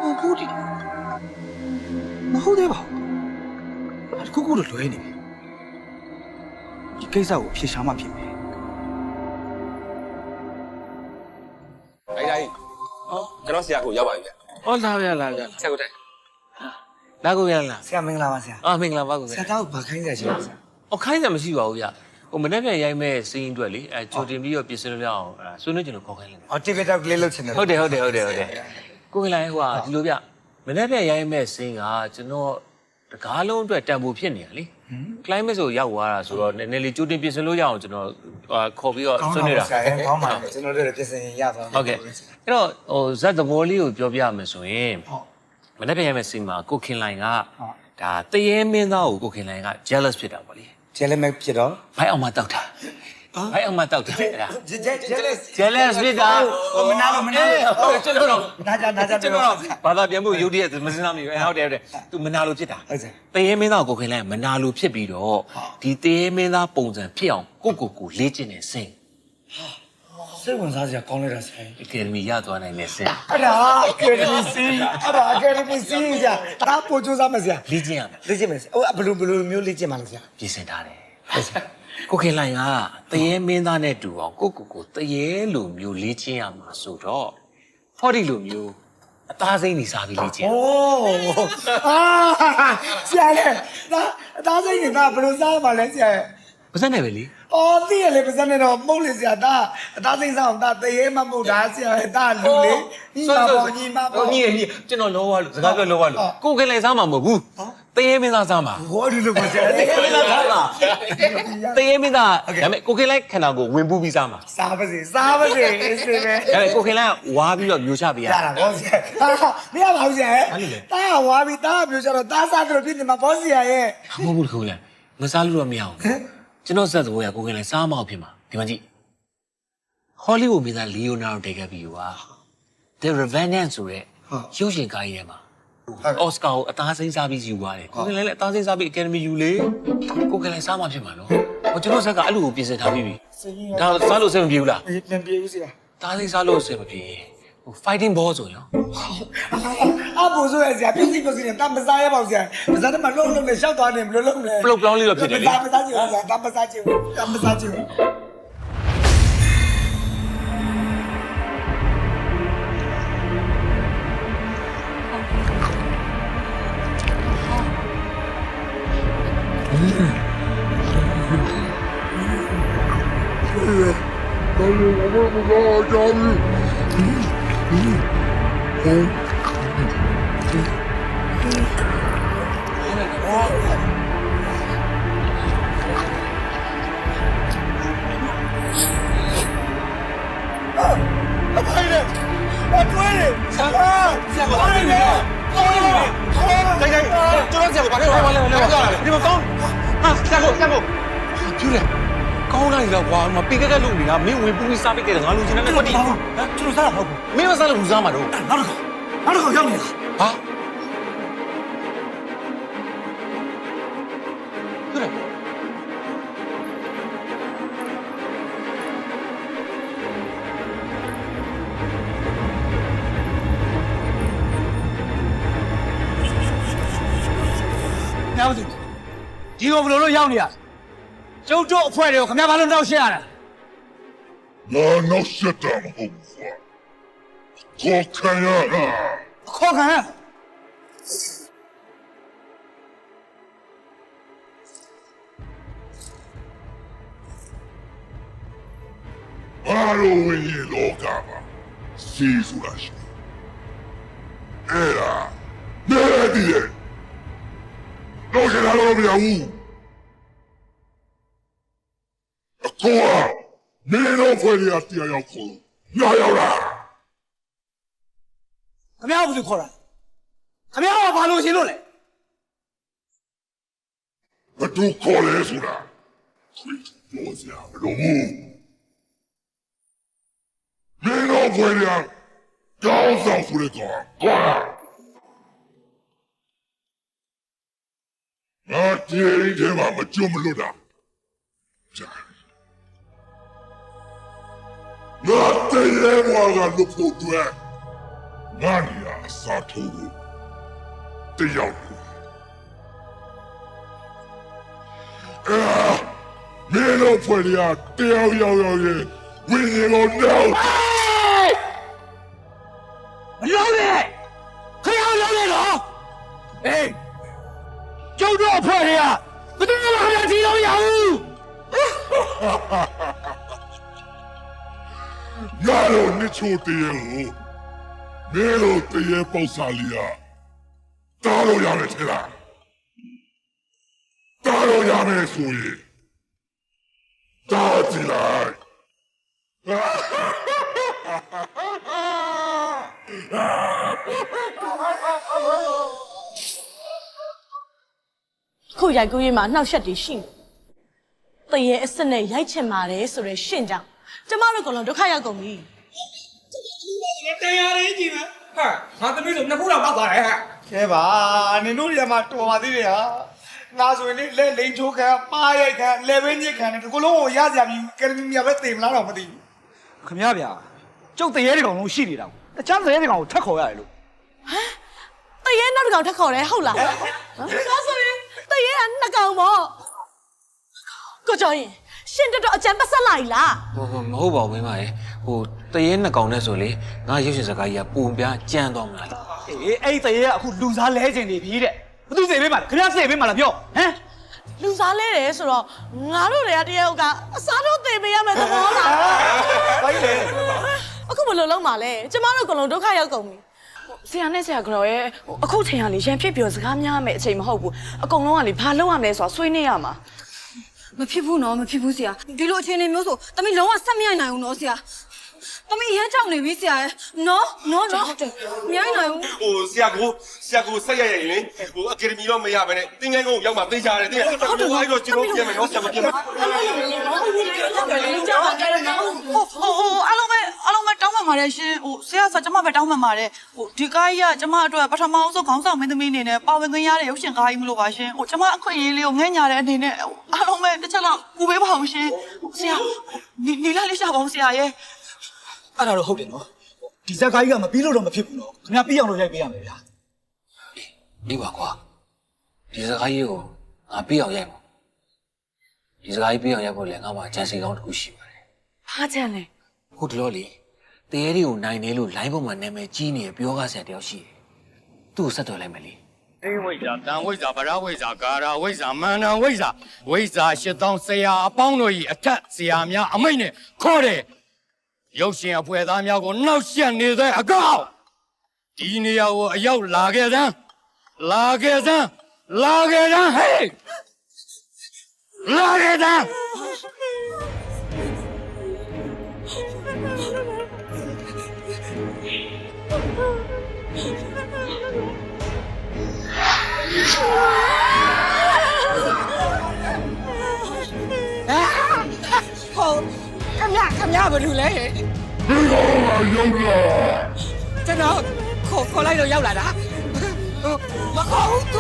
မ် ဟုတ်ဒီမဟုတ်သေးပါဘူးခုခုတော့လွဲနေပြီဒီကိစ္စကိုဖြေရှာမှဖြစ်မယ် အဲ့ဒါကြီးကျွန်တော်ဆရာကိုရောက်ပါပြီဗျ ဟောလာဗျာဆရာကိုတိုင်လာကိုရလား ဆရာမင်္ဂလာပါဆရာ အာမင်္ဂလာပါကို ဆရာတောက်ဘာခိုင်းကြချင်လဲဆရာ အော်ခိုင်းစရာမရှိပါဘူးဗျဟ ဟိုမနေ့ပြန်ရိုက်မဲ့စီးရင်အတွက်လေကြိုတင်ပြီးတော့ပြင်ဆင်လို့ရအောင်ဆွေးနွေးချင်လို့ခေါ်ခိုင်းလိုက် အော် TikTok လေးလုပ်ချင်တယ် ဟုတ်တယ်ကိုခိုင်လိုင်းဟိုဒီလိုဗျမနေ့ပြန်ရိုက်မဲ့စီးကကျွန်တော်တကားလုံးအတွက်တန်ဖိုးဖြစ်နေရလေ climate ဆိုရောက်သွားတာဆိုတော့နည်းနည်းလေးကြိုတင်ပြင်ဆင်လို့ရအောင်ကျွန်တော်ခေါ်ပြီးတော့ဆွေးနွေးတာ ကောင်းပါမယ်ကျွန်တော်တို့လည်းပြင်ဆင်ရသွားမယ် ဟုတ်ကဲ့အဲ့တော့ဟိုဇက်သဘောလေးကိုပြောပြရမယ်ဆိုရင်မနေ့ပြန်ရိုက်မဲ့စီးမှာကိုခင်လိုင်းကဒါတရေမင်းသားကိုကိုခင်လိုင်းက jealous ဖြစ်တာပေါ့လေ jealous မဖြစ်တော့ ဘိုက်အောင်မတောက်တာဘိုက်အောင်မတောက်တာအဲ့ဒါ jealous ဖြစ်တာမနာလို့ကျွန်တော်တော့ နာကြကျွန်တော်ဘာသာပြန်ဖို့ရုပ်တရက်မစင်းသားမိပဲဟုတ်တယ်သူမနာလို့ဖြစ်တာတရေမင်းသားကိုခင်လိုင်းကမနာလို့ဖြစ်ပြီးတော့ဒီတရေမင်းသားပုံစံဖြစ်အောင်ကိုလေ့ကျင့်နေစင် စိတ်ဝင်စားစရာကောင်းလိုက်တာဆိုင် အကယ်ဒမီရသွားနိုင်နေစင် အဲ့ဒါအကယ်ဒမီစီကြာဒါပို့ကြိုးစားမစရာ လေ့ကျင့်ရမယ် လေ့ကျင့်မယ်ဟိုဘယ်လိုမျိုးလေ့ကျင့်မှလဲဆရာ ပြင်ဆင်ထားတယ်ကိုခင်လိုင်းကတရေမင်းသားနဲ့တူအောင်ကိုတရေလိုမျိုးလေ့ကျင့်ရမှာဆိုတော့40လိုမျိုးအသားစိမ့်နေစားပြီးလေ့ကျင့် โอ้ဆရာလေဒါအသားစိမ့်နေတာဘယ်လိုစားမှလဲဆရာ ပါစက်နဲ့ပဲလေ အော်သိရလေပါစက်နဲ့တော့မဟုတ်လေဆရာဒါအသားစိမ့်စားအောင်ဒါတရေမမဟုတ်တာဆရာဒါလူလေညီမပေါ့ ညီကျွန်တော်လောလို့စကားပြောလောလို့ကိုခင်လိုင်းစားမှာမဟုတ်ဘူးတရေမင်းသားစားမှာ ဟောဒီလိုပါဆရာတရေမင်းသားစားမှာ တရေမင်းသားဒါပေမဲ့ကိုခင်လိုင်းခန္ဓာကိုဝင်ပူးပြီးစားမှာ စားပါစေအစ်စေပဲ ဒါပေမဲ့ကိုခင်လိုင်းဝါပြီးတော့မျိုးချပေးရ ရတာဘောဆရာမရပါဘူးဆရာတာဝါပြီးတာပြောကြတော့တာစားတယ်ဖြစ်နေမှာဘောဆရာရဲ့ မဟုတ်ဘူးကိုခင်လိုင်းမစားလို့တော့မရအောင်ကျွန်တော်ဆက်သဘောရကိုခင်လိုင်းစားမအောင်ဖြစ်မှာဒီမှာကြည့်ဟောလိဝုဒ်မင်းသားလီယိုနာဒိုဒိကာပီယိုက The Revenant ဆိုတဲ့ရုပ်ရှင်ကားကြီးထဲမှာအော်စကာကိုအသားစိမ့်စားပြီးယူသွားတယ်ကိုခင်လိုင်းလည်းအသားစိမ့်စားပြီးအကယ်ဒမီယူလေကိုခင်လိုင်းစားမဖြစ်မှာနော်ဟိုကျွန်တော်ဆက်ကအဲ့လိုကိုပြင်ဆင်ထားပြီးပြီဒါစားလို့အဆင်မပြေဘူးလား ပြန်ပြေးဦးဆရာ သားစိမ့်စားလို့အဆင်မပြေဟို fighting ball ဆိုရင် အဘူဆိုရဆရာပြည့်စည်ကိုစီတာမစားရပါဘူးဆရာမစားတယ်မလုံးလုံးနဲ့ရှောက်သွားတယ်ဘယ်လိုလုပ်မလဲ ပလုတ်ပလောင်းလေးတော့ဖြစ်တယ်လေ မစားချင်ဘူးဆရာမစားချင်ဘူး ကောင်းလိုက်တော့ကွာမပေးကက်ကလုပ်နေတာမင်းဝင်ပူးပြီးစားပေးခဲ့တယ်ငါလူချင်းနဲ့ပတ်တီကျွန်တော်စားတာဟုတ်ဘူးမင်းမစားလို့ဘူးစားမှာတော့နောက်တစ်ခါရောက်နေတာဟာညောင်စီဒီကိုဘယ်လိုလုပ်ရောက်နေရကျုပ်တို့အဖွဲ့တွေကိုခင်ဗျားဘာလို့တော့ရှင်းရတာ ငါနောက်ဆက်တာမဟုတ်ဘူးကွာခေါ်ခံရတာ ခေါ်ခံရဘာလို့ဝင်ရလောကမှာစီးဆိုတာရှိအဲ့ဒါနေတည်တယ်တော့ကျလာလို့မရဘူးအခုကမင်းတို့ဖွဲ့ရတရားရောက်ခေါ်လာရောက်လာ ခင်ဗျားဘာလို့ခေါ်တာခင်ဗျားကဘာလို့ရှင်းလို့လဲ ဘသူခေါ်လဲဆိုတာသူပြောစရာမလိုဘူးမင်းတို့ဖွဲ့ရကောင်းဆောင်ဆိုတဲ့ကောင်ကွာငါတည်းထဲမှာမကြုံမလို့တာငါတည်းရဲဘွားကလုဖို့အတွက်ငါနေရာစားထိုးဖို့တယောက်မင်းတို့ဖွဲ့ရတယောက်ရောက်ရဲ့ဝင်ရင်တော့တော့ မလုံးနဲ့ခင်ဗျားလုံးနဲ့တော့အေးကျုပ်တို့အဖွဲ့တွေကဘယ်သူမှခင်ဗျားကြည့်လို့မရဘူး ငါတို့နှစ်ချိုတရေကိုမင်းတို့တရေပေါက်စားလီယာတားလို့ရမယ်ထဲလားတားလို့ရမယ်ဆိုရင်တားကြည့်လိုက် ခုရိုက်ကူးရေးမှာနှောက်ယှက်တွေရှိနေတရေအစ်စ်နဲ့ရိုက်ချင်ပါတယ်ဆိုရယ်ရှင့်ကြောင့်ကျမတို့ကလည်းဒုက္ခရောက်ကုန်ပြီ တရားလေးကြည့်မယ်ဟာငါသမီးဆိုနှစ်ခုတော့ပောက်သွားတယ်ဟာကဲပါနင်တို့တွေကမှတော်ပါသေးတယ်ဟာငါဆိုရင်လေလက်လိန်ချိုးခံပါရိုက်ခံလက်ဝဲညစ်ခံတယ်ဒီကုလုံးကိုရကြပြီးကယ်မီမြပဲတေမလားတော့မသိဘူးခင်ဗျားဗျာကျုပ်တရေတကောင်လုံးရှိနေတာတခြားတရေတကောင်ကိုထက်ခေါ်ရတယ်လို့ တရေနောက်တစ်ကောင်ထက်ခေါ်တယ်ဟုတ်လားဒါဆိုရင်တရေကနှစ်ကောင်ပေါ့ကိုကျော်ရင်ရှင့်တော်အကြံပတ်ဆက်လိုက်လား မဟုတ်ပါဘူးမိမရေဟိုတရေနှစ်ကောင်နဲ့ဆိုလေငါရုပ်ရှင်စကားကြီးကပုံပြကြမ်းသွားမလား အေးအဲ့တရေကအခုလူစားလဲကျင်နေပြီတဲ့ဘသူစေပေးမှာလဲခင်ဗျားစေပေးမှာလားပြောဟမ် လူစားလဲတယ်ဆိုတော့ငါတို့တွေကတရေကအစားတော့သိပေးရမယ်သဘောလား ဘာကြီးလဲ အခုဘယ်လိုလုပ်မှာလဲကျမတို့ကလုံးဒုက္ခရောက်ကုန်ပြီ ဆရာနဲ့ဆရာကတော့ရဲ့အခုချိန်ကလေရန်ဖြစ်ပြောစကားများမယ်အချိန်မဟုတ်ဘူးအကုန်လုံးကလေဘာလုပ်ရမလဲဆိုတာဆွေးနွေးရမှာ မဖြစ်ဘူးနော်မဖြစ်ဘူးဆရာဒီလိုအခြေအနေမျိုးဆိုတမီးလုံးဝဆက်မရိုက်နိုင်ဘူးနော်ဆရာတမီးအရန်ကြောက်နေပြီဆရာနော်မရိုက်နိုင်ဘူး ဟိုဆရာကိုဆက်ရရင်လေဟိုအကယ်ဒမီတော့မရဘဲနဲ့တင်းငယ်ကုန်းရောက်မှသိကြတယ်တင်းငယ်ဟုတ်တယ်အဲ့တော့ကျွန်တော်ပြင်မယ်နော်ဆရာမပြင်မယ် အားလုံးပဲတောင်းပန်ပါတယ်ရှင်ဟိုဆရာဆိုကျမပဲတောင်းပန်ပါတယ်ဟိုဒီကားကြီးကကျမအတွက်ပထမဆုံးခေါင်းဆောင်မင်းသမီးအနေနဲ့ပါဝင်ခွင့်ရတဲ့ရုပ်ရှင်ကားကြီးမလို့ပါရှင်ဟိုကျမအခွင့်အရေးလေးကိုငဲ့ညာတဲ့အနေနဲ့အားလုံးပဲတစ်ချက်လောက်ကူပေးပါဦးရှင်ဆရာနေလာလေးရှာပါဦးဆရာရဲ့ အဲ့ဒါတော့ဟုတ်တယ်နော်ဒီဇက်ကားကြီးကမပြီးလို့တော့မဖြစ်ဘူးနော်ခင်ဗျားပြီးအောင်လုပ်ရိုက်ပေးရမယ်ဗျာ ဒီပါကွာဒီစကားကြီးကိုငါပြီးအောင်ရိုက်မှာဒီစကားကြီးပြီးအောင်ရိုက်ဖို့လည်းငါမှဂျန်စီကောင်းတစ်ခုရှိပါတယ် ဘာချန်လဲ ဟုတ်တယ်လို့လေတရေတွေကိုနိုင်နေလို့ line ပေါ်မှာနာမည်ကြီးနေပြောကားဆရာတယောက်ရှိတယ်သူ့ကိုဆက်သွယ်လိုက်မယ်လေ အိဝိဇ္ဇာတန်ဝိဇ္ဇာဗရဝိဇ္ဇာဂါရဝိဇ္ဇာမန္တန်ဝိဇ္ဇာ8000ဆရာအပေါင်းတို့၏အထက်ဆရာများအမိန့်နဲ့ခေါ်တယ်ရုပ်ရှင်အဖွဲ့သားများကိုနှောက်ယှက်နေတဲ့အကောင်ဒီနေရာကိုအရောက်လာခဲ့စမ်းဟေးလာခဲ့စမ်း ခင်ဗျားဘာလို့လဲ ဒီကောင်ကရောက်လာ ကျွန်တော်ခေါ်လိုက်တော့ရောက်လာတာမခေါ်ဘူးသူ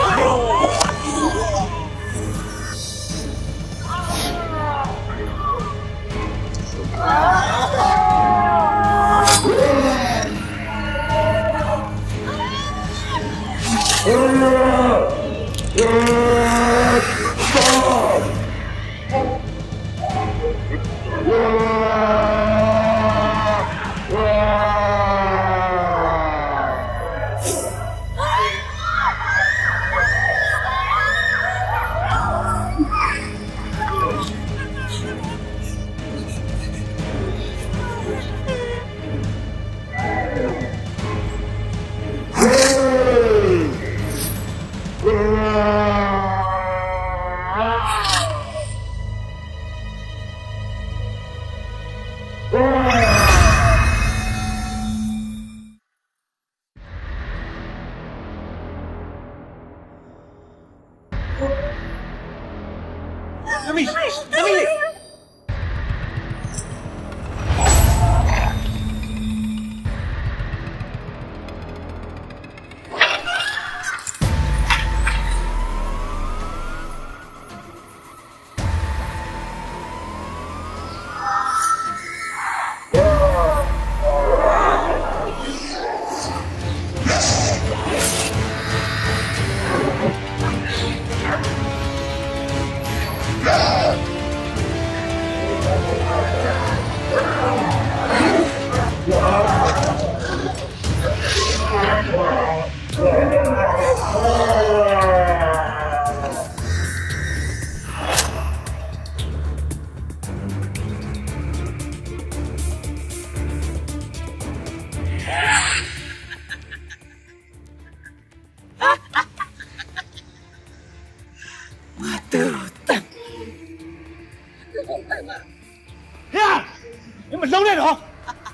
你们扔那种，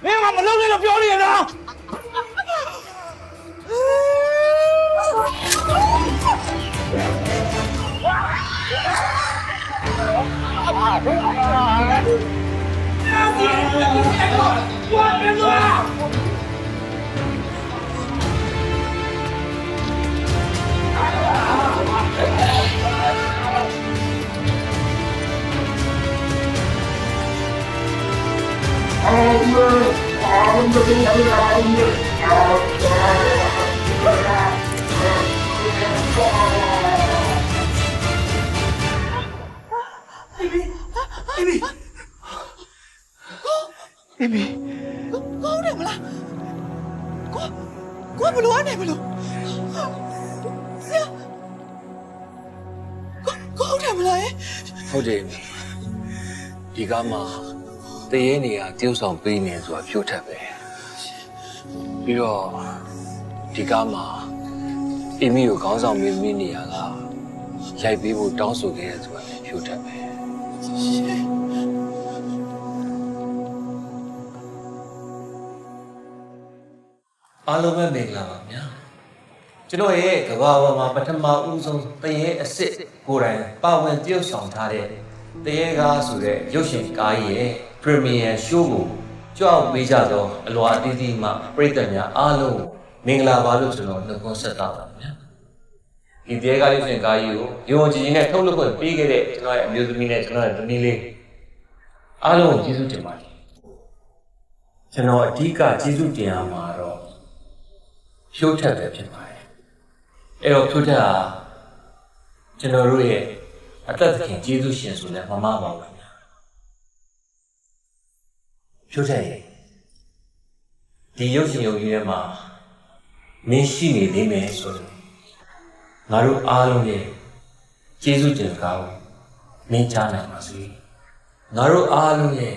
没有我扔那种表演的。ကောင်းတယ်မလားကိုဘလို့အနေဘလို့ဆရာကောင်းတယ်မလား ဟုတ်တယ်ဒီကမှာတရေနေရတယောက်ဆောင်ပေးနေဆိုတာဖြိုးထက်ပဲပြီးတော့ဒီကမှာအီမီကိုခေါင်းဆောင်မင်းနေရကရိုက်ပေးဖို့တောင်းဆိုခဲ့ရဆိုတာဖြိုးထက်ပဲအားလုံးပဲမင်္ဂလာပါဗျာကျွန်တော်ရဲ့ကဘာပေါ်မှာပထမဦးဆုံးတရေအစ်စ်ကိုယ်တိုင်ပါဝင်တယောက်ဆောင်ထားတဲ့တရေကားဆိုတဲ့ရုပ်ရှင်ကားရဲ့ Premiere Show ကိုကြွအောင်ပေးကြတော့အလွာအသီးသီးမှပရိသတ်များအားလုံးမင်္ဂလာပါလို့ကျွန်တော်နှုတ်ခွန်းဆက်တာပါဗျာဒီတရေကားရုပ်ရှင်ကားကြီးကိုရုံကြည်ကြီးနဲ့ထုတ်လုပ်ခွင့်ပေးခဲ့တဲ့ကျွန်တော်ရဲ့အမျိုးသမီးနဲ့ကျွန်တော်ရဲ့သမီးလေးအားလုံးကိုကျေးဇူးတင်ပါတယ်ကျွန်တော်အဓိကကျေးဇူးတင်ရမှာတော့ဖြိုးထက်ပဲဖြစ်ပါတယ်အဲ့တော့ဖြိုးထက်ဟာကျွန်တော်တို့ရဲ့အသက်သခင်ကျေးဇူးရှင်ဆိုလည်းမမပါဘူးခင်ဗျာဖြိုးထက်ရဲ့ဒီရုပ်ရှင်ရုပ်ကြီးထဲမှာမင်းရှိနေသေးမယ်ဆိုတော့ငါတို့အားလုံးရဲ့ကျေးဇူးတင်ကားကိုမင်းကြားနိုင်ပါစေငါတို့အားလုံးရဲ့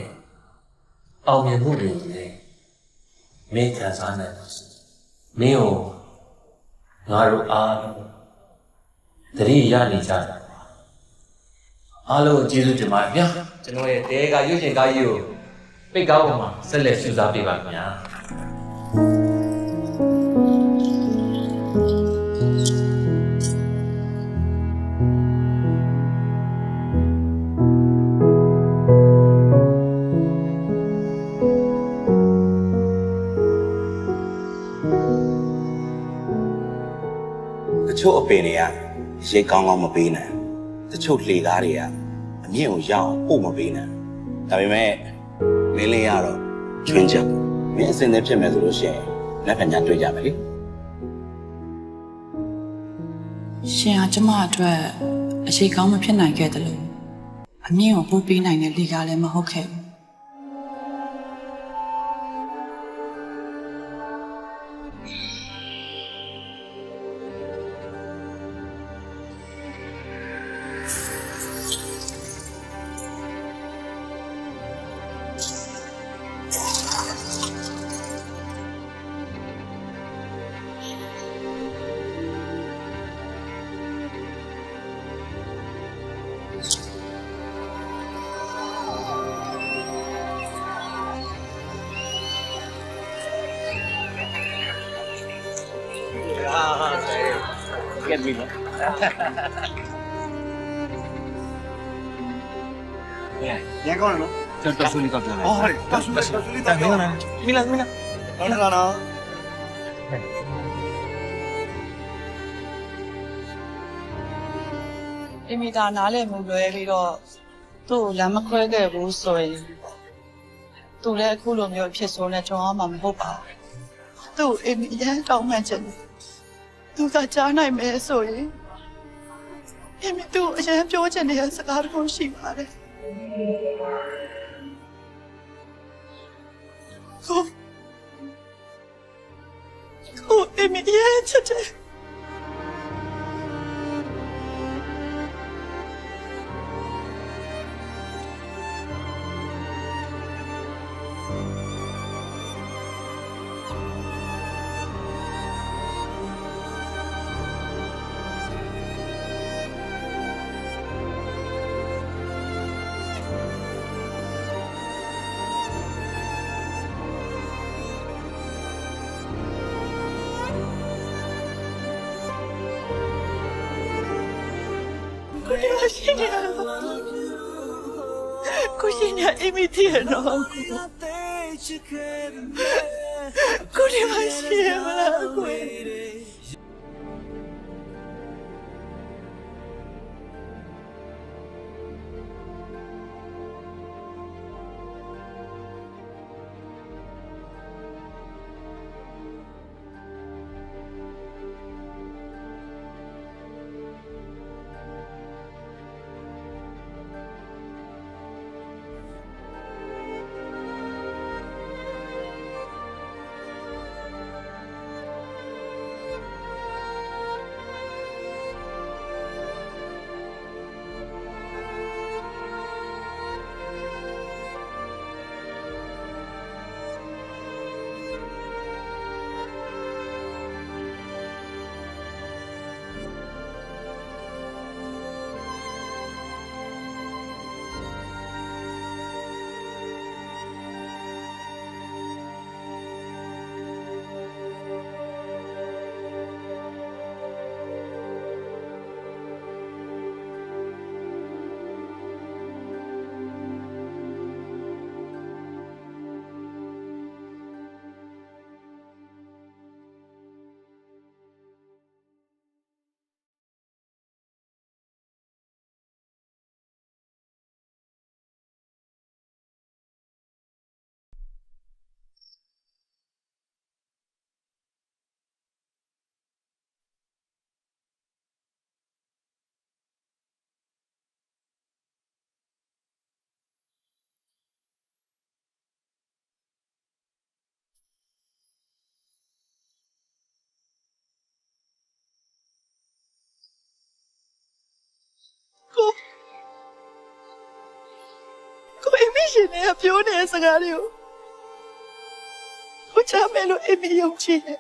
အောင်မြင်မှုတွေလည်းမင်းခံစားနိုင်ပါစေမင်းကိုငါတို့အားလုံးတတိယနေကြတာအားလုံးကျေးဇူးတင်ပါတယ်ဗျာကျွန်တော်ရဲ့တဲကရုပ်ရှင်ကားကြီးကိုပိတ်ကားပေါ်မှာဆက်လက်ရှုစားပေးပါခင်ဗျာတချို့အပင်တွေကရိတ်ကောင်းကောင်းမပေးနိုင်တချို့လှေသားတွေကအမြင့်ကိုရအောင်ပို့မပေးနိုင်ဒါပေမဲ့မင်းလေးကတော့ချွင်းချက်မင်းအစင်နဲ့ဖြစ်မယ်ဆိုလို့ရှိရင်လက်ခံညာတွေ့ကြမယ်လေ ရှင်ကကျမအတွက်အရှိကောင်းမဖြစ်နိုင်ခဲ့တယ်လို့အမြင့်ကိုပို့ပေးနိုင်တဲ့လေကားလည်းမဟုတ်ခဲ့ဘူးGet me, no? Ya con no. Yo soy único plan. Oh, yo soy Mira. No. အမီတာနားလည်မှုလွဲပြီးတော့သူ့ကိုလမ်းမခွဲခဲ့ဘူးဆိုရင်သူလည်းအခုလိုမျိုးဖြစ်ဆိုးနေကြုံရမှာမဟုတ်ပါဘူးသူ့အမီရန်တောင်းမှန်ချင်တယ်သူကကြားနိုင်မယ်ဆိုရင်အမီသူ့အရင်ပြောချင်တဲ့စကားတစ်ခုရှိပါတယ်ကိုအမီရန်ချစ်တယ် ဒီမှာရှိနေရတော့ကိုရှင်ညာအိမ်မီတည်ရတော့ကိုဒီမှာရှိရမလားကိုအိမ်မီရှင်နဲ့ပြောနေတဲ့စကားတွေကိုချမ်းမဲလို့အိမ်မီယုံကြည်တယ်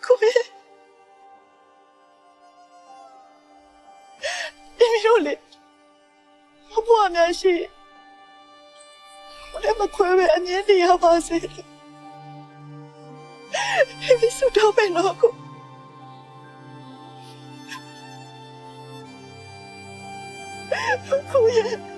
ကိုအိမ်မီတို့လေဘဘအများရှိဘယ်မှာခွဲပဲအမြင်တရားပါစေအိမ်မီစုတော့ပဲတော့ကိုရဲ့